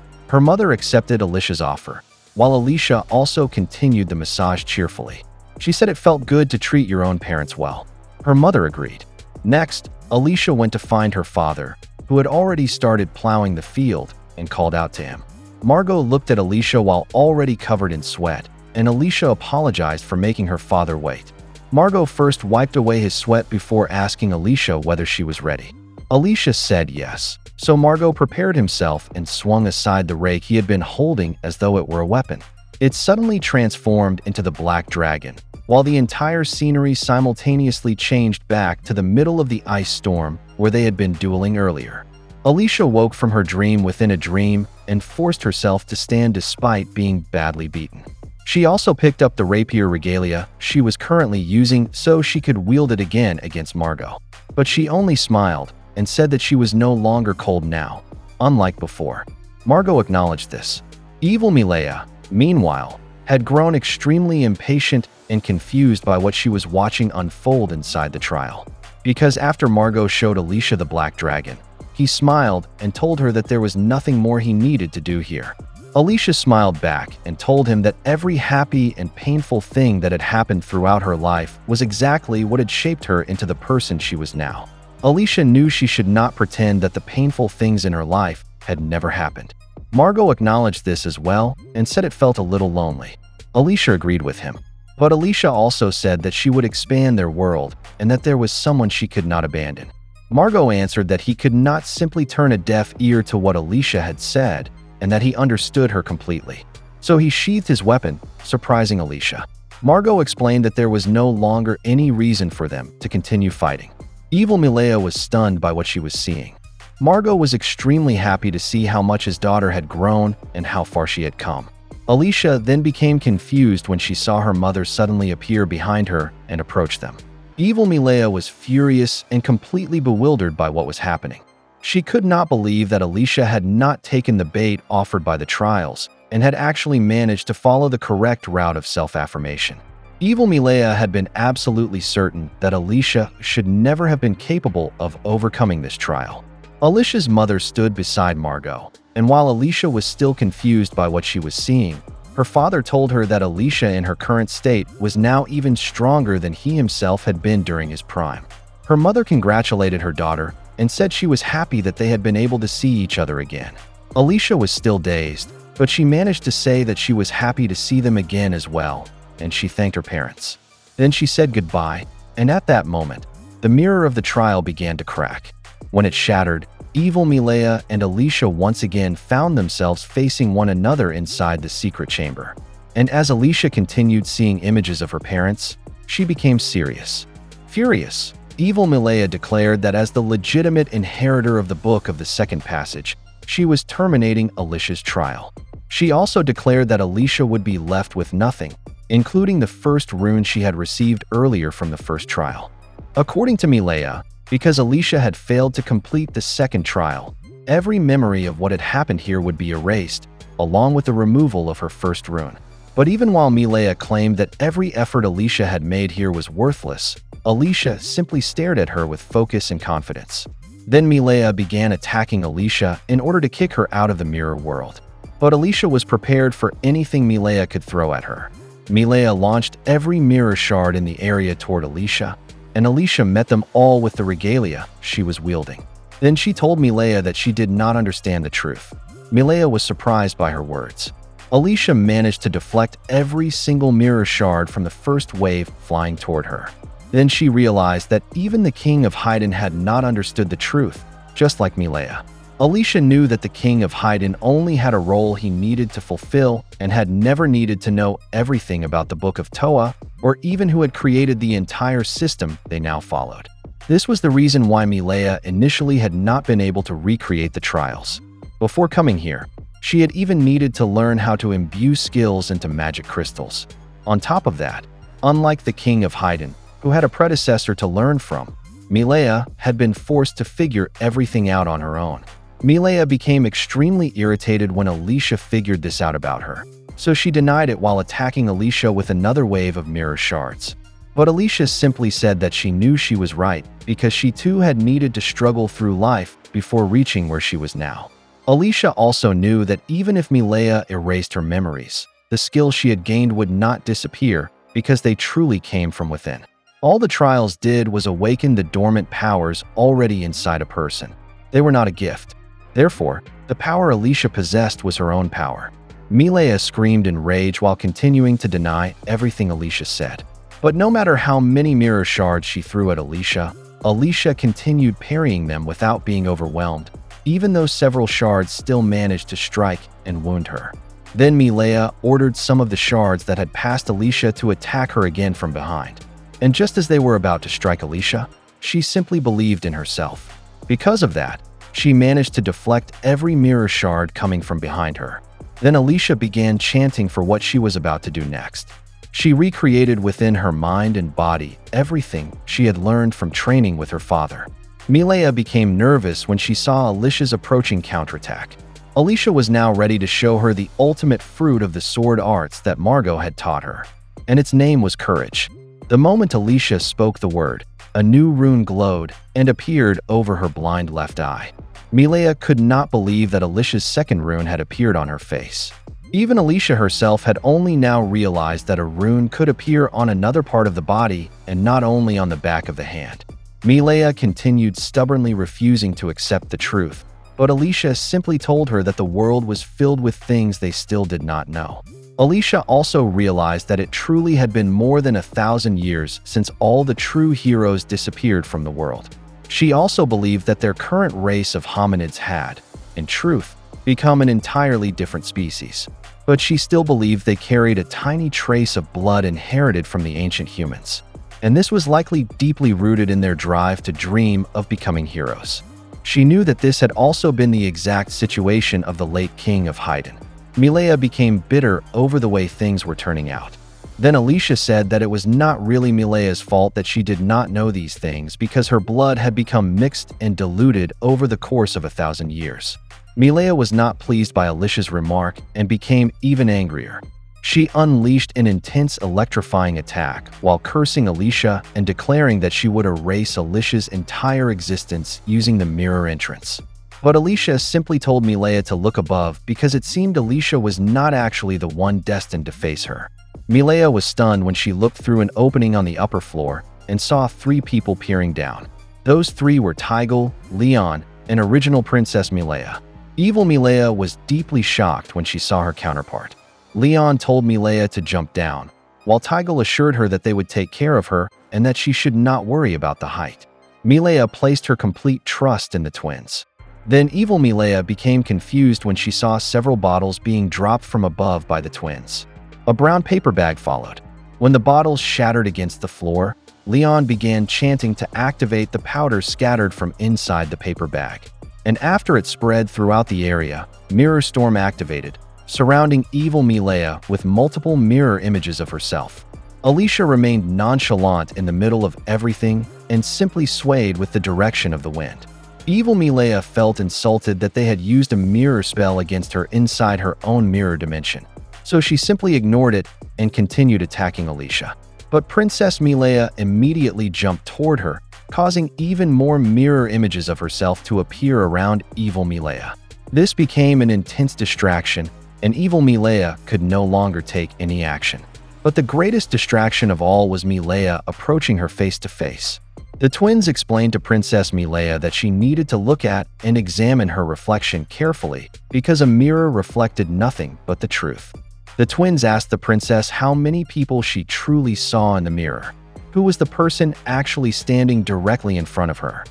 her mother accepted Alicia's offer, while Alicia also continued the massage cheerfully. She said it felt good to treat your own parents well. Her mother agreed. Next, Alicia went to find her father, who had already started plowing the field, and called out to him. Margot looked at Alicia while already covered in sweat, and Alicia apologized for making her father wait. Margot first wiped away his sweat before asking Alicia whether she was ready. Alicia said yes, so Margot prepared himself and swung aside the rake he had been holding as though it were a weapon. It suddenly transformed into the black dragon, while the entire scenery simultaneously changed back to the middle of the ice storm where they had been dueling earlier. Alicia woke from her dream within a dream and forced herself to stand despite being badly beaten. She also picked up the rapier regalia she was currently using so she could wield it again against Margot. But she only smiled and said that she was no longer cold now, unlike before. Margot acknowledged this. Evil Milea, meanwhile, had grown extremely impatient and confused by what she was watching unfold inside the trial. Because after Margot showed Alicia the black dragon, he smiled and told her that there was nothing more he needed to do here. Alicia smiled back and told him that every happy and painful thing that had happened throughout her life was exactly what had shaped her into the person she was now. Alicia knew she should not pretend that the painful things in her life had never happened. Margot acknowledged this as well and said it felt a little lonely. Alicia agreed with him. But Alicia also said that she would expand their world and that there was someone she could not abandon. Margot answered that he could not simply turn a deaf ear to what Alicia had said and that he understood her completely. So he sheathed his weapon, surprising Alicia. Margot explained that there was no longer any reason for them to continue fighting. Evil Milea was stunned by what she was seeing. Margot was extremely happy to see how much his daughter had grown and how far she had come. Alicia then became confused when she saw her mother suddenly appear behind her and approach them. Evil Milea was furious and completely bewildered by what was happening. She could not believe that Alicia had not taken the bait offered by the trials and had actually managed to follow the correct route of self-affirmation. Evil Milea had been absolutely certain that Alicia should never have been capable of overcoming this trial. Alicia's mother stood beside Margot, and while Alicia was still confused by what she was seeing, her father told her that Alicia in her current state was now even stronger than he himself had been during his prime. Her mother congratulated her daughter and said she was happy that they had been able to see each other again. Alicia was still dazed, but she managed to say that she was happy to see them again as well, and she thanked her parents. Then she said goodbye, and at that moment, the mirror of the trial began to crack. When it shattered, Evil Milea and Alicia once again found themselves facing one another inside the secret chamber. And as Alicia continued seeing images of her parents, she became serious. Furious, Evil Milea declared that as the legitimate inheritor of the Book of the Second Passage, she was terminating Alicia's trial. She also declared that Alicia would be left with nothing, including the first rune she had received earlier from the first trial. According to Milea, because Alicia had failed to complete the second trial, every memory of what had happened here would be erased, along with the removal of her first rune. But even while Milea claimed that every effort Alicia had made here was worthless, Alicia simply stared at her with focus and confidence. Then Milea began attacking Alicia in order to kick her out of the mirror world. But Alicia was prepared for anything Milea could throw at her. Milea launched every mirror shard in the area toward Alicia, and Alicia met them all with the regalia she was wielding. Then she told Milea that she did not understand the truth. Milea was surprised by her words. Alicia managed to deflect every single mirror shard from the first wave flying toward her. Then she realized that even the King of Haydn had not understood the truth, just like Milea. Alicia knew that the King of Haydn only had a role he needed to fulfill and had never needed to know everything about the Book of Toa or even who had created the entire system they now followed. This was the reason why Milea initially had not been able to recreate the trials. Before coming here, she had even needed to learn how to imbue skills into magic crystals. On top of that, unlike the King of Haydn, who had a predecessor to learn from, Milea had been forced to figure everything out on her own. Milea became extremely irritated when Alicia figured this out about her, so she denied it while attacking Alicia with another wave of mirror shards. But Alicia simply said that she knew she was right because she too had needed to struggle through life before reaching where she was now. Alicia also knew that even if Milea erased her memories, the skills she had gained would not disappear because they truly came from within. All the trials did was awaken the dormant powers already inside a person. They were not a gift. Therefore, the power Alicia possessed was her own power. Milea screamed in rage while continuing to deny everything Alicia said. But no matter how many mirror shards she threw at Alicia, Alicia continued parrying them without being overwhelmed, even though several shards still managed to strike and wound her. Then Milea ordered some of the shards that had passed Alicia to attack her again from behind. And just as they were about to strike Alicia, she simply believed in herself. Because of that, she managed to deflect every mirror shard coming from behind her. Then Alicia began chanting for what she was about to do next. She recreated within her mind and body everything she had learned from training with her father. Milea became nervous when she saw Alicia's approaching counterattack. Alicia was now ready to show her the ultimate fruit of the sword arts that Margot had taught her, and its name was courage. The moment Alicia spoke the word, a new rune glowed and appeared over her blind left eye. Milea could not believe that Alicia's second rune had appeared on her face. Even Alicia herself had only now realized that a rune could appear on another part of the body and not only on the back of the hand. Milea continued stubbornly refusing to accept the truth, but Alicia simply told her that the world was filled with things they still did not know. Alicia also realized that it truly had been more than 1,000 years since all the true heroes disappeared from the world. She also believed that their current race of hominids had, in truth, become an entirely different species. But she still believed they carried a tiny trace of blood inherited from the ancient humans. And this was likely deeply rooted in their drive to dream of becoming heroes. She knew that this had also been the exact situation of the late king of Haydn. Milea became bitter over the way things were turning out. Then Alicia said that it was not really Milea's fault that she did not know these things because her blood had become mixed and diluted over the course of 1,000 years. Milea was not pleased by Alicia's remark and became even angrier. She unleashed an intense electrifying attack while cursing Alicia and declaring that she would erase Alicia's entire existence using the mirror entrance. But Alicia simply told Milea to look above because it seemed Alicia was not actually the one destined to face her. Milea was stunned when she looked through an opening on the upper floor and saw 3 people peering down. Those 3 were Tygel, Leon, and original Princess Milea. Evil Milea was deeply shocked when she saw her counterpart. Leon told Milea to jump down, while Tygel assured her that they would take care of her and that she should not worry about the height. Milea placed her complete trust in the twins. Then evil Milea became confused when she saw several bottles being dropped from above by the twins. A brown paper bag followed. When the bottles shattered against the floor, Leon began chanting to activate the powder scattered from inside the paper bag. And after it spread throughout the area, Mirror Storm activated, surrounding evil Milea with multiple mirror images of herself. Alicia remained nonchalant in the middle of everything and simply swayed with the direction of the wind. Evil Milea felt insulted that they had used a mirror spell against her inside her own mirror dimension, so she simply ignored it and continued attacking Alicia. But Princess Milea immediately jumped toward her, causing even more mirror images of herself to appear around evil Milea. This became an intense distraction, and evil Milea could no longer take any action. But the greatest distraction of all was Milea approaching her face to face. The twins explained to Princess Milea that she needed to look at and examine her reflection carefully because a mirror reflected nothing but the truth. The twins asked the princess how many people she truly saw in the mirror. Who was the person actually standing directly in front of her?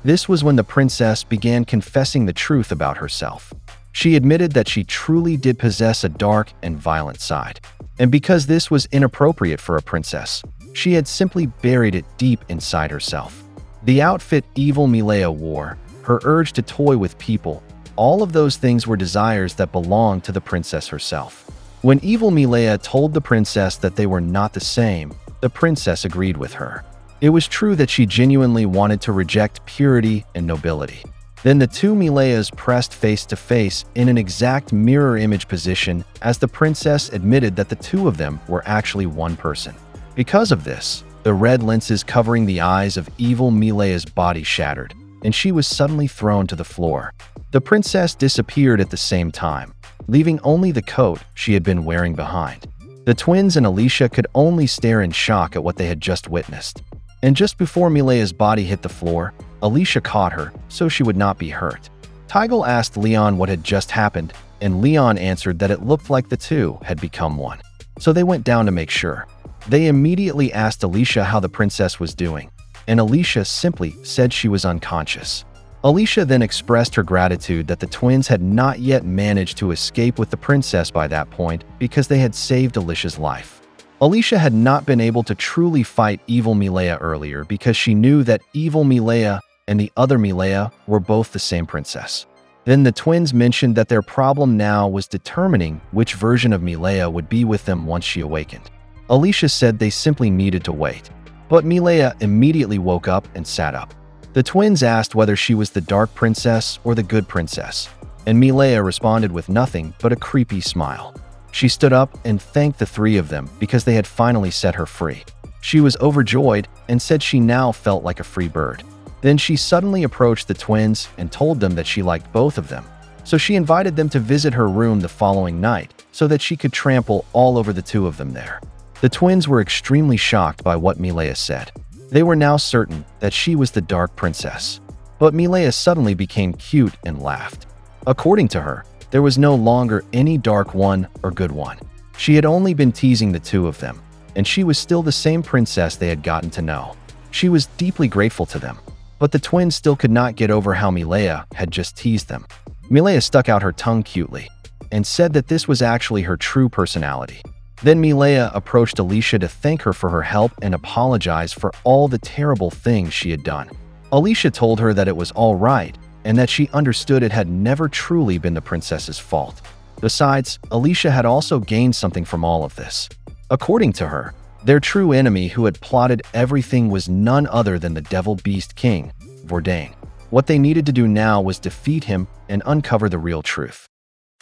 This was when the princess began confessing the truth about herself. She admitted that she truly did possess a dark and violent side. And because this was inappropriate for a princess, she had simply buried it deep inside herself. The outfit evil Milea wore, her urge to toy with people, all of those things were desires that belonged to the princess herself. When evil Milea told the princess that they were not the same, the princess agreed with her. It was true that she genuinely wanted to reject purity and nobility. Then the two Mileas pressed face to face in an exact mirror image position as the princess admitted that the two of them were actually one person. Because of this, the red lenses covering the eyes of evil Milea's body shattered, and she was suddenly thrown to the floor. The princess disappeared at the same time, leaving only the coat she had been wearing behind. The twins and Alicia could only stare in shock at what they had just witnessed. And just before Milea's body hit the floor, Alicia caught her so she would not be hurt. Tygel asked Leon what had just happened, and Leon answered that it looked like the two had become one. So they went down to make sure. They immediately asked Alicia how the princess was doing, and Alicia simply said she was unconscious. Alicia then expressed her gratitude that the twins had not yet managed to escape with the princess by that point because they had saved Alicia's life. Alicia had not been able to truly fight evil Milea earlier because she knew that evil Milea and the other Milea were both the same princess. Then the twins mentioned that their problem now was determining which version of Milea would be with them once she awakened. Alicia said they simply needed to wait, but Milea immediately woke up and sat up. The twins asked whether she was the dark princess or the good princess, and Milea responded with nothing but a creepy smile. She stood up and thanked the three of them because they had finally set her free. She was overjoyed and said she now felt like a free bird. Then she suddenly approached the twins and told them that she liked both of them. So she invited them to visit her room the following night so that she could trample all over the two of them there. The twins were extremely shocked by what Milea said. They were now certain that she was the dark princess. But Milea suddenly became cute and laughed. According to her, there was no longer any dark one or good one. She had only been teasing the two of them, and she was still the same princess they had gotten to know. She was deeply grateful to them, but the twins still could not get over how Milea had just teased them. Milea stuck out her tongue cutely and said that this was actually her true personality. Then Milea approached Alicia to thank her for her help and apologize for all the terrible things she had done. Alicia told her that it was all right and that she understood it had never truly been the princess's fault. Besides, Alicia had also gained something from all of this. According to her, their true enemy who had plotted everything was none other than the Devil Beast King, Vordain. What they needed to do now was defeat him and uncover the real truth.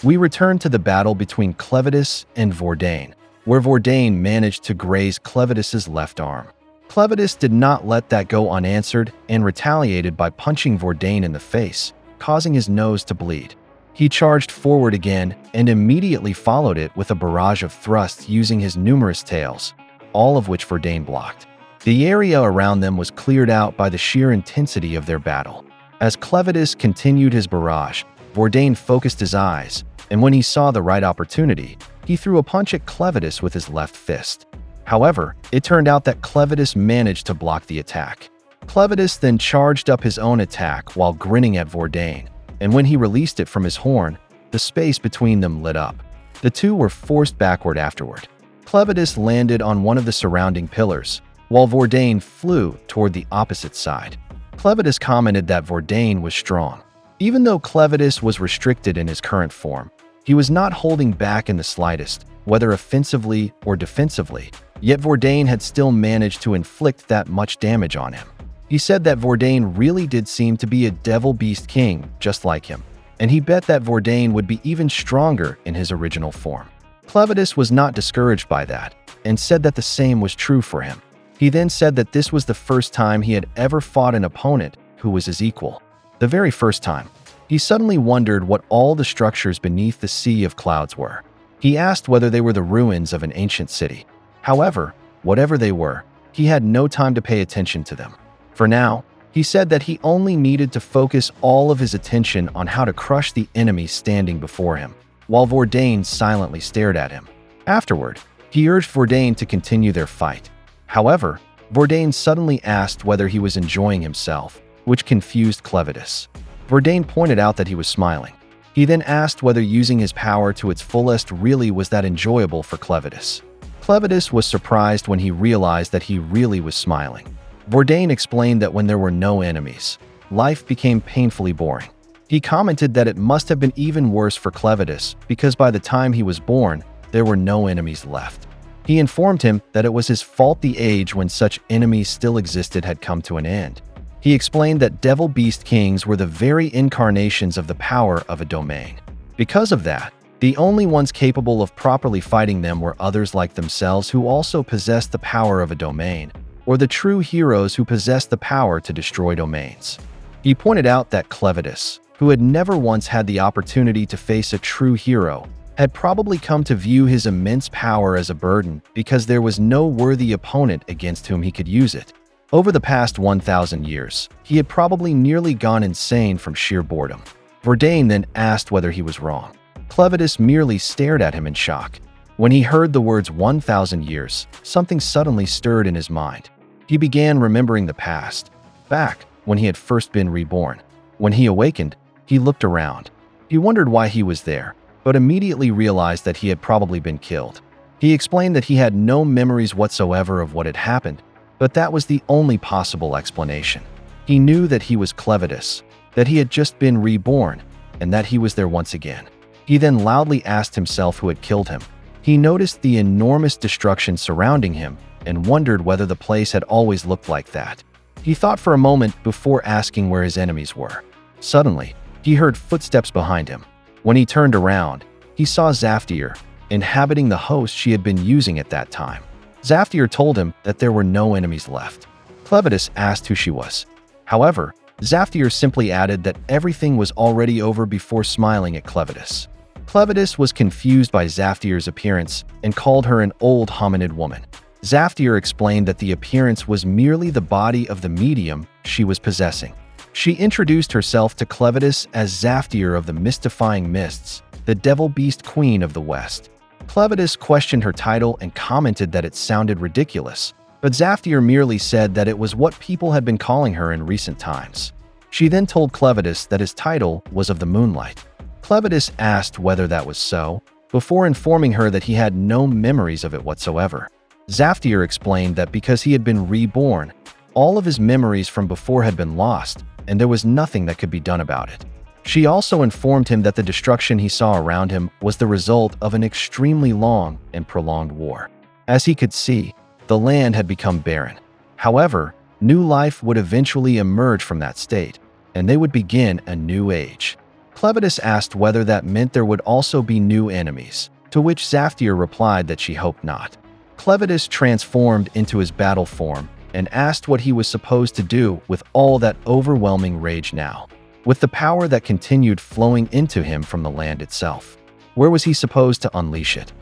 We return to the battle between Clevatess and Vordain, where Vordain managed to graze Clevatess's left arm. Clevatess did not let that go unanswered and retaliated by punching Vordain in the face, causing his nose to bleed. He charged forward again and immediately followed it with a barrage of thrusts using his numerous tails, all of which Vordain blocked. The area around them was cleared out by the sheer intensity of their battle. As Clevatess continued his barrage, Vordain focused his eyes, and when he saw the right opportunity, he threw a punch at Clevatess with his left fist. However, it turned out that Clevatess managed to block the attack. Clevatess then charged up his own attack while grinning at Vordain, and when he released it from his horn, the space between them lit up. The two were forced backward afterward. Clevatess landed on one of the surrounding pillars, while Vordain flew toward the opposite side. Clevatess commented that Vordain was strong. Even though Clevatess was restricted in his current form, he was not holding back in the slightest, whether offensively or defensively, yet Vordain had still managed to inflict that much damage on him. He said that Vordain really did seem to be a Devil Beast King just like him, and he bet that Vordain would be even stronger in his original form. Clevatess was not discouraged by that, and said that the same was true for him. He then said that this was the first time he had ever fought an opponent who was his equal. The very first time. He suddenly wondered what all the structures beneath the sea of clouds were. He asked whether they were the ruins of an ancient city. However, whatever they were, he had no time to pay attention to them. For now, he said that he only needed to focus all of his attention on how to crush the enemy standing before him, while Vordain silently stared at him. Afterward, he urged Vordain to continue their fight. However, Vordain suddenly asked whether he was enjoying himself, which confused Clevatess. Vordain pointed out that he was smiling. He then asked whether using his power to its fullest really was that enjoyable for Clevatess. Clevatess was surprised when he realized that he really was smiling. Vordain explained that when there were no enemies, life became painfully boring. He commented that it must have been even worse for Clevatess because by the time he was born, there were no enemies left. He informed him that it was his fault the age when such enemies still existed had come to an end. He explained that Devil Beast Kings were the very incarnations of the power of a domain. Because of that, the only ones capable of properly fighting them were others like themselves who also possessed the power of a domain, or the true heroes who possessed the power to destroy domains. He pointed out that Clevatess, who had never once had the opportunity to face a true hero, had probably come to view his immense power as a burden because there was no worthy opponent against whom he could use it. Over the past 1,000 years, he had probably nearly gone insane from sheer boredom. Vordain then asked whether he was wrong. Clevatess merely stared at him in shock. When he heard the words 1,000 years, something suddenly stirred in his mind. He began remembering the past, back when he had first been reborn. When he awakened, he looked around. He wondered why he was there, but immediately realized that he had probably been killed. He explained that he had no memories whatsoever of what had happened, but that was the only possible explanation. He knew that he was Clevatess, that he had just been reborn, and that he was there once again. He then loudly asked himself who had killed him. He noticed the enormous destruction surrounding him and wondered whether the place had always looked like that. He thought for a moment before asking where his enemies were. Suddenly, he heard footsteps behind him. When he turned around, he saw Zaftir, inhabiting the host she had been using at that time. Zaftir told him that there were no enemies left. Clevatess asked who she was. However, Zaftir simply added that everything was already over before smiling at Clevatess. Clevatess was confused by Zaftir's appearance and called her an old hominid woman. Zaftir explained that the appearance was merely the body of the medium she was possessing. She introduced herself to Clevatess as Zaftir of the Mystifying Mists, the Devil Beast Queen of the West. Clevatess questioned her title and commented that it sounded ridiculous, but Zaftir merely said that it was what people had been calling her in recent times. She then told Clevatess that his title was of the Moonlight. Clevatess asked whether that was so, before informing her that he had no memories of it whatsoever. Zaftir explained that because he had been reborn, all of his memories from before had been lost, and there was nothing that could be done about it. She also informed him that the destruction he saw around him was the result of an extremely long and prolonged war. As he could see, the land had become barren. However, new life would eventually emerge from that state, and they would begin a new age. Clevatess asked whether that meant there would also be new enemies, to which Zaftir replied that she hoped not. Clevatess transformed into his battle form and asked what he was supposed to do with all that overwhelming rage now, with the power that continued flowing into him from the land itself. Where was he supposed to unleash it?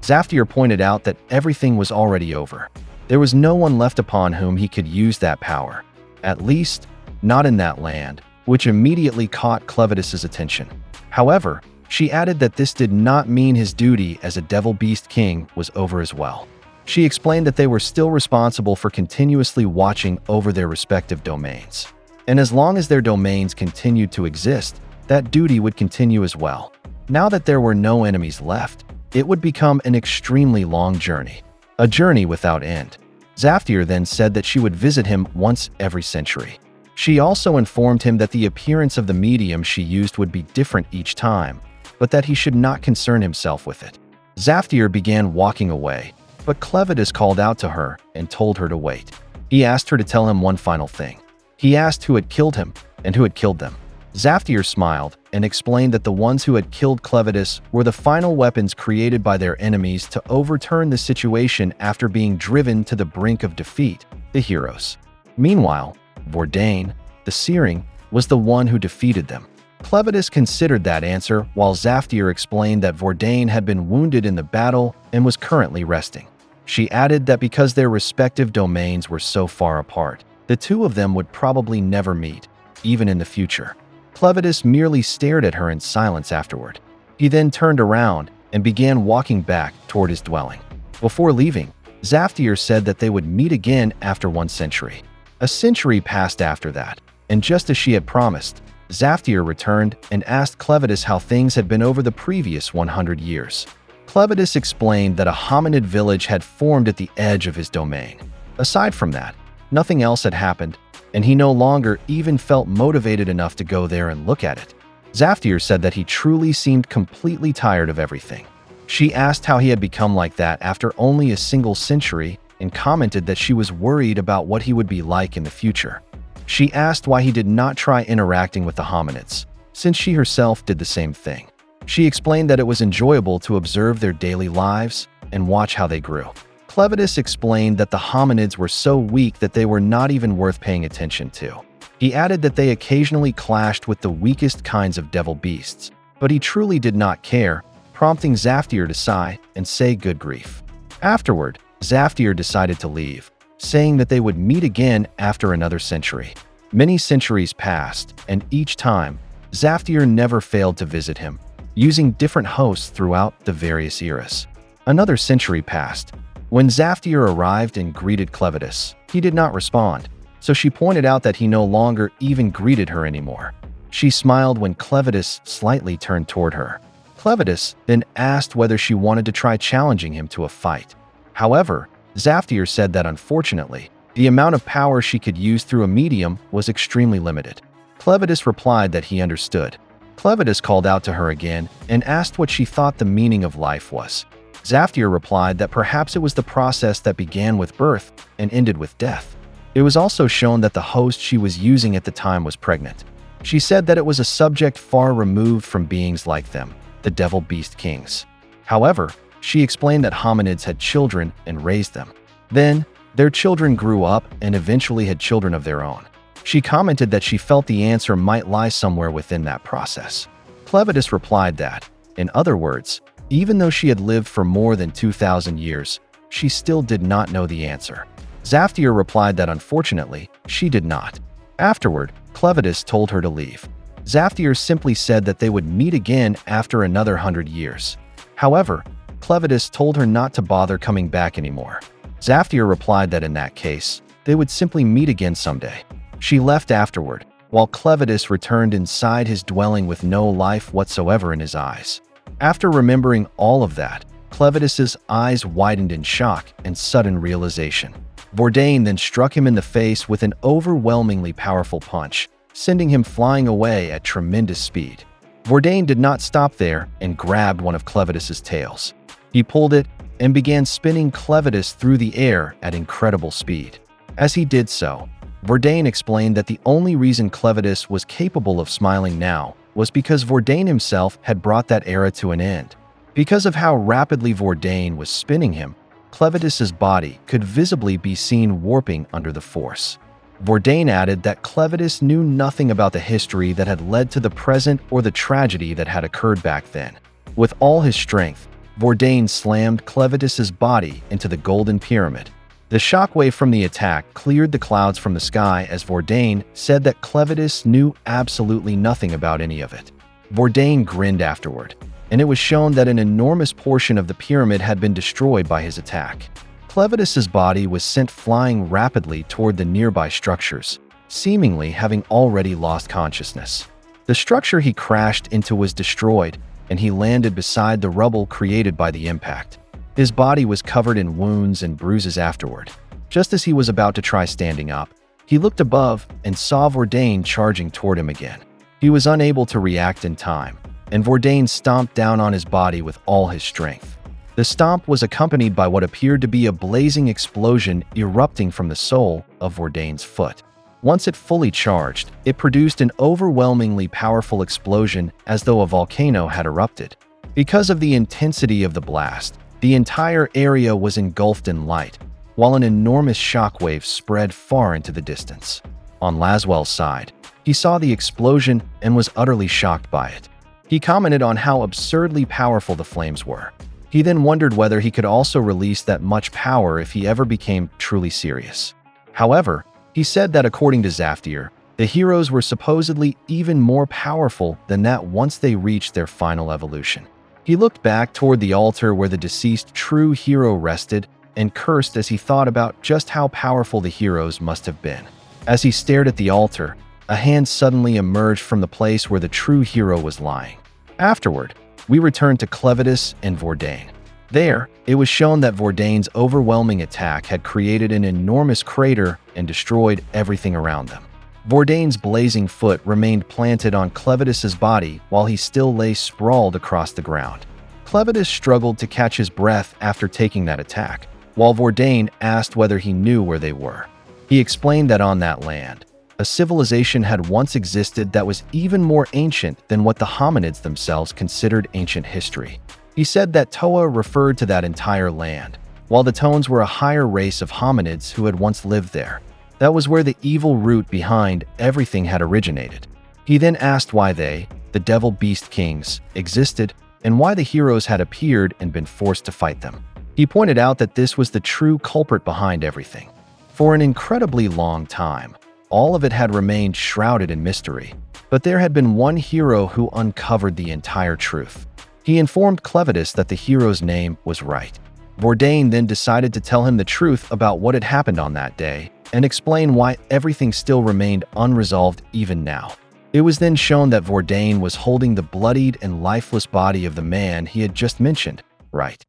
Zaftir pointed out that everything was already over. There was no one left upon whom he could use that power, at least not in that land, which immediately caught Clevatess's attention. However, she added that this did not mean his duty as a Devil Beast King was over as well. She explained that they were still responsible for continuously watching over their respective domains. And as long as their domains continued to exist, that duty would continue as well. Now that there were no enemies left, it would become an extremely long journey, a journey without end. Zaftir then said that she would visit him once every century. She also informed him that the appearance of the medium she used would be different each time, but that he should not concern himself with it. Zaftir began walking away, but Clevatess called out to her and told her to wait. He asked her to tell him one final thing. He asked who had killed him and who had killed them. Zaftir smiled and explained that the ones who had killed Clevatess were the final weapons created by their enemies to overturn the situation after being driven to the brink of defeat, the heroes. Meanwhile, Vordain, the Searing, was the one who defeated them. Clevatess considered that answer while Zaftir explained that Vordain had been wounded in the battle and was currently resting. She added that because their respective domains were so far apart, the two of them would probably never meet, even in the future. Clevatess merely stared at her in silence afterward. He then turned around and began walking back toward his dwelling. Before leaving, Zaftir said that they would meet again after 1 century. A century passed after that, and just as she had promised, Zaftir returned and asked Clevatess how things had been over the previous 100 years. Clevatess explained that a hominid village had formed at the edge of his domain. Aside from that, nothing else had happened, and he no longer even felt motivated enough to go there and look at it. Zaftir said that he truly seemed completely tired of everything. She asked how he had become like that after only a single century and commented that she was worried about what he would be like in the future. She asked why he did not try interacting with the hominids, since she herself did the same thing. She explained that it was enjoyable to observe their daily lives and watch how they grew. Clevatess explained that the hominids were so weak that they were not even worth paying attention to. He added that they occasionally clashed with the weakest kinds of devil beasts, but he truly did not care, prompting Zaftir to sigh and say good grief. Afterward, Zaftir decided to leave, saying that they would meet again after another century. Many centuries passed, and each time, Zaftir never failed to visit him, using different hosts throughout the various eras. Another century passed. When Zaftir arrived and greeted Clevatess, he did not respond, so she pointed out that he no longer even greeted her anymore. She smiled when Clevatess slightly turned toward her. Clevatess then asked whether she wanted to try challenging him to a fight. However, Zaftir said that unfortunately, the amount of power she could use through a medium was extremely limited. Clevatess replied that he understood. Clevatess called out to her again and asked what she thought the meaning of life was. Zaftir replied that perhaps it was the process that began with birth and ended with death. It was also shown that the host she was using at the time was pregnant. She said that it was a subject far removed from beings like them, the devil beast kings. However, she explained that hominids had children and raised them. Then, their children grew up and eventually had children of their own. She commented that she felt the answer might lie somewhere within that process. Clevatess replied that, in other words, even though she had lived for more than 2,000 years, she still did not know the answer. Zaftir replied that unfortunately, she did not. Afterward, Clevatess told her to leave. Zaftir simply said that they would meet again after another 100 years. However, Clevatess told her not to bother coming back anymore. Zaftir replied that in that case, they would simply meet again someday. She left afterward, while Clevatess returned inside his dwelling with no life whatsoever in his eyes. After remembering all of that, Clevatess's eyes widened in shock and sudden realization. Vordain then struck him in the face with an overwhelmingly powerful punch, sending him flying away at tremendous speed. Vordain did not stop there and grabbed one of Clevatess's tails. He pulled it and began spinning Clevatess through the air at incredible speed. As he did so, Vordain explained that the only reason Clevatess was capable of smiling now was because Vordain himself had brought that era to an end. Because of how rapidly Vordain was spinning him, Clevatess's body could visibly be seen warping under the force. Vordain added that Clevatess knew nothing about the history that had led to the present or the tragedy that had occurred back then. With all his strength, Vordain slammed Clevatess's body into the Golden Pyramid. The shockwave from the attack cleared the clouds from the sky as Vordain said that Clevatess knew absolutely nothing about any of it. Vordain grinned afterward, and it was shown that an enormous portion of the pyramid had been destroyed by his attack. Clevatess's body was sent flying rapidly toward the nearby structures, seemingly having already lost consciousness. The structure he crashed into was destroyed, and he landed beside the rubble created by the impact. His body was covered in wounds and bruises afterward. Just as he was about to try standing up, he looked above and saw Vordain charging toward him again. He was unable to react in time, and Vordain stomped down on his body with all his strength. The stomp was accompanied by what appeared to be a blazing explosion erupting from the sole of Vordain's foot. Once it fully charged, it produced an overwhelmingly powerful explosion as though a volcano had erupted. Because of the intensity of the blast, the entire area was engulfed in light, while an enormous shockwave spread far into the distance. On Laswell's side, he saw the explosion and was utterly shocked by it. He commented on how absurdly powerful the flames were. He then wondered whether he could also release that much power if he ever became truly serious. However, he said that according to Zaftir, the heroes were supposedly even more powerful than that once they reached their final evolution. He looked back toward the altar where the deceased true hero rested and cursed as he thought about just how powerful the heroes must have been. As he stared at the altar, a hand suddenly emerged from the place where the true hero was lying. Afterward, we returned to Clevatess and Vordain. There, it was shown that Vordain's overwhelming attack had created an enormous crater and destroyed everything around them. Vordain's blazing foot remained planted on Clevatess's body while he still lay sprawled across the ground. Clevatess struggled to catch his breath after taking that attack, while Vordain asked whether he knew where they were. He explained that on that land, a civilization had once existed that was even more ancient than what the hominids themselves considered ancient history. He said that Toa referred to that entire land, while the Tones were a higher race of hominids who had once lived there. That was where the evil root behind everything had originated. He then asked why they, the Devil Beast Kings, existed and why the heroes had appeared and been forced to fight them. He pointed out that this was the true culprit behind everything. For an incredibly long time, all of it had remained shrouded in mystery, but there had been one hero who uncovered the entire truth. He informed Clevatess that the hero's name was right. Vordain then decided to tell him the truth about what had happened on that day and explain why everything still remained unresolved even now. It was then shown that Vordain was holding the bloodied and lifeless body of the man he had just mentioned, right?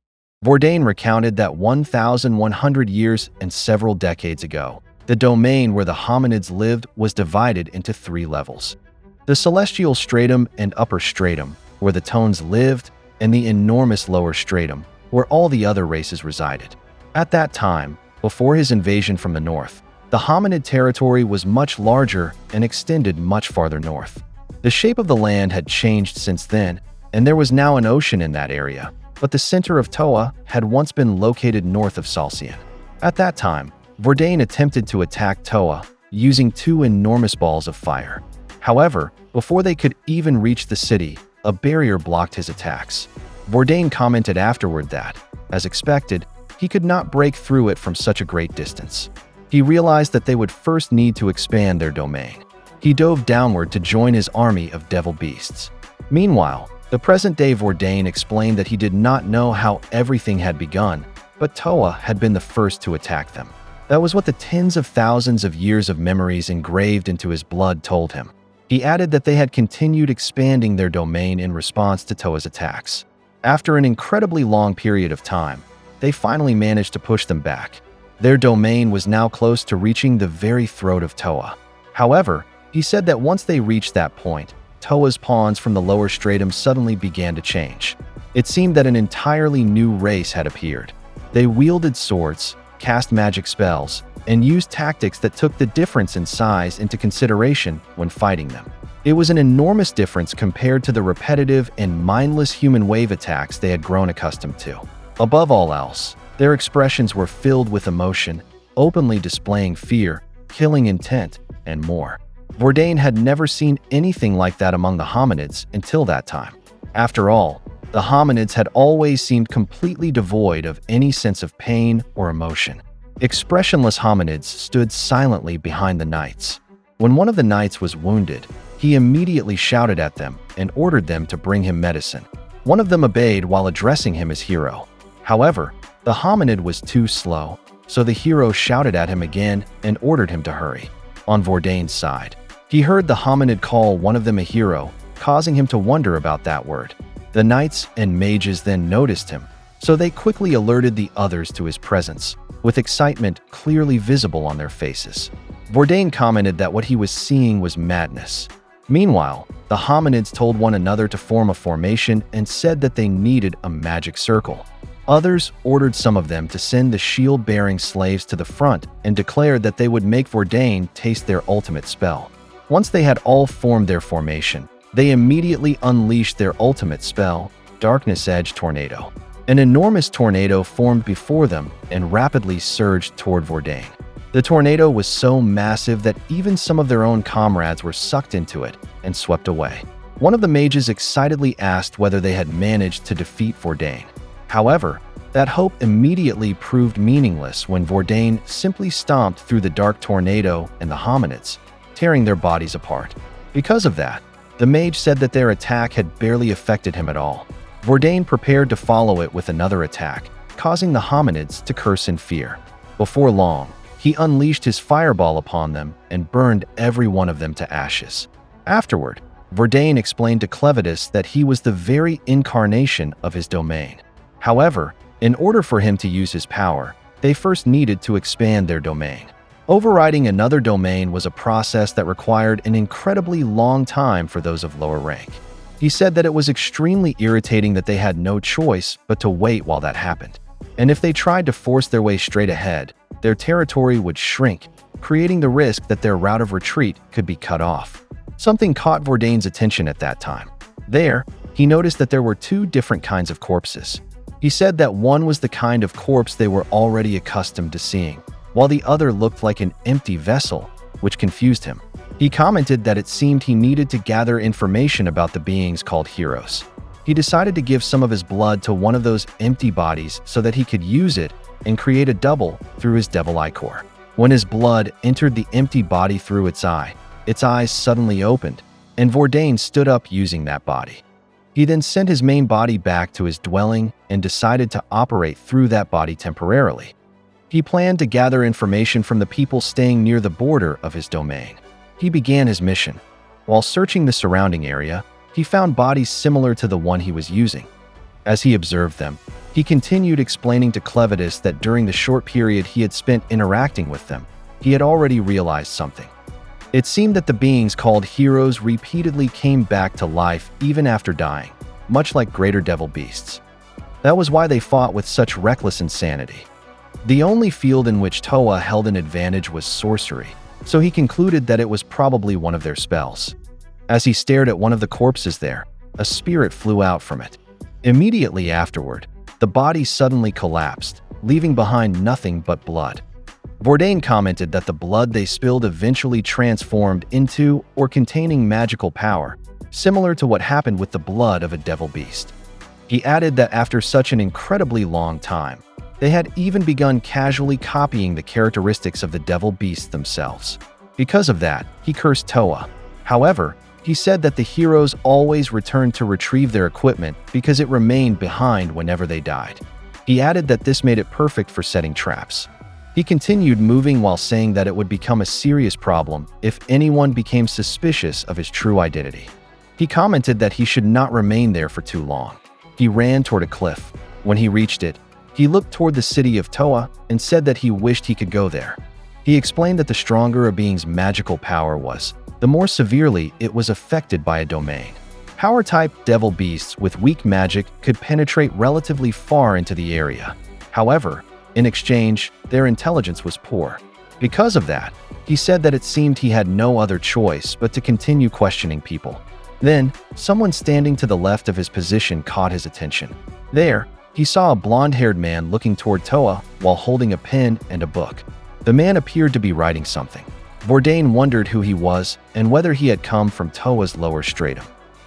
Vordain recounted that 1,100 years and several decades ago, the domain where the hominids lived was divided into 3 levels. The celestial stratum and upper stratum, where the tones lived, and the enormous lower stratum, where all the other races resided. At that time, before his invasion from the north, the hominid territory was much larger and extended much farther north. The shape of the land had changed since then, and there was now an ocean in that area, but the center of Toa had once been located north of Salcian. At that time, Vordain attempted to attack Toa using 2 enormous balls of fire. However, before they could even reach the city, a barrier blocked his attacks. Vordain commented afterward that, as expected, he could not break through it from such a great distance. He realized that they would first need to expand their domain. He dove downward to join his army of devil beasts. Meanwhile, the present-day Vordain explained that he did not know how everything had begun, but Toa had been the first to attack them. That was what the tens of thousands of years of memories engraved into his blood told him. He added that they had continued expanding their domain in response to Toa's attacks. After an incredibly long period of time, they finally managed to push them back. Their domain was now close to reaching the very throat of Toa. However, he said that once they reached that point, Toa's pawns from the lower stratum suddenly began to change. It seemed that an entirely new race had appeared. They wielded swords, cast magic spells, and used tactics that took the difference in size into consideration when fighting them. It was an enormous difference compared to the repetitive and mindless human wave attacks they had grown accustomed to. Above all else, their expressions were filled with emotion, openly displaying fear, killing intent, and more. Vordain had never seen anything like that among the hominids until that time. After all, the hominids had always seemed completely devoid of any sense of pain or emotion. Expressionless hominids stood silently behind the knights. When one of the knights was wounded, he immediately shouted at them and ordered them to bring him medicine. One of them obeyed while addressing him as hero. However, the hominid was too slow, so the hero shouted at him again and ordered him to hurry. On Vordain's side, he heard the hominid call one of them a hero, causing him to wonder about that word. The knights and mages then noticed him, so they quickly alerted the others to his presence, with excitement clearly visible on their faces. Vordain commented that what he was seeing was madness. Meanwhile, the hominids told one another to form a formation and said that they needed a magic circle. Others ordered some of them to send the shield-bearing slaves to the front and declared that they would make Vordain taste their ultimate spell. Once they had all formed their formation, they immediately unleashed their ultimate spell, Darkness Edge Tornado. An enormous tornado formed before them and rapidly surged toward Vordain. The tornado was so massive that even some of their own comrades were sucked into it and swept away. One of the mages excitedly asked whether they had managed to defeat Vordain. However, that hope immediately proved meaningless when Vordain simply stomped through the dark tornado and the hominids, tearing their bodies apart. Because of that, the mage said that their attack had barely affected him at all. Vordain prepared to follow it with another attack, causing the hominids to curse in fear. Before long, he unleashed his fireball upon them and burned every one of them to ashes. Afterward, Vordain explained to Clevatess that he was the very incarnation of his domain. However, in order for him to use his power, they first needed to expand their domain. Overriding another domain was a process that required an incredibly long time for those of lower rank. He said that it was extremely irritating that they had no choice but to wait while that happened. And if they tried to force their way straight ahead, their territory would shrink, creating the risk that their route of retreat could be cut off. Something caught Vordain's attention at that time. There, he noticed that there were 2 different kinds of corpses. He said that one was the kind of corpse they were already accustomed to seeing, while the other looked like an empty vessel, which confused him. He commented that it seemed he needed to gather information about the beings called heroes. He decided to give some of his blood to one of those empty bodies so that he could use it and create a double through his devil eye core. When his blood entered the empty body through its eyes suddenly opened, and Vordain stood up using that body. He then sent his main body back to his dwelling and decided to operate through that body temporarily. He planned to gather information from the people staying near the border of his domain. He began his mission. While searching the surrounding area, he found bodies similar to the one he was using. As he observed them, he continued explaining to Clevatess that during the short period he had spent interacting with them, he had already realized something. It seemed that the beings called heroes repeatedly came back to life even after dying, much like greater devil beasts. That was why they fought with such reckless insanity. The only field in which Toa held an advantage was sorcery, so he concluded that it was probably one of their spells. As he stared at one of the corpses there, a spirit flew out from it. Immediately afterward, the body suddenly collapsed, leaving behind nothing but blood. Vordain commented that the blood they spilled eventually transformed into or containing magical power, similar to what happened with the blood of a devil beast. He added that after such an incredibly long time, they had even begun casually copying the characteristics of the devil beasts themselves. Because of that, he cursed Toa. However, he said that the heroes always returned to retrieve their equipment because it remained behind whenever they died. He added that this made it perfect for setting traps. He continued moving while saying that it would become a serious problem if anyone became suspicious of his true identity. He commented that he should not remain there for too long. He ran toward a cliff. When he reached it, he looked toward the city of Toa and said that he wished he could go there. He explained that the stronger a being's magical power was, the more severely it was affected by a domain. Power-type devil beasts with weak magic could penetrate relatively far into the area. However, in exchange, their intelligence was poor. Because of that, he said that it seemed he had no other choice but to continue questioning people. Then, someone standing to the left of his position caught his attention. There, he saw a blonde-haired man looking toward Toa while holding a pen and a book. The man appeared to be writing something. Vordain wondered who he was and whether he had come from Toa's lower stratum.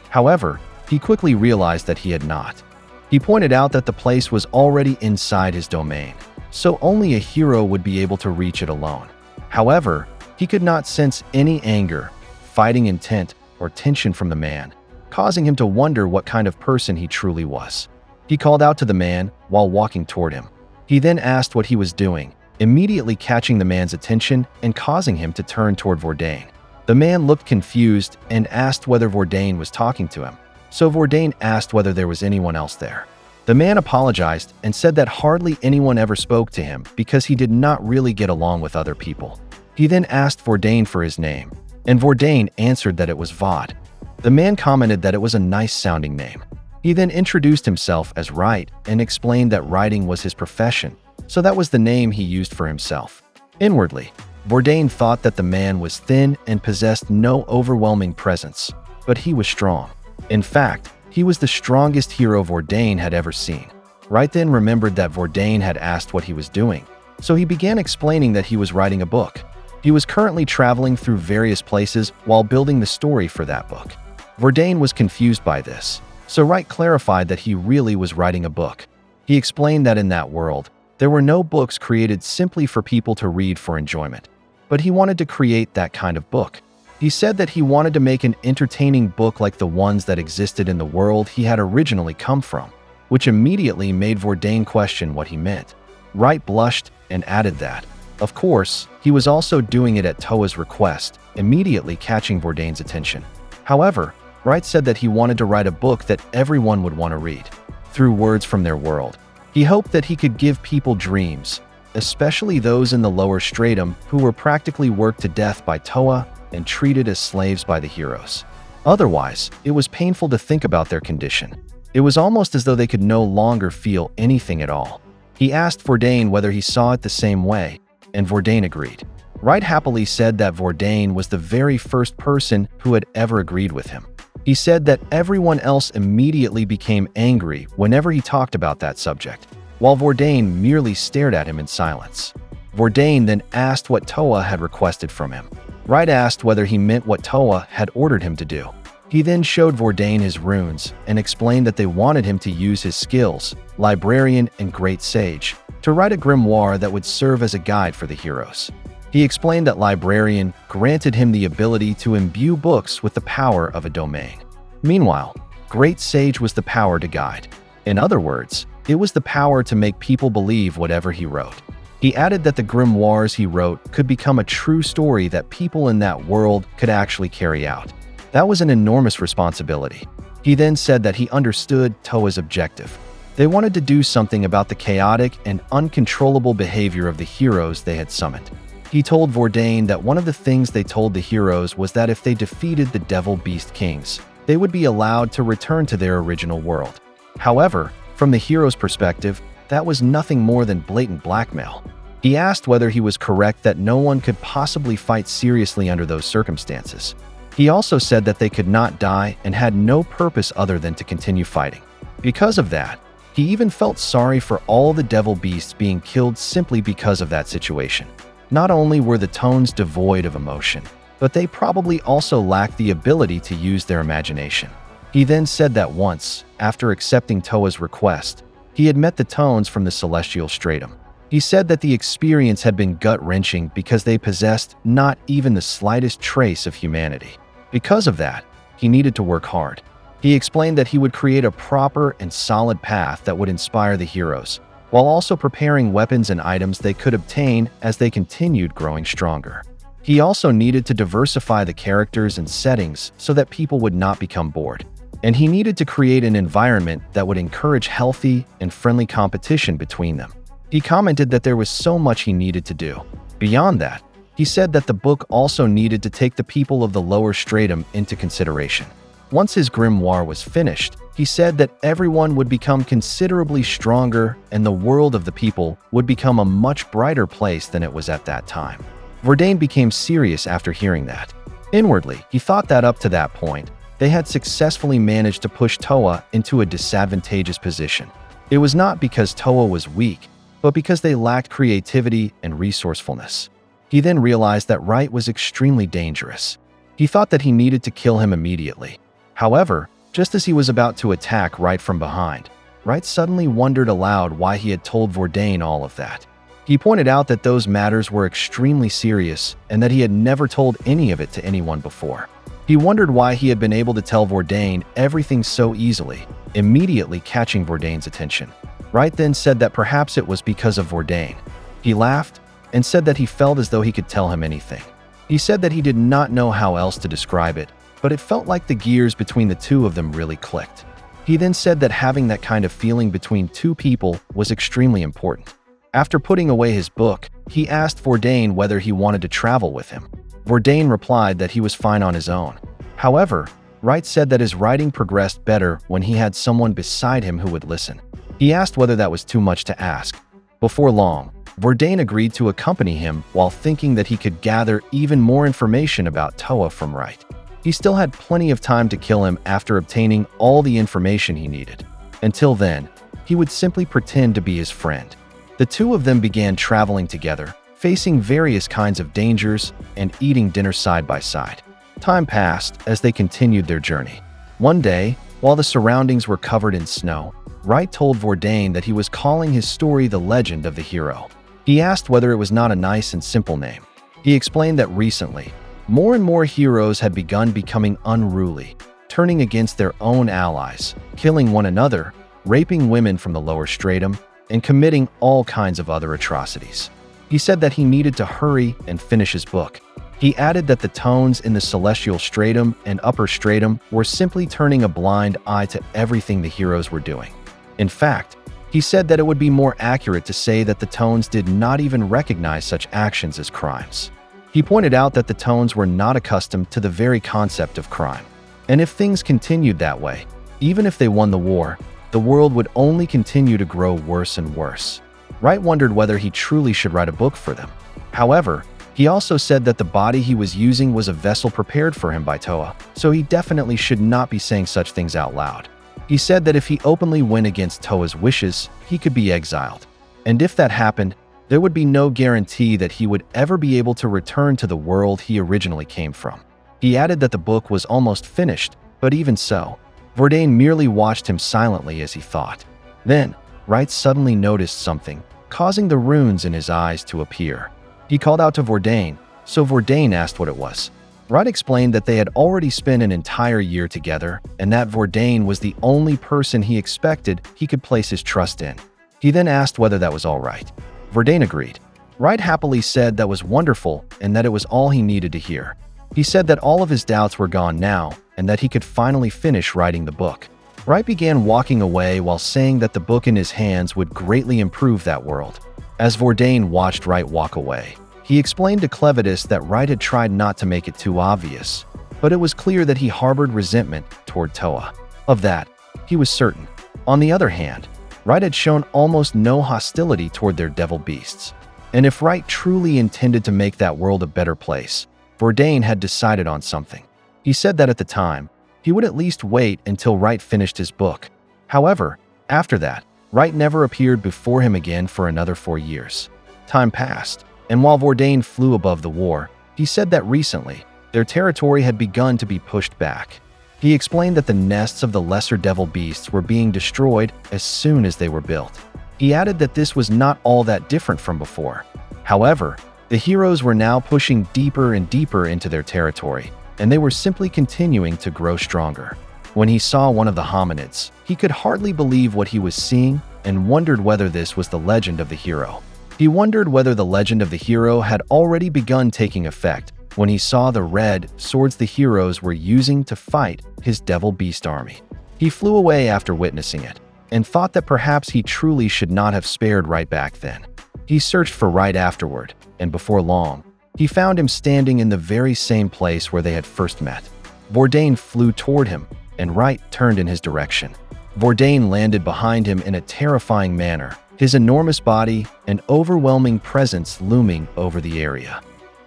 However, he quickly realized that he had not. He pointed out that the place was already inside his domain, so only a hero would be able to reach it alone. However, he could not sense any anger, fighting intent, or tension from the man, causing him to wonder what kind of person he truly was. He called out to the man while walking toward him. He then asked what he was doing, immediately catching the man's attention and causing him to turn toward Vordain. The man looked confused and asked whether Vordain was talking to him, so Vordain asked whether there was anyone else there. The man apologized and said that hardly anyone ever spoke to him because he did not really get along with other people. He then asked Vordain for his name, and Vordain answered that it was Vod. The man commented that it was a nice-sounding name. He then introduced himself as Wright and explained that writing was his profession, so that was the name he used for himself. Inwardly, Vordain thought that the man was thin and possessed no overwhelming presence, but he was strong. In fact, he was the strongest hero Vordain had ever seen. Wright then remembered that Vordain had asked what he was doing, so he began explaining that he was writing a book. He was currently traveling through various places while building the story for that book. Vordain was confused by this, so Wright clarified that he really was writing a book. He explained that in that world, there were no books created simply for people to read for enjoyment, but he wanted to create that kind of book. He said that he wanted to make an entertaining book like the ones that existed in the world he had originally come from, which immediately made Vordain question what he meant. Wright blushed and added that, of course, he was also doing it at Toa's request, immediately catching Vordain's attention. However, Wright said that he wanted to write a book that everyone would want to read. Through words from their world, he hoped that he could give people dreams, especially those in the lower stratum who were practically worked to death by Toa and treated as slaves by the heroes. Otherwise, it was painful to think about their condition. It was almost as though they could no longer feel anything at all. He asked Vordain whether he saw it the same way, and Vordain agreed. Wright happily said that Vordain was the very first person who had ever agreed with him. He said that everyone else immediately became angry whenever he talked about that subject, while Vordain merely stared at him in silence. Vordain then asked what Toa had requested from him. Wright asked whether he meant what Toa had ordered him to do. He then showed Vordain his runes and explained that they wanted him to use his skills, Librarian and Great Sage, to write a grimoire that would serve as a guide for the heroes. He explained that Librarian granted him the ability to imbue books with the power of a domain. Meanwhile, Great Sage was the power to guide. In other words, it was the power to make people believe whatever he wrote. He added that the grimoires he wrote could become a true story that people in that world could actually carry out. That was an enormous responsibility. He then said that he understood Toa's objective. They wanted to do something about the chaotic and uncontrollable behavior of the heroes they had summoned. He told Vordain that one of the things they told the heroes was that if they defeated the Devil Beast Kings, they would be allowed to return to their original world. However, from the hero's perspective, that was nothing more than blatant blackmail. He asked whether he was correct that no one could possibly fight seriously under those circumstances. He also said that they could not die and had no purpose other than to continue fighting. Because of that, he even felt sorry for all the devil beasts being killed simply because of that situation. Not only were the tones devoid of emotion, but they probably also lacked the ability to use their imagination. He then said that once, after accepting Toa's request, he had met the tones from the celestial stratum. He said that the experience had been gut-wrenching because they possessed not even the slightest trace of humanity. Because of that, he needed to work hard. He explained that he would create a proper and solid path that would inspire the heroes, while also preparing weapons and items they could obtain as they continued growing stronger. He also needed to diversify the characters and settings so that people would not become bored. And he needed to create an environment that would encourage healthy and friendly competition between them. He commented that there was so much he needed to do. Beyond that, he said that the book also needed to take the people of the lower stratum into consideration. Once his grimoire was finished, he said that everyone would become considerably stronger and the world of the people would become a much brighter place than it was at that time. Vordain became serious after hearing that. Inwardly, he thought that up to that point, they had successfully managed to push Toa into a disadvantageous position. It was not because Toa was weak, but because they lacked creativity and resourcefulness. He then realized that Wright was extremely dangerous. He thought that he needed to kill him immediately. However, just as he was about to attack Wright from behind, Wright suddenly wondered aloud why he had told Vordain all of that. He pointed out that those matters were extremely serious and that he had never told any of it to anyone before. He wondered why he had been able to tell Vordain everything so easily, immediately catching Vordain's attention. Wright then said that perhaps it was because of Vordain. He laughed and said that he felt as though he could tell him anything. He said that he did not know how else to describe it, but it felt like the gears between the two of them really clicked. He then said that having that kind of feeling between two people was extremely important. After putting away his book, he asked Vordain whether he wanted to travel with him. Vordain replied that he was fine on his own. However, Wright said that his writing progressed better when he had someone beside him who would listen. He asked whether that was too much to ask. Before long, Vordain agreed to accompany him while thinking that he could gather even more information about Toa from Wright. He still had plenty of time to kill him after obtaining all the information he needed. Until then, he would simply pretend to be his friend. The two of them began traveling together, facing various kinds of dangers and eating dinner side by side. Time passed as they continued their journey. One day, while the surroundings were covered in snow, Wright told Vordain that he was calling his story The Legend of the Hero. He asked whether it was not a nice and simple name. He explained that recently, more and more heroes had begun becoming unruly, turning against their own allies, killing one another, raping women from the lower stratum, and committing all kinds of other atrocities. He said that he needed to hurry and finish his book. He added that the tones in the celestial stratum and upper stratum were simply turning a blind eye to everything the heroes were doing. In fact, he said that it would be more accurate to say that the tones did not even recognize such actions as crimes. He pointed out that the tones were not accustomed to the very concept of crime. And if things continued that way, even if they won the war, the world would only continue to grow worse and worse. Wright wondered whether he truly should write a book for them. However, he also said that the body he was using was a vessel prepared for him by Toa, so he definitely should not be saying such things out loud. He said that if he openly went against Toa's wishes, he could be exiled. And if that happened, there would be no guarantee that he would ever be able to return to the world he originally came from. He added that the book was almost finished, but even so, Vordain merely watched him silently as he thought. Then, Wright suddenly noticed something, causing the runes in his eyes to appear. He called out to Vordain, so Vordain asked what it was. Wright explained that they had already spent an entire year together, and that Vordain was the only person he expected he could place his trust in. He then asked whether that was all right. Vordain agreed. Wright happily said that was wonderful and that it was all he needed to hear. He said that all of his doubts were gone now and that he could finally finish writing the book. Wright began walking away while saying that the book in his hands would greatly improve that world. As Vordain watched Wright walk away, he explained to Clevatess that Wright had tried not to make it too obvious, but it was clear that he harbored resentment toward Toa. Of that, he was certain. On the other hand, Wright had shown almost no hostility toward their devil beasts. And if Wright truly intended to make that world a better place, Vordain had decided on something. He said that at the time, he would at least wait until Wright finished his book. However, after that, Wright never appeared before him again for another 4 years. Time passed, and while Vordain flew above the war, he said that recently, their territory had begun to be pushed back. He explained that the nests of the lesser devil beasts were being destroyed as soon as they were built. He added that this was not all that different from before. However, the heroes were now pushing deeper and deeper into their territory, and they were simply continuing to grow stronger. When he saw one of the hominids, he could hardly believe what he was seeing and wondered whether this was the legend of the hero. He wondered whether the legend of the hero had already begun taking effect when he saw the red swords the heroes were using to fight his devil beast army. He flew away after witnessing it and thought that perhaps he truly should not have spared Wright back then. He searched for Wright afterward, and before long, he found him standing in the very same place where they had first met. Vordain flew toward him, and Wright turned in his direction. Vordain landed behind him in a terrifying manner, his enormous body and overwhelming presence looming over the area.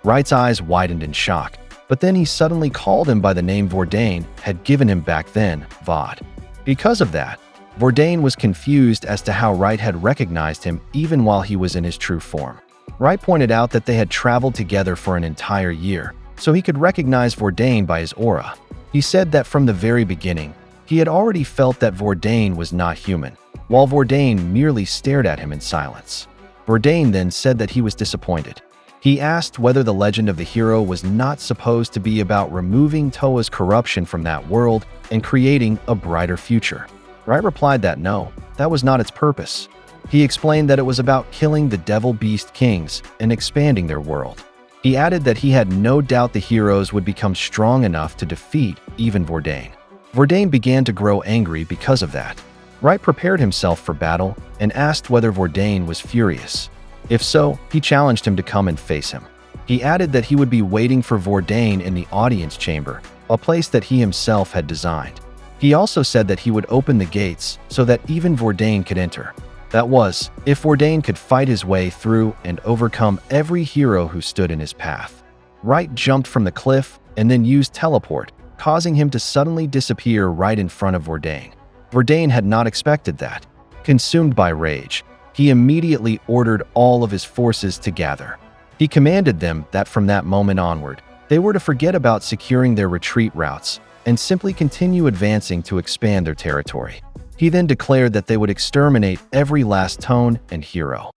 Wright's eyes widened in shock, but then he suddenly called him by the name Vordain had given him back then, Vod. Because of that, Vordain was confused as to how Wright had recognized him even while he was in his true form. Wright pointed out that they had traveled together for an entire year, so he could recognize Vordain by his aura. He said that from the very beginning, he had already felt that Vordain was not human, while Vordain merely stared at him in silence. Vordain then said that he was disappointed. He asked whether the legend of the hero was not supposed to be about removing Toa's corruption from that world and creating a brighter future. Wright replied that no, that was not its purpose. He explained that it was about killing the devil beast kings and expanding their world. He added that he had no doubt the heroes would become strong enough to defeat even Vordain. Vordain began to grow angry because of that. Wright prepared himself for battle and asked whether Vordain was furious. If so, he challenged him to come and face him. He added that he would be waiting for Vordain in the audience chamber, a place that he himself had designed. He also said that he would open the gates so that even Vordain could enter. That was, if Vordain could fight his way through and overcome every hero who stood in his path. Wright jumped from the cliff and then used teleport, causing him to suddenly disappear right in front of Vordain. Vordain had not expected that. Consumed by rage, he immediately ordered all of his forces to gather. He commanded them that from that moment onward, they were to forget about securing their retreat routes and simply continue advancing to expand their territory. He then declared that they would exterminate every last Tone and hero.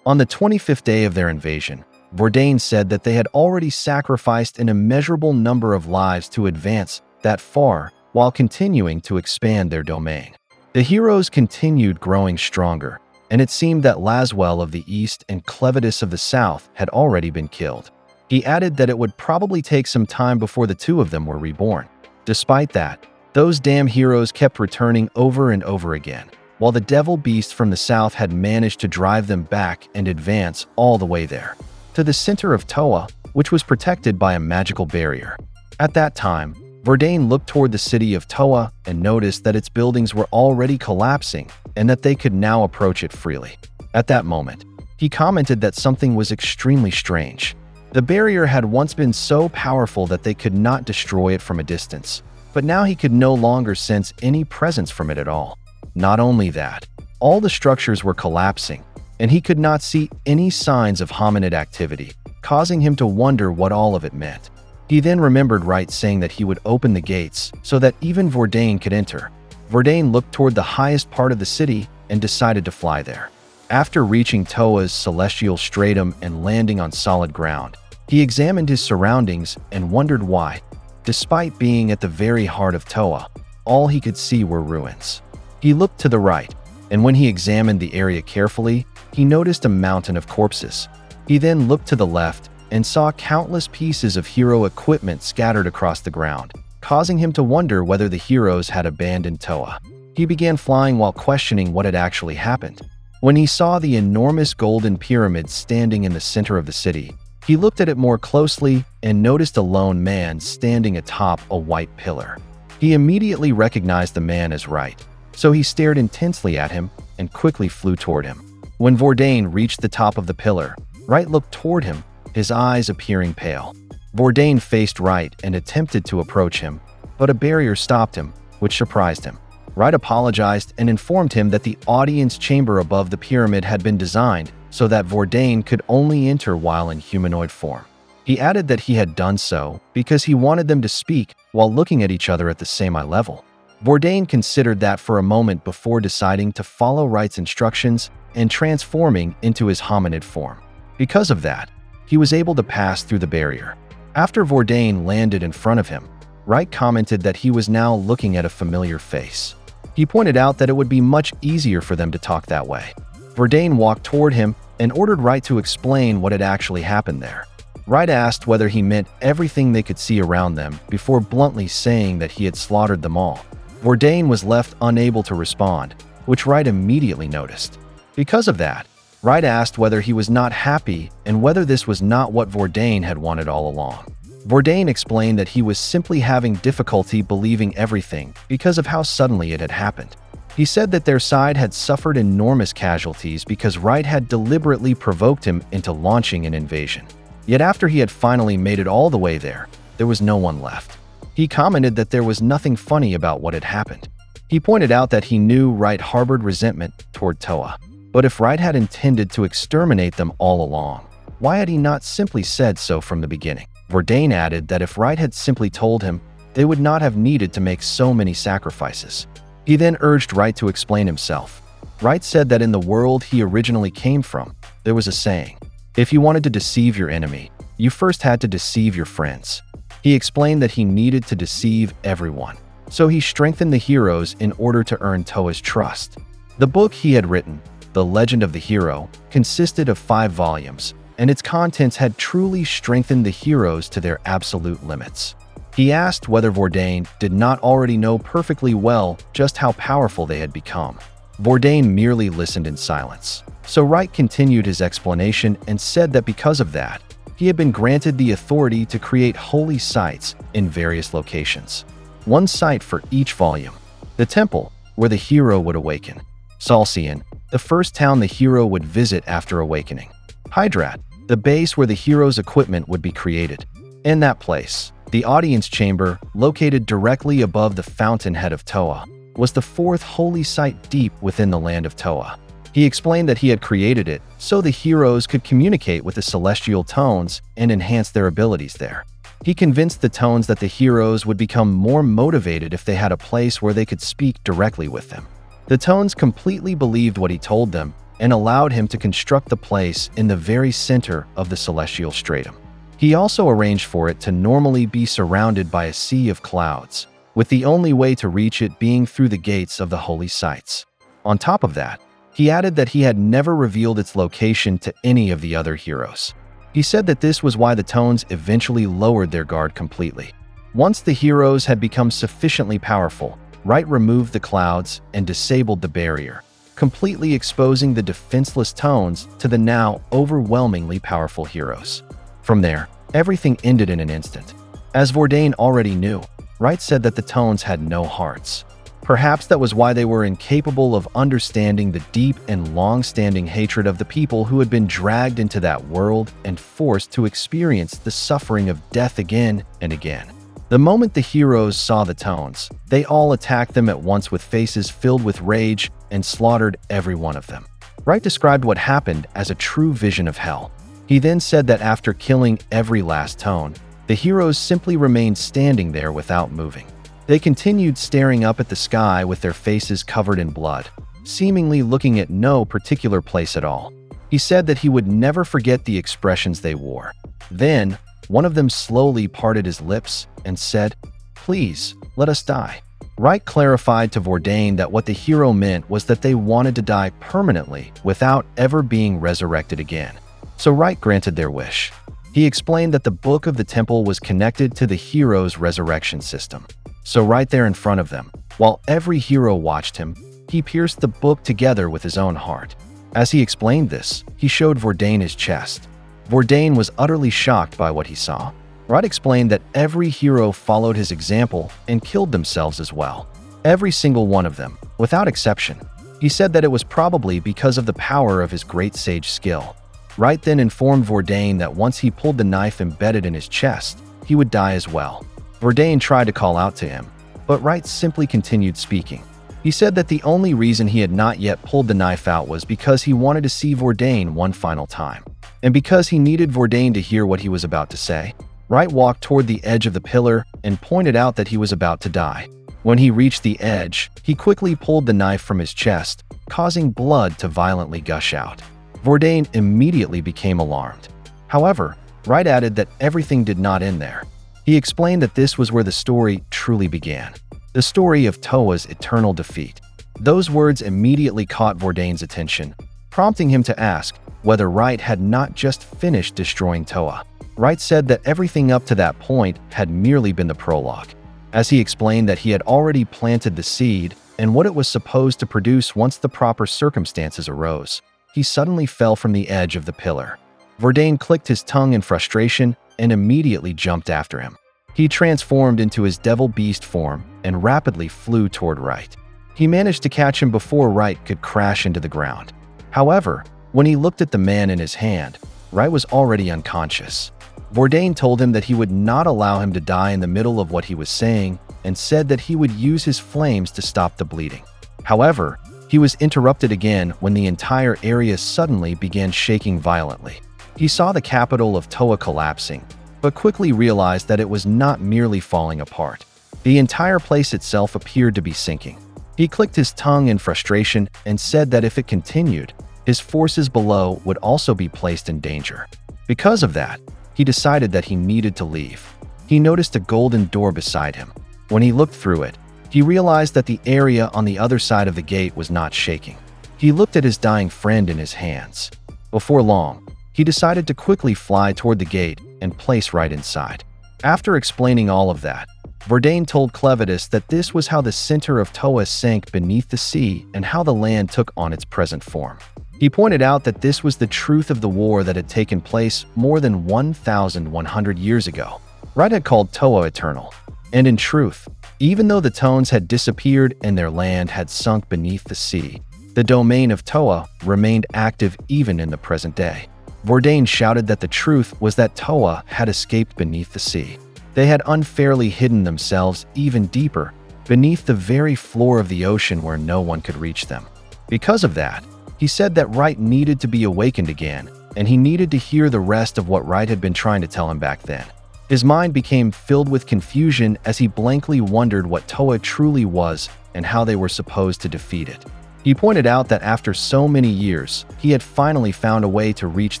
On the 25th day of their invasion, Vordain said that they had already sacrificed an immeasurable number of lives to advance that far while continuing to expand their domain. The heroes continued growing stronger, and it seemed that Laswell of the east and Clevatess of the south had already been killed. He added that it would probably take some time before the two of them were reborn. Despite that, those damn heroes kept returning over and over again, while the devil beast from the south had managed to drive them back and advance all the way there, to the center of Toa, which was protected by a magical barrier. At that time, Vordain looked toward the city of Toa and noticed that its buildings were already collapsing and that they could now approach it freely. At that moment, he commented that something was extremely strange. The barrier had once been so powerful that they could not destroy it from a distance, but now he could no longer sense any presence from it at all. Not only that, all the structures were collapsing, and he could not see any signs of hominid activity, causing him to wonder what all of it meant. He then remembered Wright saying that he would open the gates so that even Vordain could enter. Vordain looked toward the highest part of the city and decided to fly there. After reaching Toa's celestial stratum and landing on solid ground, he examined his surroundings and wondered why, despite being at the very heart of Toa, all he could see were ruins. He looked to the right, and when he examined the area carefully, he noticed a mountain of corpses. He then looked to the left and saw countless pieces of hero equipment scattered across the ground, causing him to wonder whether the heroes had abandoned Toa. He began flying while questioning what had actually happened. When he saw the enormous golden pyramid standing in the center of the city, he looked at it more closely and noticed a lone man standing atop a white pillar. He immediately recognized the man as Right, so he stared intensely at him and quickly flew toward him. When Vordain reached the top of the pillar, Right looked toward him, his eyes appearing pale. Vordain faced Right and attempted to approach him, but a barrier stopped him, which surprised him. Right apologized and informed him that the audience chamber above the pyramid had been designed so that Vordain could only enter while in humanoid form. He added that he had done so because he wanted them to speak while looking at each other at the same eye level. Vordain considered that for a moment before deciding to follow Right's instructions and transforming into his hominid form. Because of that, he was able to pass through the barrier. After Vordain landed in front of him, Right commented that he was now looking at a familiar face. He pointed out that it would be much easier for them to talk that way. Vordain walked toward him and ordered Right to explain what had actually happened there. Right asked whether he meant everything they could see around them before bluntly saying that he had slaughtered them all. Vordain was left unable to respond, which Right immediately noticed. Because of that, Right asked whether he was not happy and whether this was not what Vordain had wanted all along. Vordain explained that he was simply having difficulty believing everything because of how suddenly it had happened. He said that their side had suffered enormous casualties because Right had deliberately provoked him into launching an invasion. Yet after he had finally made it all the way there was no one left. He commented that there was nothing funny about what had happened. He pointed out that he knew Right harbored resentment toward Toa. But if Right had intended to exterminate them all along, why had he not simply said so from the beginning? Vordain added that if Right had simply told him, they would not have needed to make so many sacrifices. He then urged Right to explain himself. Right said that in the world he originally came from, there was a saying, if you wanted to deceive your enemy, you first had to deceive your friends. He explained that he needed to deceive everyone, so he strengthened the heroes in order to earn Toa's trust. The book he had written, The Legend of the Hero, consisted of 5 volumes, and its contents had truly strengthened the heroes to their absolute limits. He asked whether Vordain did not already know perfectly well just how powerful they had become. Vordain merely listened in silence. So Right continued his explanation and said that because of that, he had been granted the authority to create holy sites in various locations. One site for each volume. The temple, where the hero would awaken. Salcian, the first town the hero would visit after awakening. Hydrat, the base where the hero's equipment would be created. In that place, the audience chamber, located directly above the fountainhead of Toa, was the 4th holy site deep within the land of Toa. He explained that he had created it so the heroes could communicate with the celestial tones and enhance their abilities there. He convinced the tones that the heroes would become more motivated if they had a place where they could speak directly with them. The tones completely believed what he told them and allowed him to construct the place in the very center of the celestial stratum. He also arranged for it to normally be surrounded by a sea of clouds, with the only way to reach it being through the gates of the holy sites. On top of that, he added that he had never revealed its location to any of the other heroes. He said that this was why the tones eventually lowered their guard completely. Once the heroes had become sufficiently powerful, Right removed the clouds and disabled the barrier, completely exposing the defenseless tones to the now overwhelmingly powerful heroes. From there, everything ended in an instant. As Vordain already knew, Right said that the tones had no hearts. Perhaps that was why they were incapable of understanding the deep and long-standing hatred of the people who had been dragged into that world and forced to experience the suffering of death again and again. The moment the heroes saw the tones, they all attacked them at once with faces filled with rage and slaughtered every one of them. Right described what happened as a true vision of hell. He then said that after killing every last tone, the heroes simply remained standing there without moving. They continued staring up at the sky with their faces covered in blood, seemingly looking at no particular place at all. He said that he would never forget the expressions they wore. Then, one of them slowly parted his lips and said, "Please, let us die." Right clarified to Vordain that what the hero meant was that they wanted to die permanently without ever being resurrected again. So Right granted their wish. He explained that the Book of the Temple was connected to the hero's resurrection system. So right there in front of them, while every hero watched him, he pierced the book together with his own heart. As he explained this, he showed Vordain his chest. Vordain was utterly shocked by what he saw. Right explained that every hero followed his example and killed themselves as well. Every single one of them, without exception. He said that it was probably because of the power of his great sage skill. Right then informed Vordain that once he pulled the knife embedded in his chest, he would die as well. Vordain tried to call out to him, but Right simply continued speaking. He said that the only reason he had not yet pulled the knife out was because he wanted to see Vordain one final time. And because he needed Vordain to hear what he was about to say, Right walked toward the edge of the pillar and pointed out that he was about to die. When he reached the edge, he quickly pulled the knife from his chest, causing blood to violently gush out. Vordain immediately became alarmed. However, Right added that everything did not end there. He explained that this was where the story truly began. The story of Toa's eternal defeat. Those words immediately caught Vordain's attention, prompting him to ask whether Right had not just finished destroying Toa. Right said that everything up to that point had merely been the prologue, as he explained that he had already planted the seed and what it was supposed to produce once the proper circumstances arose. He suddenly fell from the edge of the pillar. Vordain clicked his tongue in frustration and immediately jumped after him. He transformed into his devil beast form and rapidly flew toward Right. He managed to catch him before Right could crash into the ground. However, when he looked at the man in his hand, Right was already unconscious. Vordain told him that he would not allow him to die in the middle of what he was saying and said that he would use his flames to stop the bleeding. However, he was interrupted again when the entire area suddenly began shaking violently. He saw the capital of Toa collapsing, but quickly realized that it was not merely falling apart. The entire place itself appeared to be sinking. He clicked his tongue in frustration and said that if it continued, his forces below would also be placed in danger. Because of that, he decided that he needed to leave. He noticed a golden door beside him. When he looked through it, he realized that the area on the other side of the gate was not shaking. He looked at his dying friend in his hands. Before long, he decided to quickly fly toward the gate and place Right inside. After explaining all of that, Vordain told Clevatess that this was how the center of Toa sank beneath the sea and how the land took on its present form. He pointed out that this was the truth of the war that had taken place more than 1,100 years ago. Right had called Toa eternal. And in truth, even though the Tones had disappeared and their land had sunk beneath the sea, the domain of Toa remained active even in the present day. Vordain shouted that the truth was that Toa had escaped beneath the sea. They had unfairly hidden themselves even deeper, beneath the very floor of the ocean where no one could reach them. Because of that, he said that Right needed to be awakened again, and he needed to hear the rest of what Right had been trying to tell him back then. His mind became filled with confusion as he blankly wondered what Toa truly was and how they were supposed to defeat it. He pointed out that after so many years, he had finally found a way to reach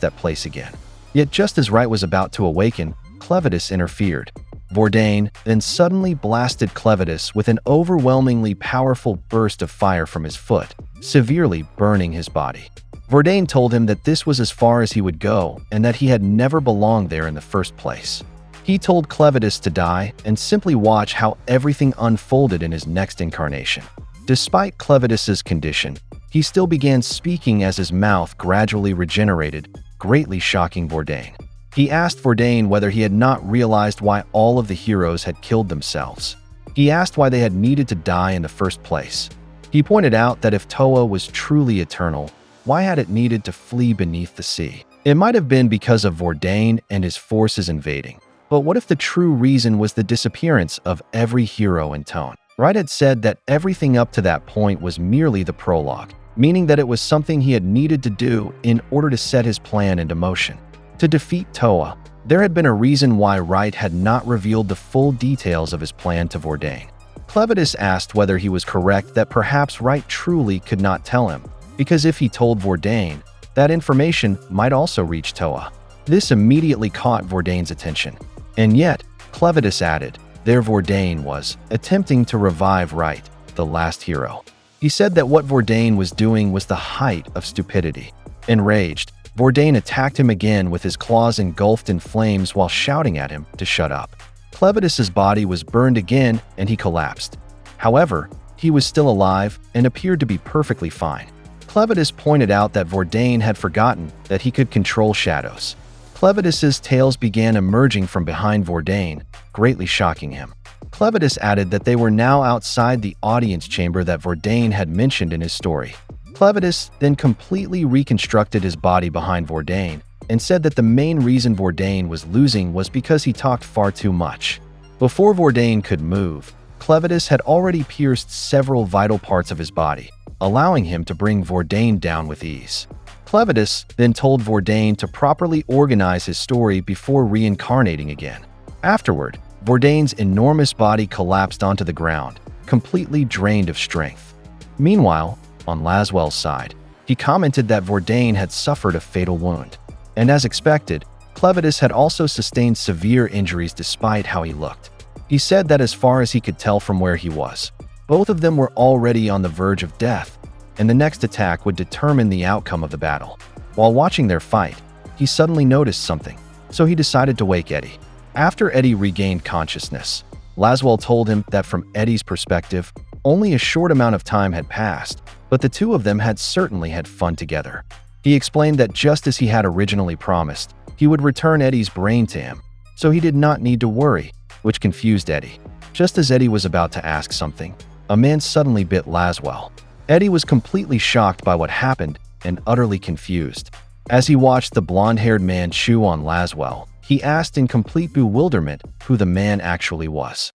that place again. Yet just as Right was about to awaken, Clevatess interfered. Vordain then suddenly blasted Clevatess with an overwhelmingly powerful burst of fire from his foot, severely burning his body. Vordain told him that this was as far as he would go and that he had never belonged there in the first place. He told Clevatess to die and simply watch how everything unfolded in his next incarnation. Despite Clevatess's condition, he still began speaking as his mouth gradually regenerated, greatly shocking Vordain. He asked Vordain whether he had not realized why all of the heroes had killed themselves. He asked why they had needed to die in the first place. He pointed out that if Toa was truly eternal, why had it needed to flee beneath the sea? It might have been because of Vordain and his forces invading. But what if the true reason was the disappearance of every hero in Tone? Right had said that everything up to that point was merely the prologue, meaning that it was something he had needed to do in order to set his plan into motion. To defeat Toa, there had been a reason why Right had not revealed the full details of his plan to Vordain. Clevatess asked whether he was correct that perhaps Right truly could not tell him, because if he told Vordain, that information might also reach Toa. This immediately caught Vordain's attention. And yet, Clevatess added, there Vordain was, attempting to revive Right, the last hero. He said that what Vordain was doing was the height of stupidity. Enraged, Vordain attacked him again with his claws engulfed in flames while shouting at him to shut up. Clevatess's body was burned again and he collapsed. However, he was still alive and appeared to be perfectly fine. Clevatess pointed out that Vordain had forgotten that he could control shadows. Clevatess's tails began emerging from behind Vordain, greatly shocking him. Clevatess added that they were now outside the audience chamber that Vordain had mentioned in his story. Clevatess then completely reconstructed his body behind Vordain and said that the main reason Vordain was losing was because he talked far too much. Before Vordain could move, Clevatess had already pierced several vital parts of his body, allowing him to bring Vordain down with ease. Clevatess then told Vordain to properly organize his story before reincarnating again. Afterward, Vordain's enormous body collapsed onto the ground, completely drained of strength. Meanwhile, on Laswell's side, he commented that Vordain had suffered a fatal wound. And as expected, Clevatess had also sustained severe injuries despite how he looked. He said that as far as he could tell from where he was, both of them were already on the verge of death, and the next attack would determine the outcome of the battle. While watching their fight, he suddenly noticed something, so he decided to wake Eddie. After Eddie regained consciousness, Laswell told him that from Eddie's perspective, only a short amount of time had passed, but the two of them had certainly had fun together. He explained that just as he had originally promised, he would return Eddie's brain to him, so he did not need to worry, which confused Eddie. Just as Eddie was about to ask something, a man suddenly bit Laswell. Eddie was completely shocked by what happened and utterly confused. As he watched the blonde-haired man chew on Laswell, he asked in complete bewilderment who the man actually was.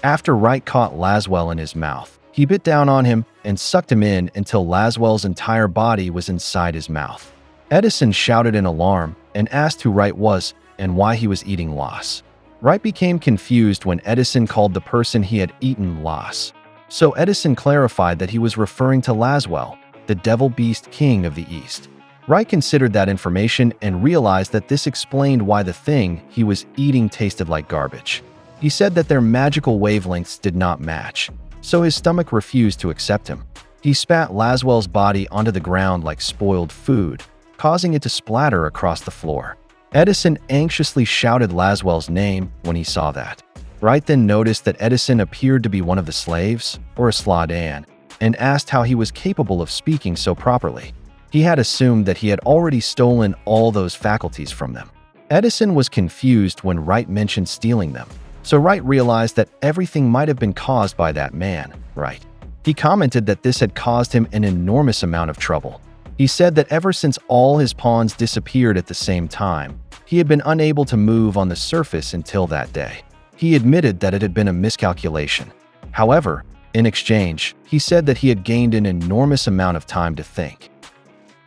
After Wright caught Laswell in his mouth, he bit down on him and sucked him in until Laswell's entire body was inside his mouth. Edison shouted in alarm and asked who Wright was and why he was eating Loss. Wright became confused when Edison called the person he had eaten Loss. So Edison clarified that he was referring to Laswell, the Devil Beast King of the East. Wright considered that information and realized that this explained why the thing he was eating tasted like garbage. He said that their magical wavelengths did not match, so his stomach refused to accept him. He spat Laswell's body onto the ground like spoiled food, causing it to splatter across the floor. Edison anxiously shouted Laswell's name when he saw that. Wright then noticed that Edison appeared to be one of the slaves, or a Slaadan, and asked how he was capable of speaking so properly. He had assumed that he had already stolen all those faculties from them. Edison was confused when Wright mentioned stealing them, so Wright realized that everything might have been caused by that man, Wright. He commented that this had caused him an enormous amount of trouble. He said that ever since all his pawns disappeared at the same time, he had been unable to move on the surface until that day. He admitted that it had been a miscalculation. However, in exchange, he said that he had gained an enormous amount of time to think.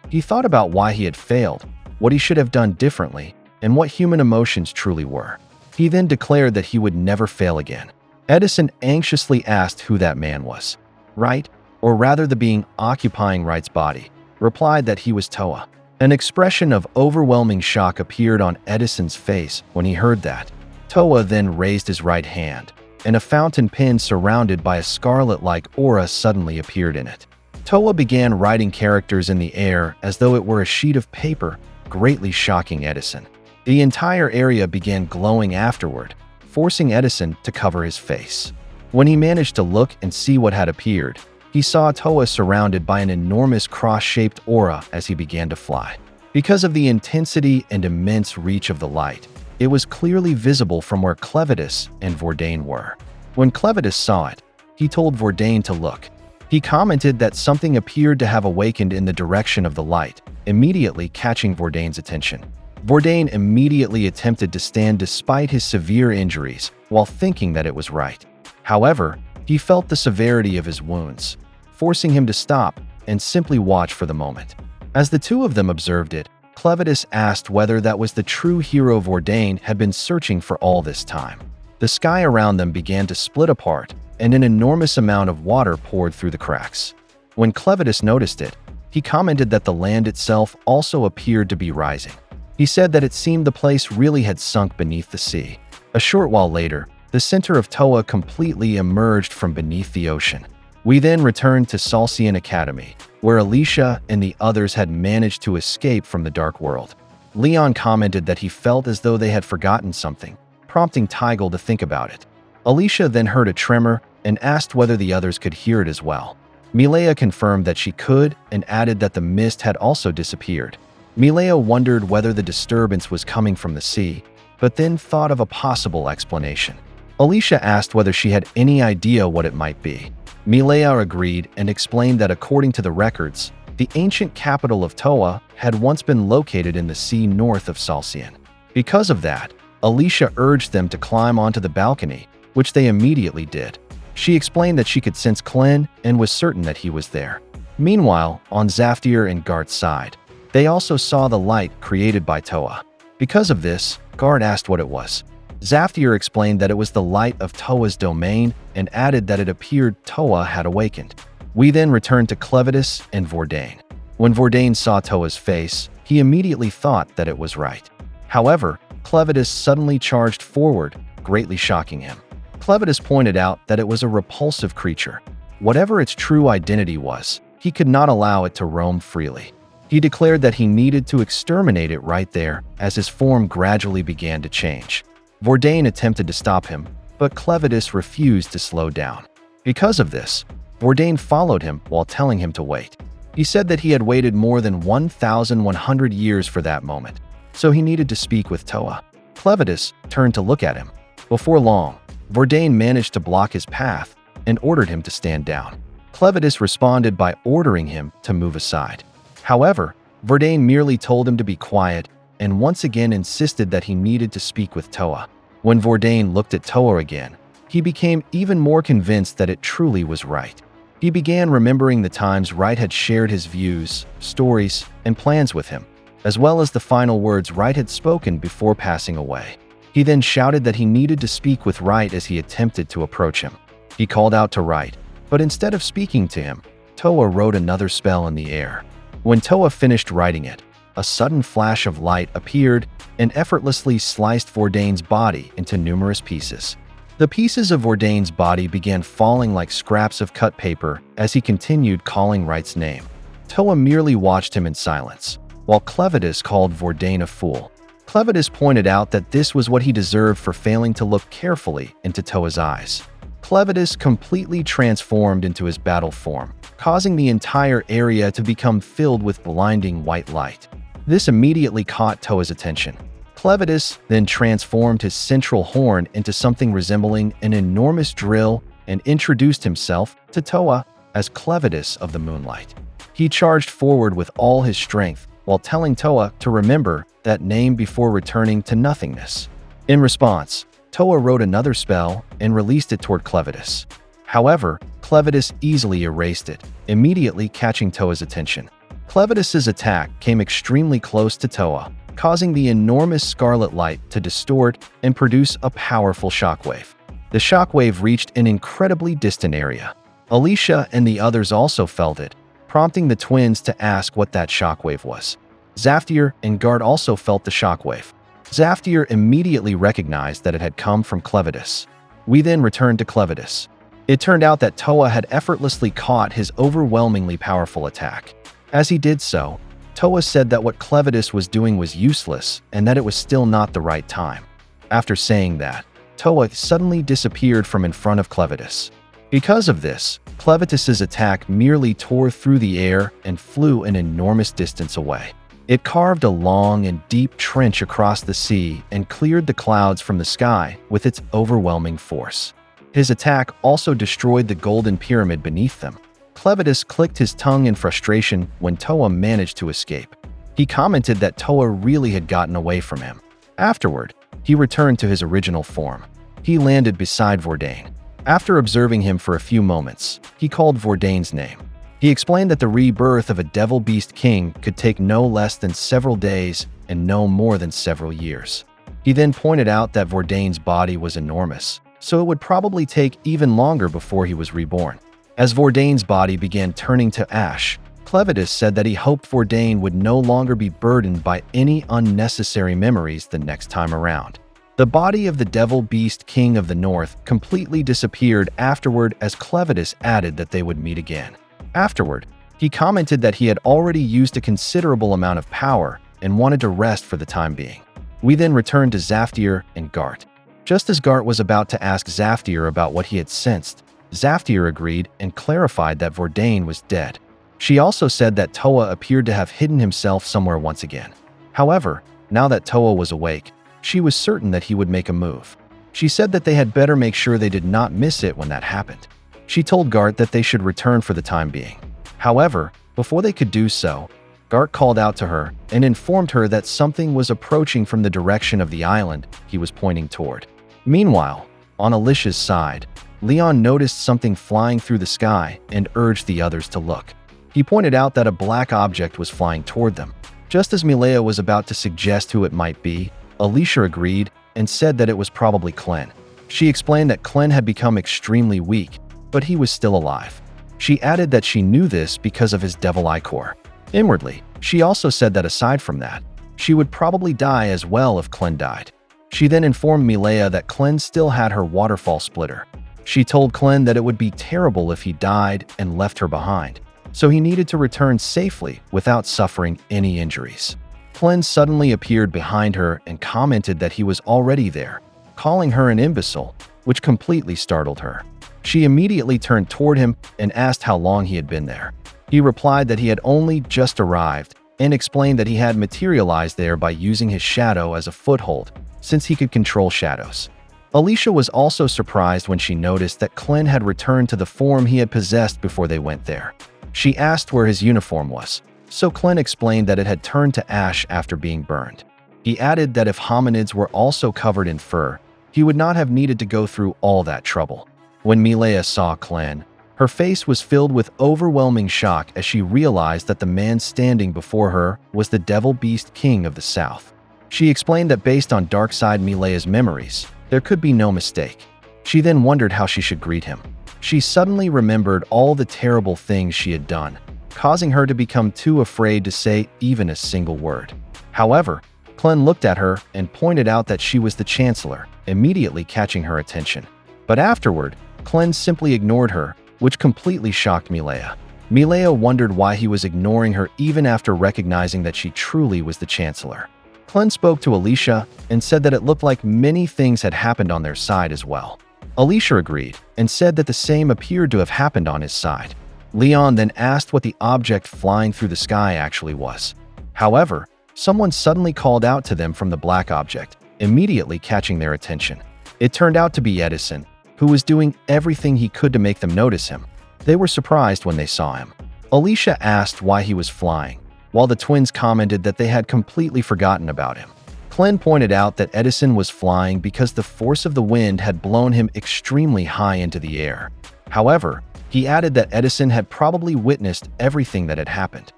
He thought about why he had failed, what he should have done differently, and what human emotions truly were. He then declared that he would never fail again. Edison anxiously asked who that man was. Wright, or rather the being occupying Wright's body, replied that he was Toa. An expression of overwhelming shock appeared on Edison's face when he heard that. Toa then raised his right hand, and a fountain pen surrounded by a scarlet-like aura suddenly appeared in it. Toa began writing characters in the air as though it were a sheet of paper, greatly shocking Edison. The entire area began glowing afterward, forcing Edison to cover his face. When he managed to look and see what had appeared, he saw Toa surrounded by an enormous cross-shaped aura as he began to fly. Because of the intensity and immense reach of the light, it was clearly visible from where Clevatess and Vordain were. When Clevatess saw it, he told Vordain to look. He commented that something appeared to have awakened in the direction of the light, immediately catching Vordain's attention. Vordain immediately attempted to stand despite his severe injuries, while thinking that it was right. However, he felt the severity of his wounds, forcing him to stop and simply watch for the moment. As the two of them observed it, Clevatess asked whether that was the true hero Vordain had been searching for all this time. The sky around them began to split apart, and an enormous amount of water poured through the cracks. When Clevatess noticed it, he commented that the land itself also appeared to be rising. He said that it seemed the place really had sunk beneath the sea. A short while later, the center of Toa completely emerged from beneath the ocean. We then returned to Salsian Academy, where Alicia and the others had managed to escape from the dark world. Leon commented that he felt as though they had forgotten something, prompting Tygel to think about it. Alicia then heard a tremor and asked whether the others could hear it as well. Milea confirmed that she could and added that the mist had also disappeared. Milea wondered whether the disturbance was coming from the sea, but then thought of a possible explanation. Alicia asked whether she had any idea what it might be. Milea agreed and explained that according to the records, the ancient capital of Toa had once been located in the sea north of Salsian. Because of that, Alicia urged them to climb onto the balcony, which they immediately did. She explained that she could sense Klen and was certain that he was there. Meanwhile, on Zaftir and Gart's side, they also saw the light created by Toa. Because of this, Gart asked what it was. Zaftir explained that it was the light of Toa's domain and added that it appeared Toa had awakened. We then returned to Clevatess and Vordain. When Vordain saw Toa's face, he immediately thought that it was right. However, Clevatess suddenly charged forward, greatly shocking him. Clevatess pointed out that it was a repulsive creature. Whatever its true identity was, he could not allow it to roam freely. He declared that he needed to exterminate it right there as his form gradually began to change. Vordain attempted to stop him, but Clevatess refused to slow down. Because of this, Vordain followed him while telling him to wait. He said that he had waited more than 1,100 years for that moment, so he needed to speak with Toa. Clevatess turned to look at him. Before long, Vordain managed to block his path and ordered him to stand down. Clevatess responded by ordering him to move aside. However, Vordain merely told him to be quiet and once again insisted that he needed to speak with Toa. When Vordain looked at Toa again, he became even more convinced that it truly was right. He began remembering the times Wright had shared his views, stories, and plans with him, as well as the final words Wright had spoken before passing away. He then shouted that he needed to speak with Wright as he attempted to approach him. He called out to Wright, but instead of speaking to him, Toa wrote another spell in the air. When Toa finished writing it, a sudden flash of light appeared and effortlessly sliced Vordain's body into numerous pieces. The pieces of Vordain's body began falling like scraps of cut paper as he continued calling Wright's name. Toa merely watched him in silence, while Clevatess called Vordain a fool. Clevatess pointed out that this was what he deserved for failing to look carefully into Toa's eyes. Clevatess completely transformed into his battle form, causing the entire area to become filled with blinding white light. This immediately caught Toa's attention. Clevatess then transformed his central horn into something resembling an enormous drill and introduced himself to Toa as Clevatess of the Moonlight. He charged forward with all his strength while telling Toa to remember that name before returning to nothingness. In response, Toa wrote another spell and released it toward Clevatess. However, Clevatess easily erased it, immediately catching Toa's attention. Clevatess's attack came extremely close to Toa, causing the enormous scarlet light to distort and produce a powerful shockwave. The shockwave reached an incredibly distant area. Alicia and the others also felt it, prompting the twins to ask what that shockwave was. Zaftir and Gart also felt the shockwave. Zaftir immediately recognized that it had come from Clevatess. We then returned to Clevatess. It turned out that Toa had effortlessly caught his overwhelmingly powerful attack. As he did so, Toa said that what Clevatess was doing was useless and that it was still not the right time. After saying that, Toa suddenly disappeared from in front of Clevatess. Because of this, Clevatess's attack merely tore through the air and flew an enormous distance away. It carved a long and deep trench across the sea and cleared the clouds from the sky with its overwhelming force. His attack also destroyed the golden pyramid beneath them. Clevatess clicked his tongue in frustration when Toa managed to escape. He commented that Toa really had gotten away from him. Afterward, he returned to his original form. He landed beside Vordain. After observing him for a few moments, he called Vordain's name. He explained that the rebirth of a devil beast king could take no less than several days and no more than several years. He then pointed out that Vordain's body was enormous, so it would probably take even longer before he was reborn. As Vordain's body began turning to ash, Clevatess said that he hoped Vordain would no longer be burdened by any unnecessary memories the next time around. The body of the devil beast king of the north completely disappeared afterward, as Clevatess added that they would meet again. Afterward, he commented that he had already used a considerable amount of power and wanted to rest for the time being. We then returned to Zaftir and Gart. Just as Gart was about to ask Zaftir about what he had sensed, Zaftir agreed and clarified that Vordain was dead. She also said that Toa appeared to have hidden himself somewhere once again. However, now that Toa was awake, she was certain that he would make a move. She said that they had better make sure they did not miss it when that happened. She told Gart that they should return for the time being. However, before they could do so, Gart called out to her and informed her that something was approaching from the direction of the island he was pointing toward. Meanwhile, on Alicia's side, Leon noticed something flying through the sky and urged the others to look. He pointed out that a black object was flying toward them. Just as Milea was about to suggest who it might be, Alicia agreed and said that it was probably Clen. She explained that Clen had become extremely weak, but he was still alive. She added that she knew this because of his devil eye core. Inwardly, she also said that aside from that, she would probably die as well if Clen died. She then informed Milea that Clen still had her waterfall splitter. She told Clen that it would be terrible if he died and left her behind, so he needed to return safely without suffering any injuries. Clen suddenly appeared behind her and commented that he was already there, calling her an imbecile, which completely startled her. She immediately turned toward him and asked how long he had been there. He replied that he had only just arrived and explained that he had materialized there by using his shadow as a foothold, since he could control shadows. Alicia was also surprised when she noticed that Clen had returned to the form he had possessed before they went there. She asked where his uniform was, so Clen explained that it had turned to ash after being burned. He added that if hominids were also covered in fur, he would not have needed to go through all that trouble. When Milea saw Clen, her face was filled with overwhelming shock as she realized that the man standing before her was the Devil Beast King of the South. She explained that based on Darkside Milea's memories, there could be no mistake. She then wondered how she should greet him. She suddenly remembered all the terrible things she had done, causing her to become too afraid to say even a single word. However, Clen looked at her and pointed out that she was the Chancellor, immediately catching her attention. But afterward, Clen simply ignored her, which completely shocked Milea. Milea wondered why he was ignoring her even after recognizing that she truly was the Chancellor. Clen spoke to Alicia and said that it looked like many things had happened on their side as well. Alicia agreed and said that the same appeared to have happened on his side. Leon then asked what the object flying through the sky actually was. However, someone suddenly called out to them from the black object, immediately catching their attention. It turned out to be Edison, who was doing everything he could to make them notice him. They were surprised when they saw him. Alicia asked why he was flying, while the twins commented that they had completely forgotten about him. Clen pointed out that Edison was flying because the force of the wind had blown him extremely high into the air. However, he added that Edison had probably witnessed everything that had happened.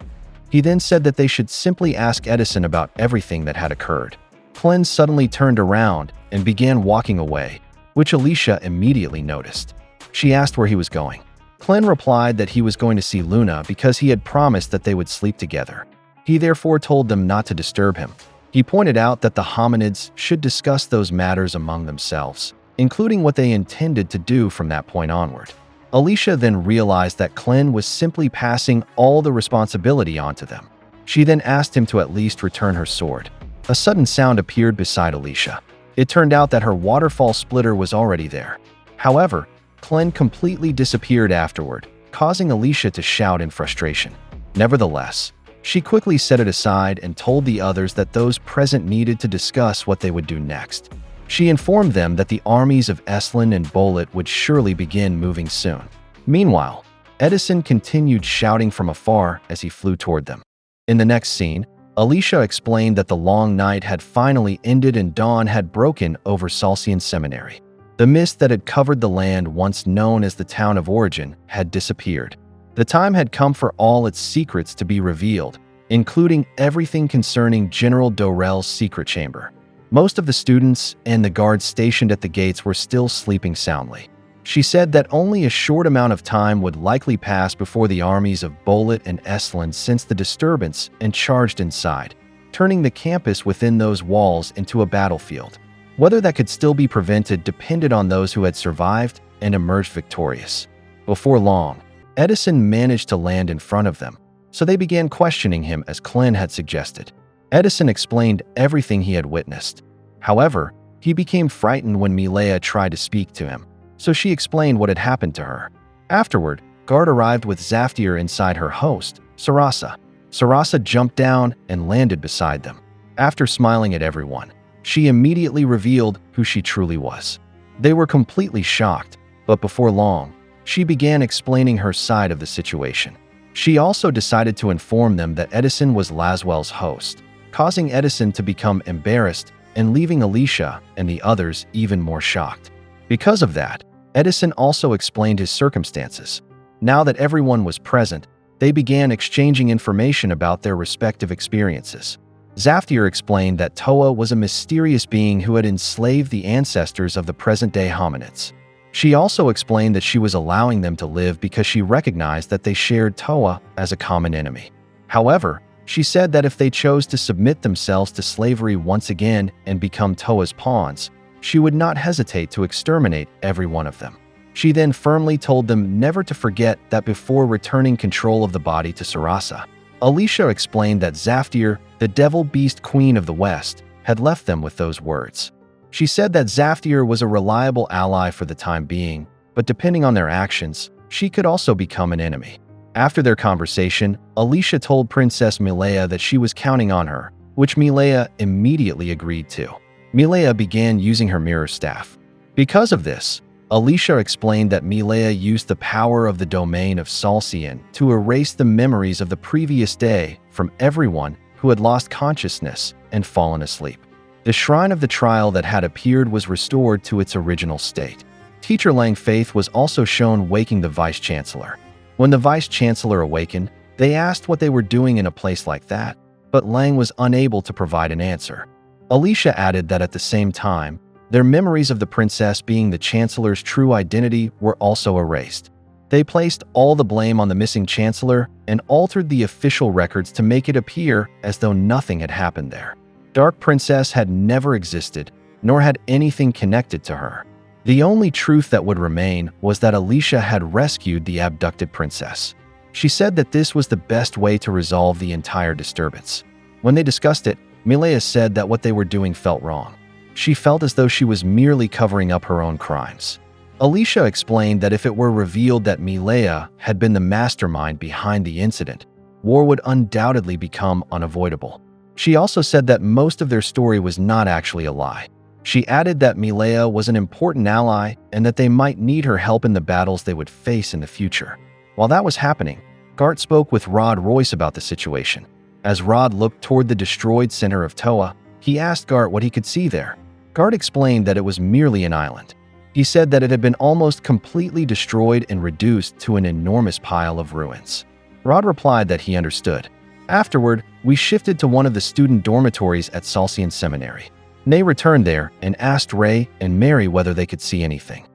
He then said that they should simply ask Edison about everything that had occurred. Clen suddenly turned around and began walking away, which Alicia immediately noticed. She asked where he was going. Clen replied that he was going to see Luna because he had promised that they would sleep together. He therefore told them not to disturb him. He pointed out that the hominids should discuss those matters among themselves, including what they intended to do from that point onward. Alicia then realized that Clen was simply passing all the responsibility onto them. She then asked him to at least return her sword. A sudden sound appeared beside Alicia. It turned out that her waterfall splitter was already there. However, Clen completely disappeared afterward, causing Alicia to shout in frustration. Nevertheless, she quickly set it aside and told the others that those present needed to discuss what they would do next. She informed them that the armies of Estlin and Bolet would surely begin moving soon. Meanwhile, Edison continued shouting from afar as he flew toward them. In the next scene, Alicia explained that the long night had finally ended and dawn had broken over Salsian Seminary. The mist that had covered the land once known as the Town of Origin had disappeared. The time had come for all its secrets to be revealed, including everything concerning General Dorell's secret chamber. Most of the students and the guards stationed at the gates were still sleeping soundly. She said that only a short amount of time would likely pass before the armies of Bolet and Estlin sensed the disturbance and charged inside, turning the campus within those walls into a battlefield. Whether that could still be prevented depended on those who had survived and emerged victorious. Before long, Edison managed to land in front of them, so they began questioning him as Clem had suggested. Edison explained everything he had witnessed. However, he became frightened when Milea tried to speak to him, so she explained what had happened to her. Afterward, Guard arrived with Zaftir inside her host, Sarasa. Sarasa jumped down and landed beside them. After smiling at everyone, she immediately revealed who she truly was. They were completely shocked, but before long, she began explaining her side of the situation. She also decided to inform them that Edison was Laswell's host, causing Edison to become embarrassed and leaving Alicia and the others even more shocked. Because of that, Edison also explained his circumstances. Now that everyone was present, they began exchanging information about their respective experiences. Zaftir explained that Toa was a mysterious being who had enslaved the ancestors of the present-day hominids. She also explained that she was allowing them to live because she recognized that they shared Toa as a common enemy. However, she said that if they chose to submit themselves to slavery once again and become Toa's pawns, she would not hesitate to exterminate every one of them. She then firmly told them never to forget that before returning control of the body to Sarasa. Alicia explained that Zaftir, the devil beast queen of the West, had left them with those words. She said that Zaftir was a reliable ally for the time being, but depending on their actions, she could also become an enemy. After their conversation, Alicia told Princess Milea that she was counting on her, which Milea immediately agreed to. Milea began using her mirror staff. Because of this, Alicia explained that Milea used the power of the domain of Salcian to erase the memories of the previous day from everyone who had lost consciousness and fallen asleep. The shrine of the trial that had appeared was restored to its original state. Teacher Lang Faith was also shown waking the Vice-Chancellor. When the Vice-Chancellor awakened, they asked what they were doing in a place like that, but Lang was unable to provide an answer. Alicia added that at the same time, their memories of the princess being the Chancellor's true identity were also erased. They placed all the blame on the missing Chancellor and altered the official records to make it appear as though nothing had happened there. Dark Princess had never existed, nor had anything connected to her. The only truth that would remain was that Alicia had rescued the abducted princess. She said that this was the best way to resolve the entire disturbance. When they discussed it, Milea said that what they were doing felt wrong. She felt as though she was merely covering up her own crimes. Alicia explained that if it were revealed that Milea had been the mastermind behind the incident, war would undoubtedly become unavoidable. She also said that most of their story was not actually a lie. She added that Milea was an important ally and that they might need her help in the battles they would face in the future. While that was happening, Gart spoke with Rod Royce about the situation. As Rod looked toward the destroyed center of Toa, he asked Gart what he could see there. Gart explained that it was merely an island. He said that it had been almost completely destroyed and reduced to an enormous pile of ruins. Rod replied that he understood. Afterward, we shifted to one of the student dormitories at Salcian Seminary. Nay returned there and asked Ray and Mary whether they could see anything.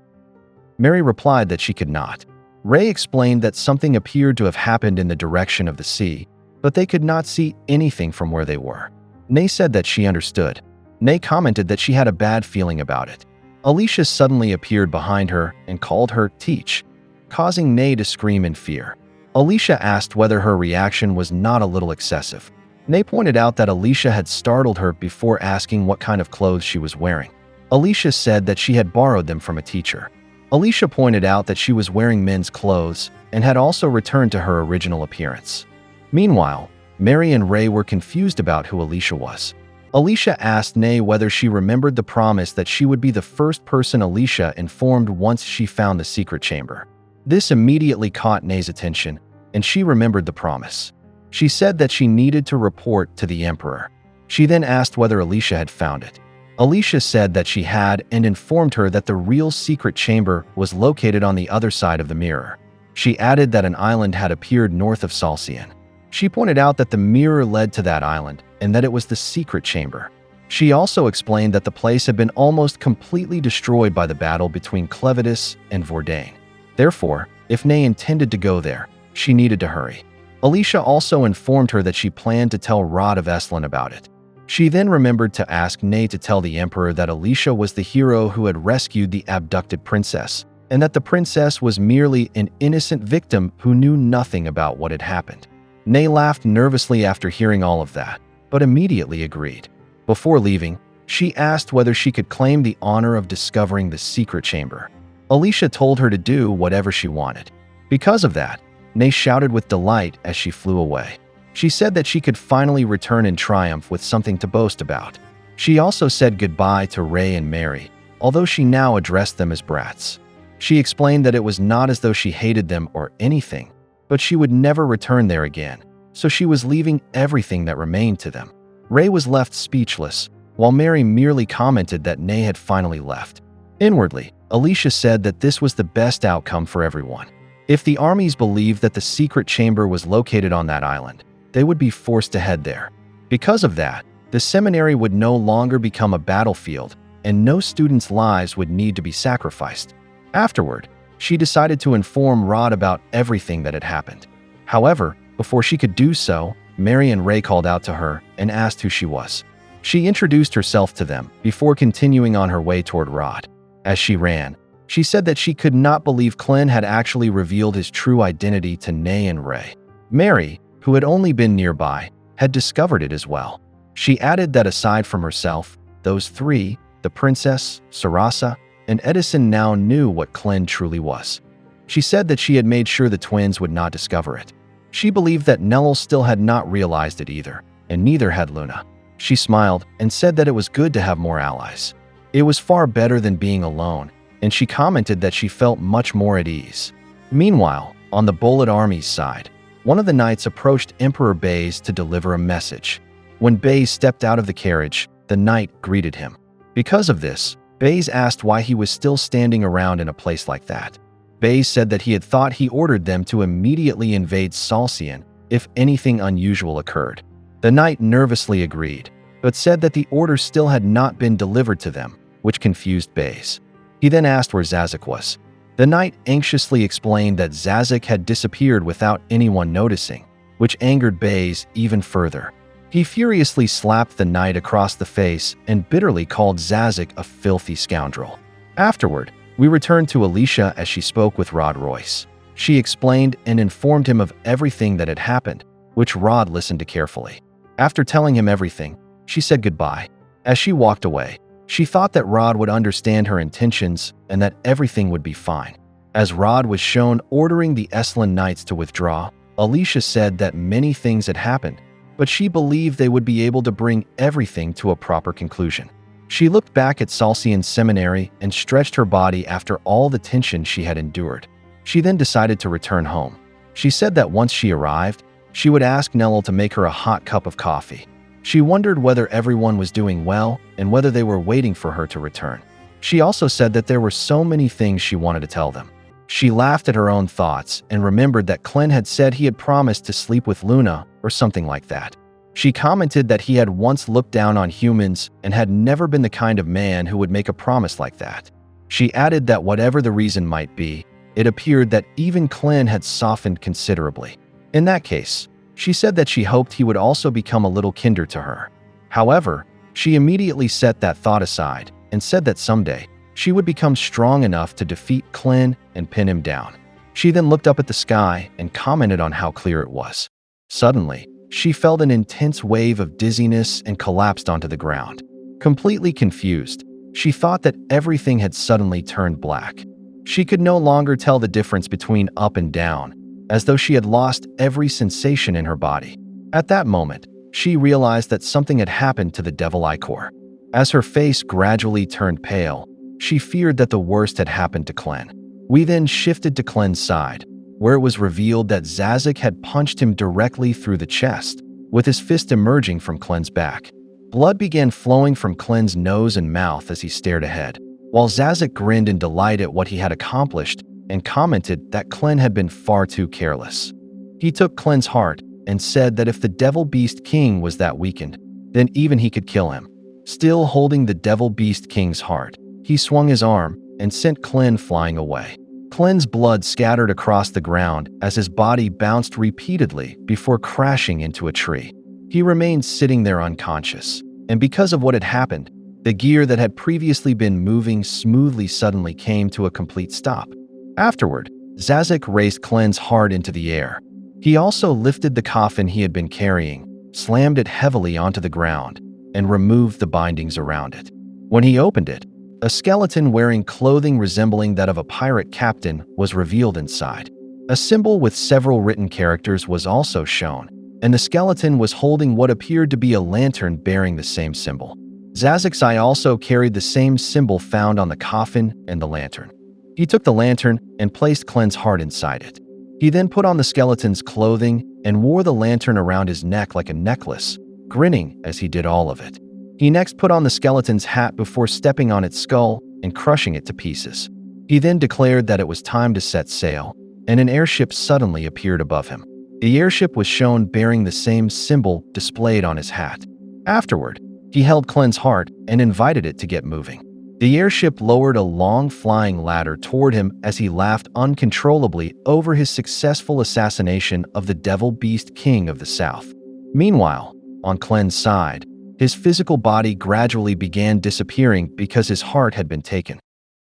Mary replied that she could not. Ray explained that something appeared to have happened in the direction of the sea, but they could not see anything from where they were. Nay said that she understood. Nay commented that she had a bad feeling about it. Alicia suddenly appeared behind her and called her Teach, causing Nay to scream in fear. Alicia asked whether her reaction was not a little excessive. Nay pointed out that Alicia had startled her before asking what kind of clothes she was wearing. Alicia said that she had borrowed them from a teacher. Alicia pointed out that she was wearing men's clothes and had also returned to her original appearance. Meanwhile, Mary and Ray were confused about who Alicia was. Alicia asked Nay whether she remembered the promise that she would be the first person Alicia informed once she found the secret chamber. This immediately caught Nay's attention, and she remembered the promise. She said that she needed to report to the Emperor. She then asked whether Alicia had found it. Alicia said that she had and informed her that the real secret chamber was located on the other side of the mirror. She added that an island had appeared north of Salcian. She pointed out that the mirror led to that island and that it was the secret chamber. She also explained that the place had been almost completely destroyed by the battle between Clevatess and Vordain. Therefore, if Nay intended to go there, she needed to hurry. Alicia also informed her that she planned to tell Rod of Eslan about it. She then remembered to ask Nay to tell the emperor that Alicia was the hero who had rescued the abducted princess, and that the princess was merely an innocent victim who knew nothing about what had happened. Nay laughed nervously after hearing all of that, but immediately agreed. Before leaving, she asked whether she could claim the honor of discovering the secret chamber. Alicia told her to do whatever she wanted. Because of that, Nay shouted with delight as she flew away. She said that she could finally return in triumph with something to boast about. She also said goodbye to Ray and Mary, although she now addressed them as brats. She explained that it was not as though she hated them or anything, but she would never return there again, so she was leaving everything that remained to them. Ray was left speechless, while Mary merely commented that Nay had finally left. Inwardly, Alicia said that this was the best outcome for everyone. If the armies believed that the secret chamber was located on that island, they would be forced to head there. Because of that, the seminary would no longer become a battlefield, and no students' lives would need to be sacrificed. Afterward, she decided to inform Rod about everything that had happened. However, before she could do so, Mary and Ray called out to her and asked who she was. She introduced herself to them before continuing on her way toward Rod. As she ran, she said that she could not believe Clyn had actually revealed his true identity to Nay and Ray. Mary, who had only been nearby, had discovered it as well. She added that aside from herself, those three, the princess, Sarasa, and Edison, now knew what Clyn truly was. She said that she had made sure the twins would not discover it. She believed that Nellel still had not realized it either, and neither had Luna. She smiled and said that it was good to have more allies. It was far better than being alone, and she commented that she felt much more at ease. Meanwhile, on the Bullet Army's side, one of the knights approached Emperor Baze to deliver a message. When Baze stepped out of the carriage, the knight greeted him. Because of this, Baze asked why he was still standing around in a place like that. Baze said that he had thought he ordered them to immediately invade Salcian if anything unusual occurred. The knight nervously agreed, but said that the order still had not been delivered to them, which confused Baze. He then asked where Zazik was. The knight anxiously explained that Zazik had disappeared without anyone noticing, which angered Baze even further. He furiously slapped the knight across the face and bitterly called Zazik a filthy scoundrel. Afterward, we returned to Alicia as she spoke with Rod Royce. She explained and informed him of everything that had happened, which Rod listened to carefully. After telling him everything, she said goodbye. As she walked away, she thought that Rod would understand her intentions and that everything would be fine. As Rod was shown ordering the Eslan Knights to withdraw, Alicia said that many things had happened, but she believed they would be able to bring everything to a proper conclusion. She looked back at Salcian Seminary and stretched her body after all the tension she had endured. She then decided to return home. She said that once she arrived, she would ask Nellel to make her a hot cup of coffee. She wondered whether everyone was doing well and whether they were waiting for her to return. She also said that there were so many things she wanted to tell them. She laughed at her own thoughts and remembered that Clyn had said he had promised to sleep with Luna or something like that. She commented that he had once looked down on humans and had never been the kind of man who would make a promise like that. She added that whatever the reason might be, it appeared that even Clyn had softened considerably. In that case, she said that she hoped he would also become a little kinder to her. However, she immediately set that thought aside and said that someday she would become strong enough to defeat Clyn and pin him down. She then looked up at the sky and commented on how clear it was. Suddenly, she felt an intense wave of dizziness and collapsed onto the ground. Completely confused, she thought that everything had suddenly turned black. She could no longer tell the difference between up and down, as though she had lost every sensation in her body. At that moment, she realized that something had happened to the Devil Ichor. As her face gradually turned pale, she feared that the worst had happened to Clyn. We then shifted to Clyn's side, where it was revealed that Zazik had punched him directly through the chest, with his fist emerging from Clyn's back. Blood began flowing from Clyn's nose and mouth as he stared ahead, while Zazik grinned in delight at what he had accomplished and commented that Clyn had been far too careless. He took Clyn's heart and said that if the Devil Beast King was that weakened, then even he could kill him. Still holding the Devil Beast King's heart, he swung his arm and sent Clyn flying away. Clyn's blood scattered across the ground as his body bounced repeatedly before crashing into a tree. He remained sitting there unconscious. and because of what had happened, the gear that had previously been moving smoothly suddenly came to a complete stop. Afterward, Zazik raised Clen's heart into the air. He also lifted the coffin he had been carrying, slammed it heavily onto the ground, and removed the bindings around it. When he opened it, a skeleton wearing clothing resembling that of a pirate captain was revealed inside. A symbol with several written characters was also shown, and the skeleton was holding what appeared to be a lantern bearing the same symbol. Zazik's eye also carried the same symbol found on the coffin and the lantern. He took the lantern and placed Clen's heart inside it. He then put on the skeleton's clothing and wore the lantern around his neck like a necklace, grinning as he did all of it. He next put on the skeleton's hat before stepping on its skull and crushing it to pieces. He then declared that it was time to set sail, and an airship suddenly appeared above him. The airship was shown bearing the same symbol displayed on his hat. Afterward, he held Clen's heart and invited it to get moving. The airship lowered a long flying ladder toward him as he laughed uncontrollably over his successful assassination of the Devil Beast King of the South. Meanwhile, on Clen's side, his physical body gradually began disappearing because his heart had been taken.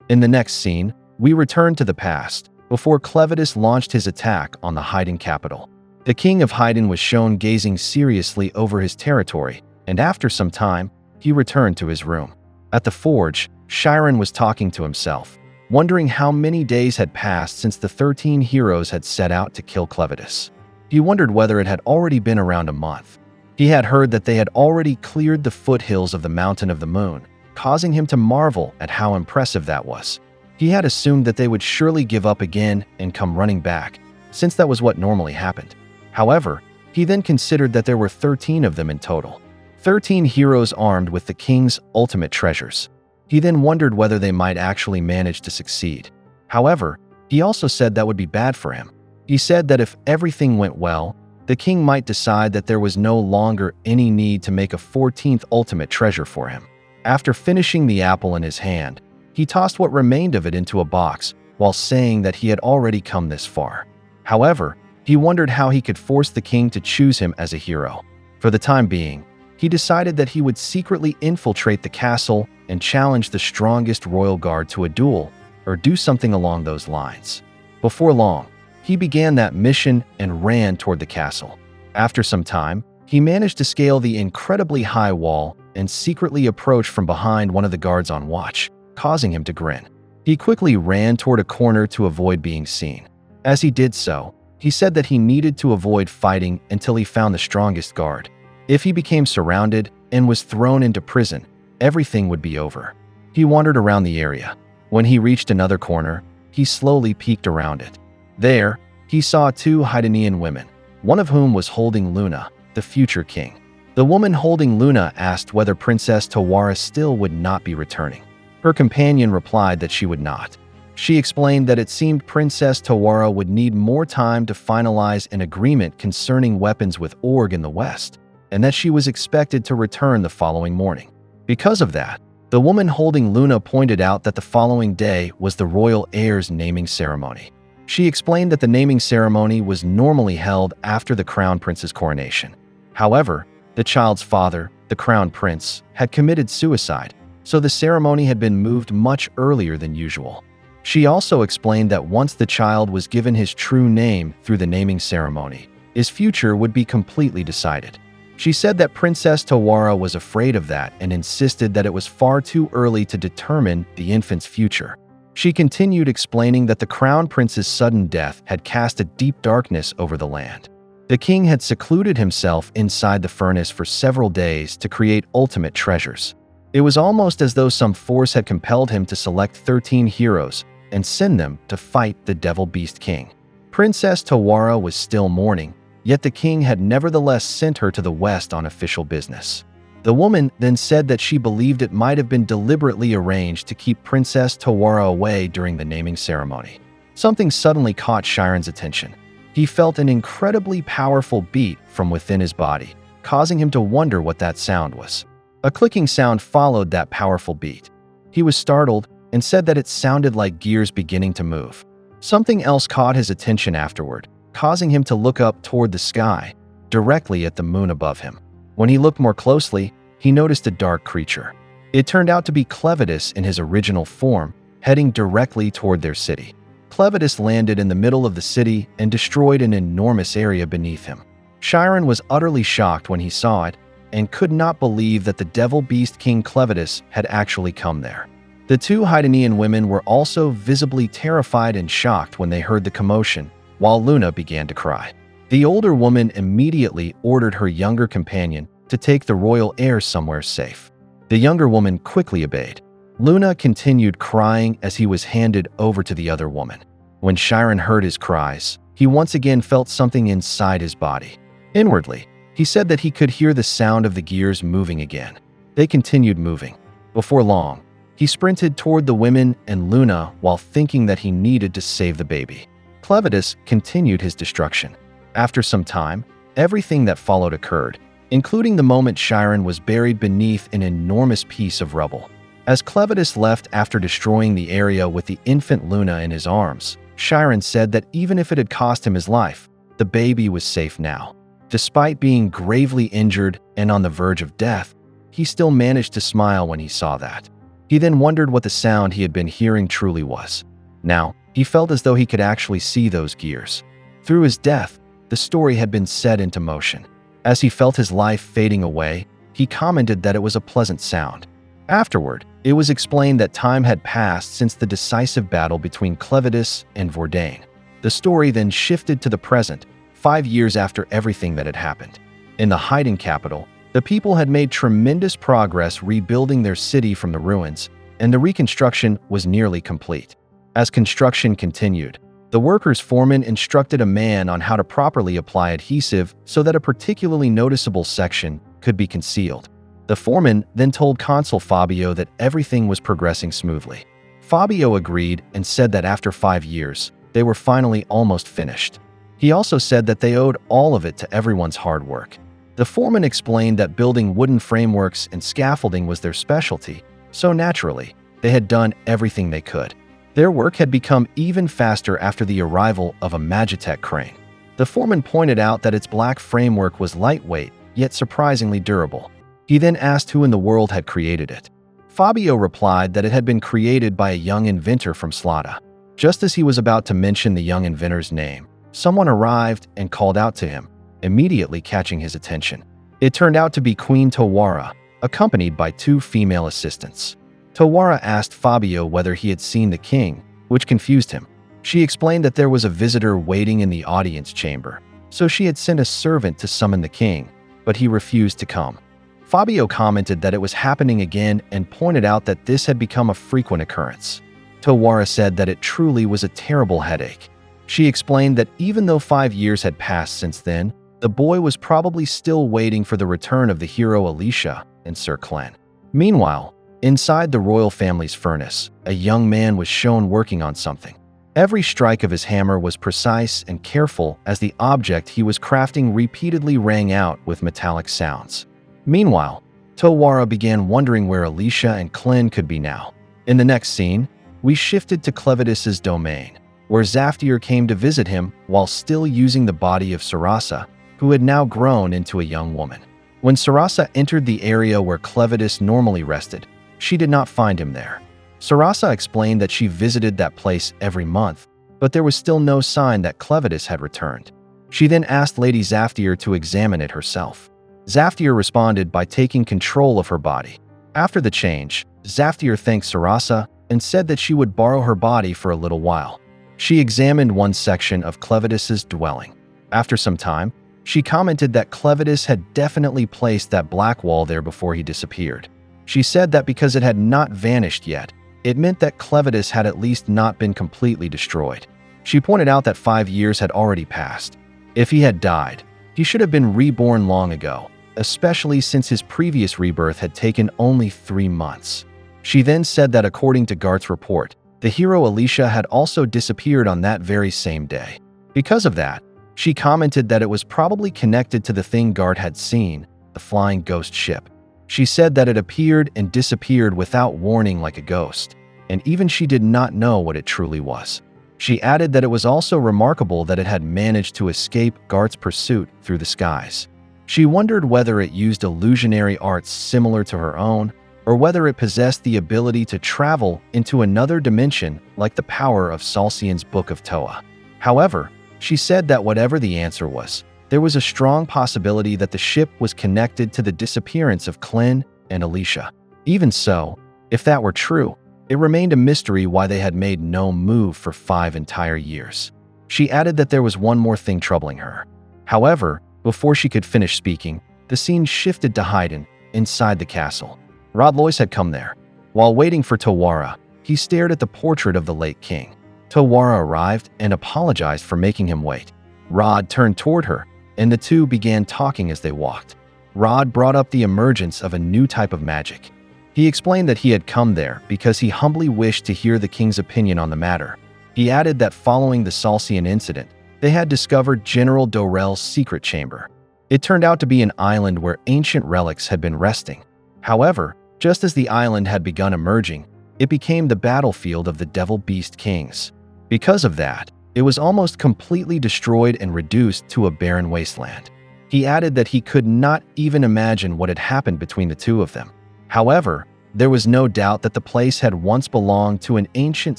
In the next scene, we return to the past, before Clevatess launched his attack on the Haiden capital. The king of Haiden was shown gazing seriously over his territory, and after some time, he returned to his room. At the forge, Chiron was talking to himself, wondering how many days had passed since the 13 heroes had set out to kill Clevatess. He wondered whether it had already been around a month. He had heard that they had already cleared the foothills of the Mountain of the Moon, causing him to marvel at how impressive that was. He had assumed that they would surely give up again and come running back, since that was what normally happened. However, he then considered that there were 13 of them in total. 13 heroes armed with the king's ultimate treasures. He then wondered whether they might actually manage to succeed. However, he also said that would be bad for him. He said that if everything went well, the king might decide that there was no longer any need to make a 14th ultimate treasure for him. After finishing the apple in his hand, he tossed what remained of it into a box while saying that he had already come this far. However, he wondered how he could force the king to choose him as a hero. For the time being, he decided that he would secretly infiltrate the castle and challenge the strongest royal guard to a duel, or do something along those lines. Before long, he began that mission and ran toward the castle. After some time, he managed to scale the incredibly high wall and secretly approach from behind one of the guards on watch, causing him to grin. He quickly ran toward a corner to avoid being seen. As he did so, he said that he needed to avoid fighting until he found the strongest guard. If he became surrounded and was thrown into prison, everything would be over. He wandered around the area. When he reached another corner, he slowly peeked around it. There, he saw two Haidenian women, one of whom was holding Luna, the future king. The woman holding Luna asked whether Princess Tawara still would not be returning. Her companion replied that she would not. She explained that it seemed Princess Tawara would need more time to finalize an agreement concerning weapons with Org in the West, and that she was expected to return the following morning. Because of that, the woman holding Luna pointed out that the following day was the royal heir's naming ceremony. She explained that the naming ceremony was normally held after the crown prince's coronation. However, the child's father, the crown prince, had committed suicide, so the ceremony had been moved much earlier than usual. She also explained that once the child was given his true name through the naming ceremony, his future would be completely decided. She said that Princess Tawara was afraid of that and insisted that it was far too early to determine the infant's future. She continued explaining that the crown prince's sudden death had cast a deep darkness over the land. The king had secluded himself inside the furnace for several days to create ultimate treasures. It was almost as though some force had compelled him to select 13 heroes and send them to fight the Devil Beast King. Princess Tawara was still mourning, yet the king had nevertheless sent her to the west on official business. The woman then said that she believed it might have been deliberately arranged to keep Princess Tawara away during the naming ceremony. Something suddenly caught Chiron's attention. He felt an incredibly powerful beat from within his body, causing him to wonder what that sound was. A clicking sound followed that powerful beat. He was startled and said that it sounded like gears beginning to move. Something else caught his attention afterward, causing him to look up toward the sky, directly at the moon above him. When he looked more closely, he noticed a dark creature. It turned out to be Clevatess in his original form, heading directly toward their city. Clevatess landed in the middle of the city and destroyed an enormous area beneath him. Chiron was utterly shocked when he saw it and could not believe that the devil beast King Clevatess had actually come there. The two Haydenian women were also visibly terrified and shocked when they heard the commotion, while Luna began to cry. The older woman immediately ordered her younger companion to take the royal heir somewhere safe. The younger woman quickly obeyed. Luna continued crying as he was handed over to the other woman. When Chiron heard his cries, he once again felt something inside his body. Inwardly, he said that he could hear the sound of the gears moving again. They continued moving. Before long, he sprinted toward the women and Luna while thinking that he needed to save the baby. Clevatess continued his destruction. After some time, everything that followed occurred, including the moment Chiron was buried beneath an enormous piece of rubble. As Clevatess left after destroying the area with the infant Luna in his arms, Chiron said that even if it had cost him his life, the baby was safe now. Despite being gravely injured and on the verge of death, he still managed to smile when he saw that. He then wondered what the sound he had been hearing truly was. Now, he felt as though he could actually see those gears. Through his death, the story had been set into motion. As he felt his life fading away, he commented that it was a pleasant sound. Afterward, it was explained that time had passed since the decisive battle between Clevatess and Vordain. The story then shifted to the present, 5 years after everything that had happened. In the Haiden capital, the people had made tremendous progress rebuilding their city from the ruins, and the reconstruction was nearly complete. As construction continued, the workers' foreman instructed a man on how to properly apply adhesive so that a particularly noticeable section could be concealed. The foreman then told Consul Fabio that everything was progressing smoothly. Fabio agreed and said that after 5 years, they were finally almost finished. He also said that they owed all of it to everyone's hard work. The foreman explained that building wooden frameworks and scaffolding was their specialty, so naturally, they had done everything they could. Their work had become even faster after the arrival of a Magitech crane. The foreman pointed out that its black framework was lightweight, yet surprisingly durable. He then asked who in the world had created it. Fabio replied that it had been created by a young inventor from Slada. Just as he was about to mention the young inventor's name, someone arrived and called out to him, immediately catching his attention. It turned out to be Queen Tawara, accompanied by 2 female assistants. Tawara asked Fabio whether he had seen the king, which confused him. She explained that there was a visitor waiting in the audience chamber, so she had sent a servant to summon the king, but he refused to come. Fabio commented that it was happening again and pointed out that this had become a frequent occurrence. Tawara said that it truly was a terrible headache. She explained that even though 5 years had passed since then, the boy was probably still waiting for the return of the hero Alicia and Sir Clen. Meanwhile, inside the royal family's furnace, a young man was shown working on something. Every strike of his hammer was precise and careful as the object he was crafting repeatedly rang out with metallic sounds. Meanwhile, Tawara began wondering where Alicia and Clen could be now. In the next scene, we shifted to Clevatess's domain, where Zaftir came to visit him while still using the body of Sarasa, who had now grown into a young woman. When Sarasa entered the area where Clevatess normally rested, she did not find him there. Sarasa explained that she visited that place every month, but there was still no sign that Clevatess had returned. She then asked Lady Zaftir to examine it herself. Zaftir responded by taking control of her body. After the change, Zaftir thanked Sarasa and said that she would borrow her body for a little while. She examined one section of Clevatess's dwelling. After some time, she commented that Clevatess had definitely placed that black wall there before he disappeared. She said that because it had not vanished yet, it meant that Clevatess had at least not been completely destroyed. She pointed out that 5 years had already passed. If he had died, he should have been reborn long ago, especially since his previous rebirth had taken only 3 months. She then said that according to Garth's report, the hero Alicia had also disappeared on that very same day. Because of that, she commented that it was probably connected to the thing Garth had seen, the flying ghost ship. She said that it appeared and disappeared without warning like a ghost, and even she did not know what it truly was. She added that it was also remarkable that it had managed to escape Garth's pursuit through the skies. She wondered whether it used illusionary arts similar to her own, or whether it possessed the ability to travel into another dimension like the power of Salsian's Book of Toa. However, she said that whatever the answer was, there was a strong possibility that the ship was connected to the disappearance of Clin and Alicia. Even so, if that were true, it remained a mystery why they had made no move for 5 entire years. She added that there was one more thing troubling her. However, before she could finish speaking, the scene shifted to Haydn inside the castle. Rod Lois had come there. While waiting for Tawara, he stared at the portrait of the late king. Tawara arrived and apologized for making him wait. Rod turned toward her, and the two began talking as they walked. Rod brought up the emergence of a new type of magic. He explained that he had come there because he humbly wished to hear the king's opinion on the matter. He added that following the Salsian incident, they had discovered General Dorell's secret chamber. It turned out to be an island where ancient relics had been resting. However, just as the island had begun emerging, it became the battlefield of the Devil Beast Kings. Because of that, it was almost completely destroyed and reduced to a barren wasteland. He added that he could not even imagine what had happened between the two of them. However, there was no doubt that the place had once belonged to an ancient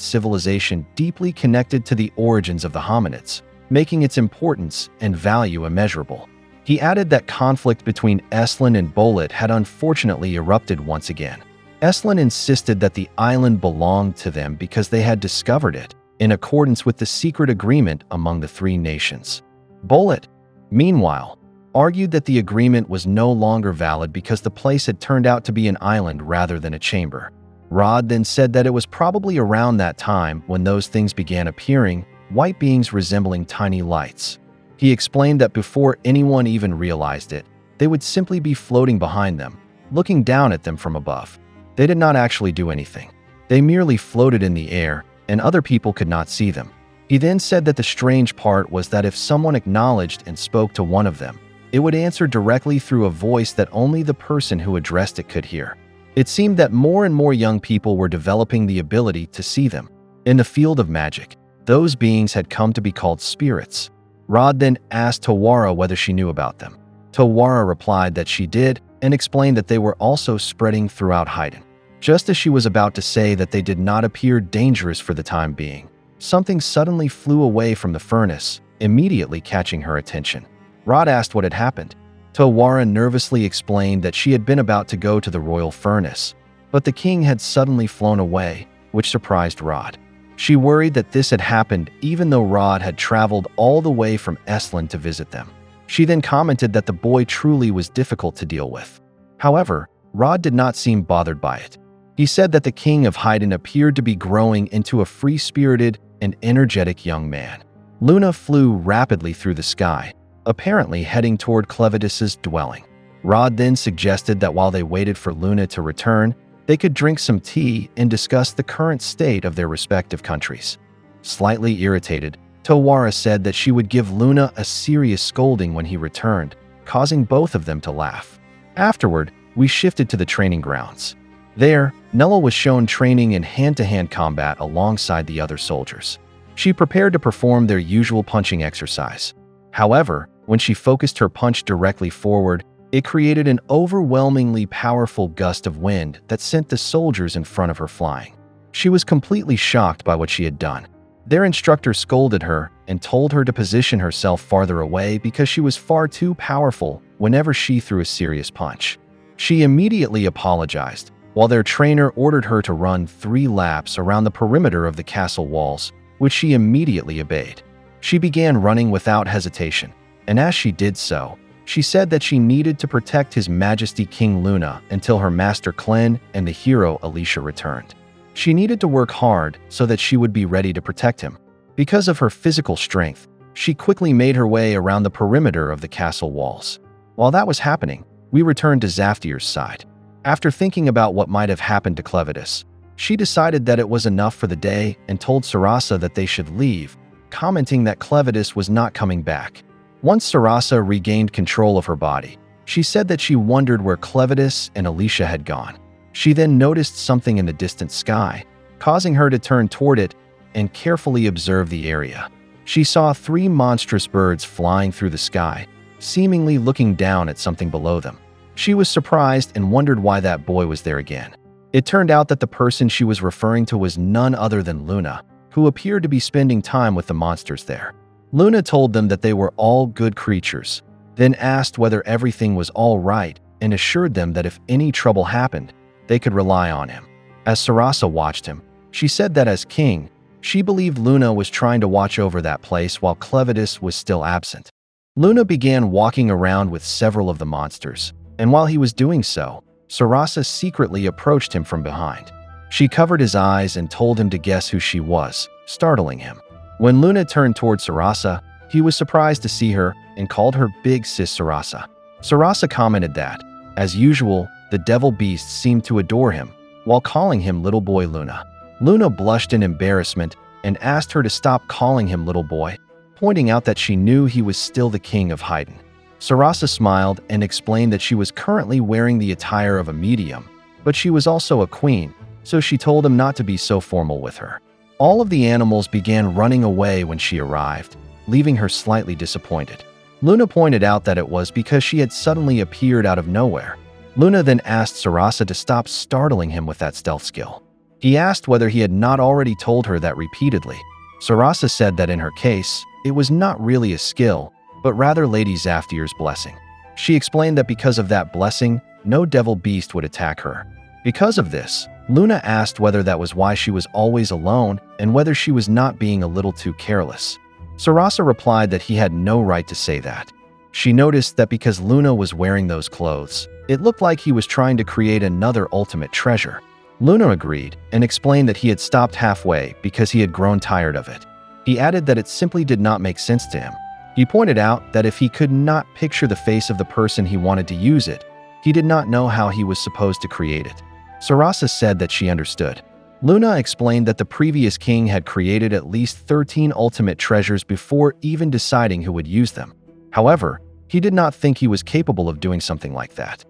civilization deeply connected to the origins of the hominids, making its importance and value immeasurable. He added that conflict between Eslan and Bolet had unfortunately erupted once again. Eslan insisted that the island belonged to them because they had discovered it, in accordance with the secret agreement among the 3 nations. Bolet, meanwhile, argued that the agreement was no longer valid because the place had turned out to be an island rather than a chamber. Rod then said that it was probably around that time when those things began appearing, white beings resembling tiny lights. He explained that before anyone even realized it, they would simply be floating behind them, looking down at them from above. They did not actually do anything. They merely floated in the air, and other people could not see them. He then said that the strange part was that if someone acknowledged and spoke to one of them, it would answer directly through a voice that only the person who addressed it could hear. It seemed that more and more young people were developing the ability to see them. In the field of magic, those beings had come to be called spirits. Rod then asked Tawara whether she knew about them. Tawara replied that she did and explained that they were also spreading throughout Haydn. Just as she was about to say that they did not appear dangerous for the time being, something suddenly flew away from the furnace, immediately catching her attention. Rod asked what had happened. Tawara nervously explained that she had been about to go to the royal furnace, but the king had suddenly flown away, which surprised Rod. She worried that this had happened even though Rod had traveled all the way from Eslan to visit them. She then commented that the boy truly was difficult to deal with. However, Rod did not seem bothered by it. He said that the king of Haydn appeared to be growing into a free-spirited and energetic young man. Luna flew rapidly through the sky, apparently heading toward Clevatess's dwelling. Rod then suggested that while they waited for Luna to return, they could drink some tea and discuss the current state of their respective countries. Slightly irritated, Tawara said that she would give Luna a serious scolding when he returned, causing both of them to laugh. Afterward, we shifted to the training grounds. There, Nella was shown training in hand-to-hand combat alongside the other soldiers. She prepared to perform their usual punching exercise. However, when she focused her punch directly forward, it created an overwhelmingly powerful gust of wind that sent the soldiers in front of her flying. She was completely shocked by what she had done. Their instructor scolded her and told her to position herself farther away because she was far too powerful whenever she threw a serious punch. She immediately apologized, while their trainer ordered her to run 3 laps around the perimeter of the castle walls, which she immediately obeyed. She began running without hesitation, and as she did so, she said that she needed to protect His Majesty King Luna until her master Clen and the hero Alicia returned. She needed to work hard so that she would be ready to protect him. Because of her physical strength, she quickly made her way around the perimeter of the castle walls. While that was happening, we returned to Zaftir's side. After thinking about what might have happened to Clevatess, she decided that it was enough for the day and told Sarasa that they should leave, commenting that Clevatess was not coming back. Once Sarasa regained control of her body, she said that she wondered where Clevatess and Alicia had gone. She then noticed something in the distant sky, causing her to turn toward it and carefully observe the area. She saw 3 monstrous birds flying through the sky, seemingly looking down at something below them. She was surprised and wondered why that boy was there again. It turned out that the person she was referring to was none other than Luna, who appeared to be spending time with the monsters there. Luna told them that they were all good creatures, then asked whether everything was all right and assured them that if any trouble happened, they could rely on him. As Sarasa watched him, she said that as king, she believed Luna was trying to watch over that place while Clevatess was still absent. Luna began walking around with several of the monsters, and while he was doing so, Sarasa secretly approached him from behind. She covered his eyes and told him to guess who she was, startling him. When Luna turned toward Sarasa, he was surprised to see her and called her Big Sis Sarasa. Sarasa commented that, as usual, the devil beast seemed to adore him, while calling him Little Boy Luna. Luna blushed in embarrassment and asked her to stop calling him Little Boy, pointing out that she knew he was still the king of Haydn. Sarasa smiled and explained that she was currently wearing the attire of a medium, but she was also a queen, so she told him not to be so formal with her. All of the animals began running away when she arrived, leaving her slightly disappointed. Luna pointed out that it was because she had suddenly appeared out of nowhere. Luna then asked Sarasa to stop startling him with that stealth skill. He asked whether he had not already told her that repeatedly. Sarasa said that in her case, it was not really a skill, but rather Lady Zaftier's blessing. She explained that because of that blessing, no devil beast would attack her. Because of this, Luna asked whether that was why she was always alone and whether she was not being a little too careless. Sarasa replied that he had no right to say that. She noticed that because Luna was wearing those clothes, it looked like he was trying to create another ultimate treasure. Luna agreed and explained that he had stopped halfway because he had grown tired of it. He added that it simply did not make sense to him. He pointed out that if he could not picture the face of the person he wanted to use it, he did not know how he was supposed to create it. Sarasa said that she understood. Luna explained that the previous king had created at least 13 ultimate treasures before even deciding who would use them. However, he did not think he was capable of doing something like that.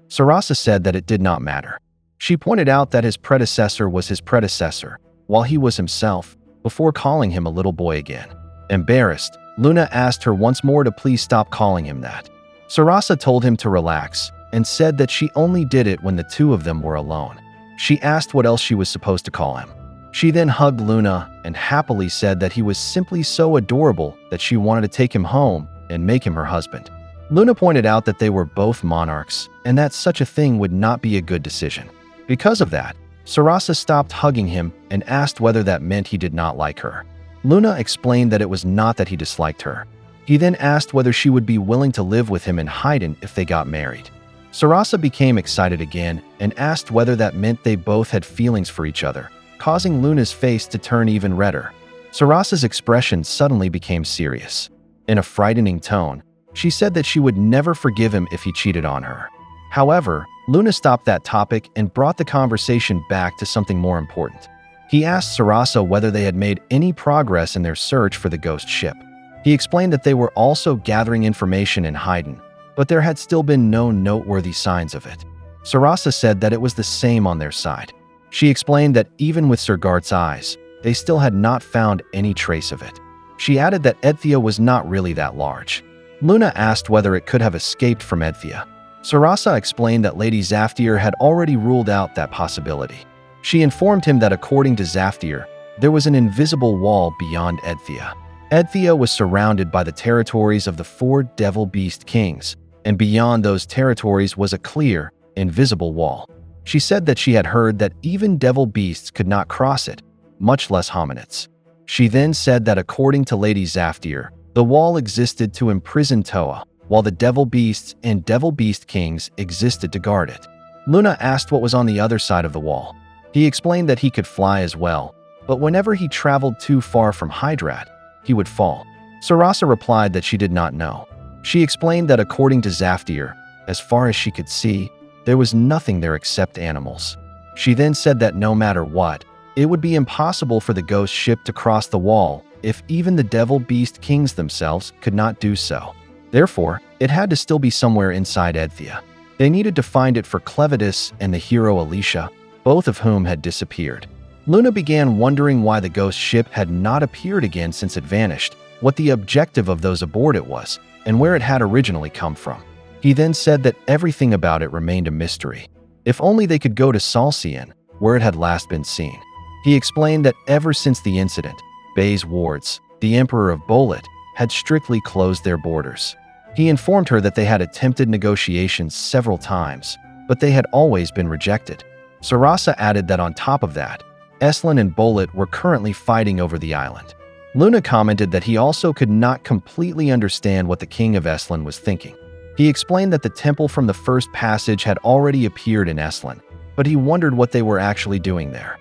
Sarasa said that it did not matter. She pointed out that his predecessor was his predecessor, while he was himself, before calling him a little boy again. Embarrassed, Luna asked her once more to please stop calling him that. Sarasa told him to relax and said that she only did it when the two of them were alone. She asked what else she was supposed to call him. She then hugged Luna and happily said that he was simply so adorable that she wanted to take him home and make him her husband. Luna pointed out that they were both monarchs and that such a thing would not be a good decision. Because of that, Sarasa stopped hugging him and asked whether that meant he did not like her. Luna explained that it was not that he disliked her. He then asked whether she would be willing to live with him in Haydn if they got married. Sarasa became excited again and asked whether that meant they both had feelings for each other, causing Luna's face to turn even redder. Sarasa's expression suddenly became serious. In a frightening tone, she said that she would never forgive him if he cheated on her. However, Luna stopped that topic and brought the conversation back to something more important. He asked Sarasa whether they had made any progress in their search for the ghost ship. He explained that they were also gathering information in Haydn, but there had still been no noteworthy signs of it. Sarasa said that it was the same on their side. She explained that even with Sir Gart's eyes, they still had not found any trace of it. She added that Edthea was not really that large. Luna asked whether it could have escaped from Edthea. Sarasa explained that Lady Zaftier had already ruled out that possibility. She informed him that according to Zaftier, there was an invisible wall beyond Edthea. Edthea was surrounded by the territories of the 4 devil beast kings, and beyond those territories was a clear, invisible wall. She said that she had heard that even devil beasts could not cross it, much less hominids. She then said that according to Lady Zaftier, the wall existed to imprison Toa, while the devil beasts and devil beast kings existed to guard it. Luna asked what was on the other side of the wall. He explained that he could fly as well, but whenever he traveled too far from Hydrat, he would fall. Sarasa replied that she did not know. She explained that according to Zaftier, as far as she could see, there was nothing there except animals. She then said that no matter what, it would be impossible for the ghost ship to cross the wall if even the devil beast kings themselves could not do so. Therefore, it had to still be somewhere inside Edthea. They needed to find it for Clevatess and the hero Alicia, both of whom had disappeared. Luna began wondering why the ghost ship had not appeared again since it vanished, what the objective of those aboard it was, and where it had originally come from. He then said that everything about it remained a mystery. If only they could go to Salcian, where it had last been seen. He explained that ever since the incident, Bey's wards, the Emperor of Bolet, had strictly closed their borders. He informed her that they had attempted negotiations several times, but they had always been rejected. Sarasa added that on top of that, Eslan and Bolet were currently fighting over the island. Luna commented that he also could not completely understand what the king of Eslan was thinking. He explained that the temple from the first passage had already appeared in Eslan, but he wondered what they were actually doing there.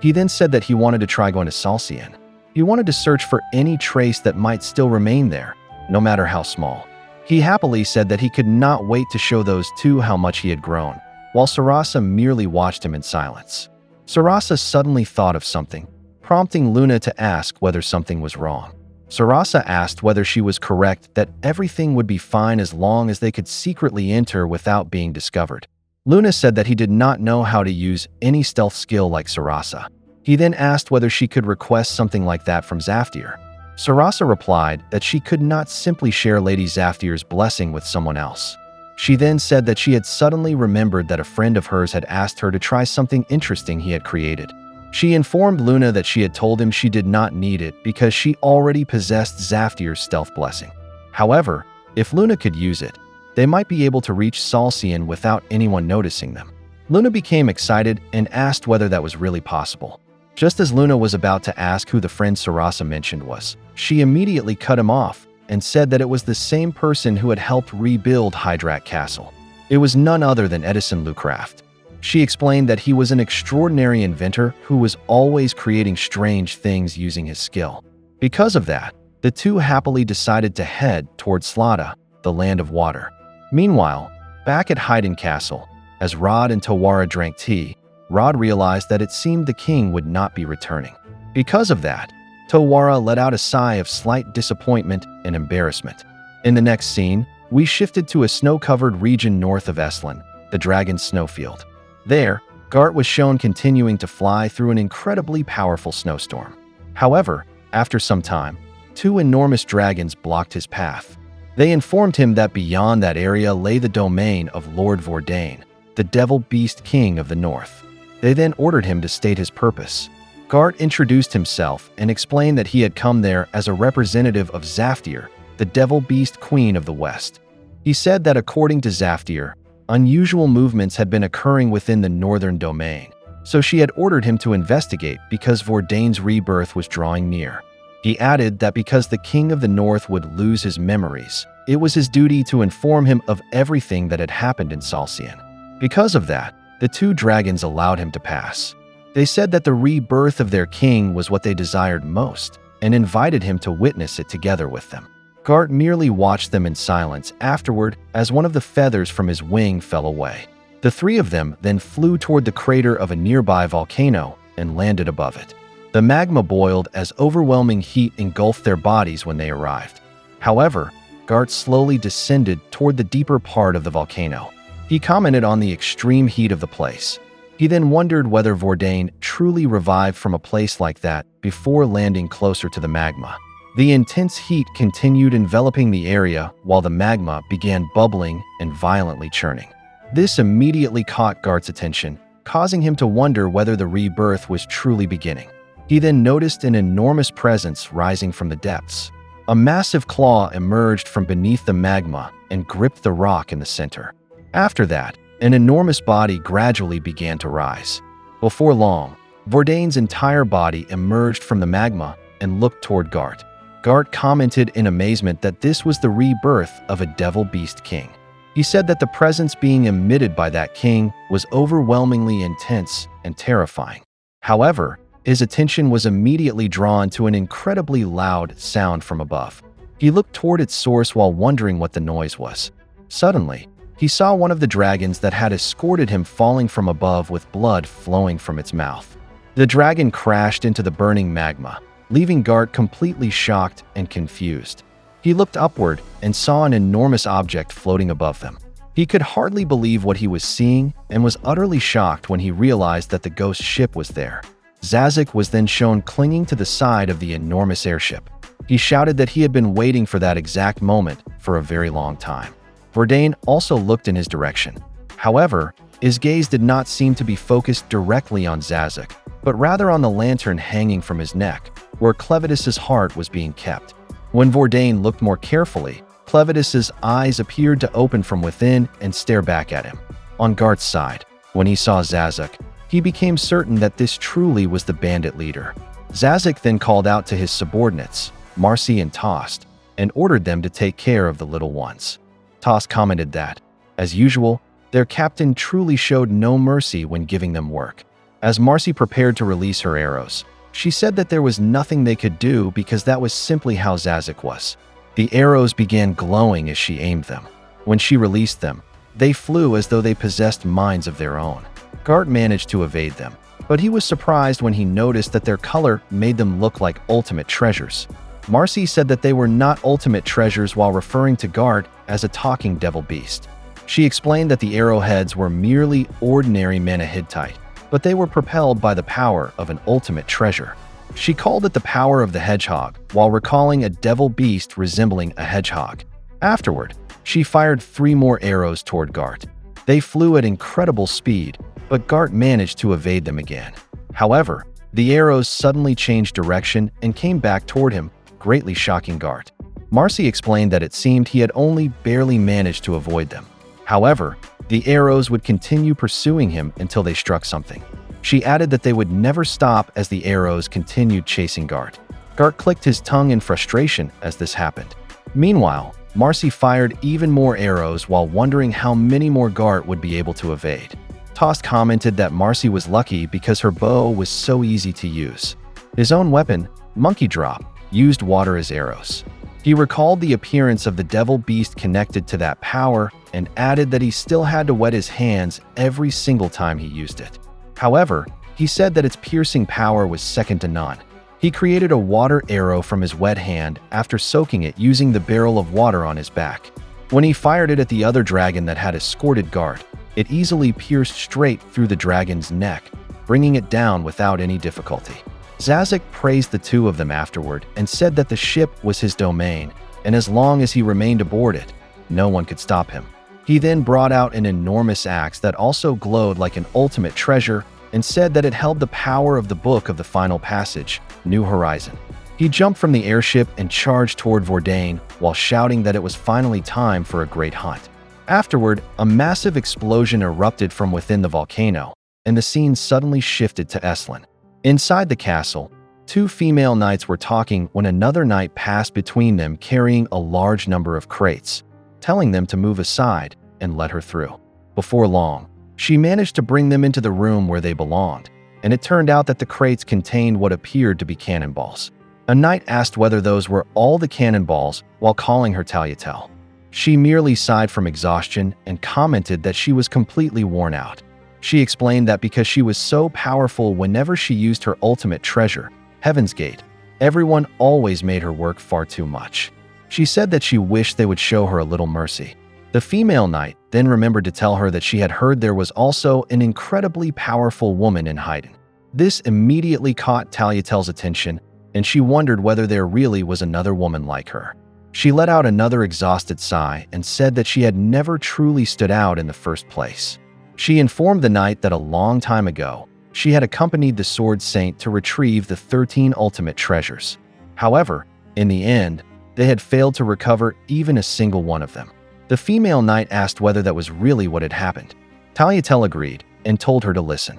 He then said that he wanted to try going to Salcian. He wanted to search for any trace that might still remain there, no matter how small. He happily said that he could not wait to show those two how much he had grown, while Sarasa merely watched him in silence. Sarasa suddenly thought of something, prompting Luna to ask whether something was wrong. Sarasa asked whether she was correct that everything would be fine as long as they could secretly enter without being discovered. Luna said that he did not know how to use any stealth skill like Sarasa. He then asked whether she could request something like that from Zaftir. Sarasa replied that she could not simply share Lady Zaftir's blessing with someone else. She then said that she had suddenly remembered that a friend of hers had asked her to try something interesting he had created. She informed Luna that she had told him she did not need it because she already possessed Zaftir's stealth blessing. However, if Luna could use it, they might be able to reach Salcian without anyone noticing them. Luna became excited and asked whether that was really possible. Just as Luna was about to ask who the friend Sarasa mentioned was, she immediately cut him off and said that it was the same person who had helped rebuild Hydrak Castle. It was none other than Edison Lucraft. She explained that he was an extraordinary inventor who was always creating strange things using his skill. Because of that, the two happily decided to head toward Slada, the land of water. Meanwhile, back at Hyden Castle, as Rod and Tawara drank tea, Rod realized that it seemed the king would not be returning. Because of that, Tawara let out a sigh of slight disappointment and embarrassment. In the next scene, we shifted to a snow-covered region north of Eslan, the Dragon's Snowfield. There, Gart was shown continuing to fly through an incredibly powerful snowstorm. However, after some time, two enormous dragons blocked his path. They informed him that beyond that area lay the domain of Lord Vordain, the Devil Beast King of the North. They then ordered him to state his purpose. Gart introduced himself and explained that he had come there as a representative of Zaftir, the Devil Beast Queen of the West. He said that according to Zaftir, unusual movements had been occurring within the northern domain, so she had ordered him to investigate because Vordain's rebirth was drawing near. He added that because the King of the North would lose his memories, it was his duty to inform him of everything that had happened in Salcian. Because of that, the two dragons allowed him to pass. They said that the rebirth of their king was what they desired most, and invited him to witness it together with them. Gart merely watched them in silence afterward as one of the feathers from his wing fell away. The three of them then flew toward the crater of a nearby volcano and landed above it. The magma boiled as overwhelming heat engulfed their bodies when they arrived. However, Gart slowly descended toward the deeper part of the volcano. He commented on the extreme heat of the place. He then wondered whether Vordain truly revived from a place like that before landing closer to the magma. The intense heat continued enveloping the area while the magma began bubbling and violently churning. This immediately caught Gart's attention, causing him to wonder whether the rebirth was truly beginning. He then noticed an enormous presence rising from the depths. A massive claw emerged from beneath the magma and gripped the rock in the center. After that, an enormous body gradually began to rise. Before long, Vordain's entire body emerged from the magma and looked toward Gart. Gart commented in amazement that this was the rebirth of a Devil Beast King. He said that the presence being emitted by that king was overwhelmingly intense and terrifying. However, his attention was immediately drawn to an incredibly loud sound from above. He looked toward its source while wondering what the noise was. Suddenly, he saw one of the dragons that had escorted him falling from above with blood flowing from its mouth. The dragon crashed into the burning magma, leaving Gart completely shocked and confused. He looked upward and saw an enormous object floating above them. He could hardly believe what he was seeing and was utterly shocked when he realized that the ghost ship was there. Zazik was then shown clinging to the side of the enormous airship. He shouted that he had been waiting for that exact moment for a very long time. Verdane also looked in his direction. However, his gaze did not seem to be focused directly on Zazik, but rather on the lantern hanging from his neck, where Clevatess's heart was being kept. When Verdane looked more carefully, Clevatess's eyes appeared to open from within and stare back at him. On Gart's side, when he saw Zazik, he became certain that this truly was the bandit leader. Zazik then called out to his subordinates, Marcy and Tost, and ordered them to take care of the little ones. Tost commented that, as usual, their captain truly showed no mercy when giving them work. As Marcy prepared to release her arrows, she said that there was nothing they could do because that was simply how Zazik was. The arrows began glowing as she aimed them. When she released them, they flew as though they possessed minds of their own. Gart managed to evade them, but he was surprised when he noticed that their color made them look like ultimate treasures. Marcy said that they were not ultimate treasures while referring to Gart as a talking devil beast. She explained that the arrowheads were merely ordinary mana-Hittite, but they were propelled by the power of an ultimate treasure. She called it the power of the hedgehog, while recalling a devil beast resembling a hedgehog. Afterward, she fired 3 more arrows toward Gart. They flew at incredible speed, but Gart managed to evade them again. However, the arrows suddenly changed direction and came back toward him, greatly shocking Gart. Marcy explained that it seemed he had only barely managed to avoid them. However, the arrows would continue pursuing him until they struck something. She added that they would never stop as the arrows continued chasing Gart. Gart clicked his tongue in frustration as this happened. Meanwhile, Marcy fired even more arrows while wondering how many more Gart would be able to evade. Tost commented that Marcy was lucky because her bow was so easy to use. His own weapon, Monkey Drop, used water as arrows. He recalled the appearance of the devil beast connected to that power and added that he still had to wet his hands every single time he used it. However, he said that its piercing power was second to none. He created a water arrow from his wet hand after soaking it using the barrel of water on his back. When he fired it at the other dragon that had escorted Gart, it easily pierced straight through the dragon's neck, bringing it down without any difficulty. Zazik praised the two of them afterward and said that the ship was his domain, and as long as he remained aboard it, no one could stop him. He then brought out an enormous axe that also glowed like an ultimate treasure and said that it held the power of the book of the final passage, New Horizon. He jumped from the airship and charged toward Verdane while shouting that it was finally time for a great hunt. Afterward, a massive explosion erupted from within the volcano, and the scene suddenly shifted to Eslan. Inside the castle, 2 female knights were talking when another knight passed between them carrying a large number of crates, telling them to move aside and let her through. Before long, she managed to bring them into the room where they belonged, and it turned out that the crates contained what appeared to be cannonballs. A knight asked whether those were all the cannonballs while calling her Talyatelle. She merely sighed from exhaustion and commented that she was completely worn out. She explained that because she was so powerful whenever she used her ultimate treasure, Heaven's Gate, everyone always made her work far too much. She said that she wished they would show her a little mercy. The female knight then remembered to tell her that she had heard there was also an incredibly powerful woman in hiding. This immediately caught Talyatelle's attention, and she wondered whether there really was another woman like her. She let out another exhausted sigh and said that she had never truly stood out in the first place. She informed the knight that a long time ago, she had accompanied the Sword Saint to retrieve the 13 ultimate treasures. However, in the end, they had failed to recover even a single one of them. The female knight asked whether that was really what had happened. Talyatelle agreed and told her to listen.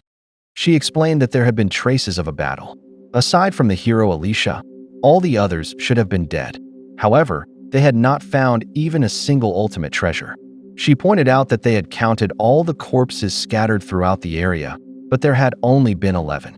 She explained that there had been traces of a battle. Aside from the hero Alicia, all the others should have been dead. However, they had not found even a single ultimate treasure. She pointed out that they had counted all the corpses scattered throughout the area, but there had only been 11.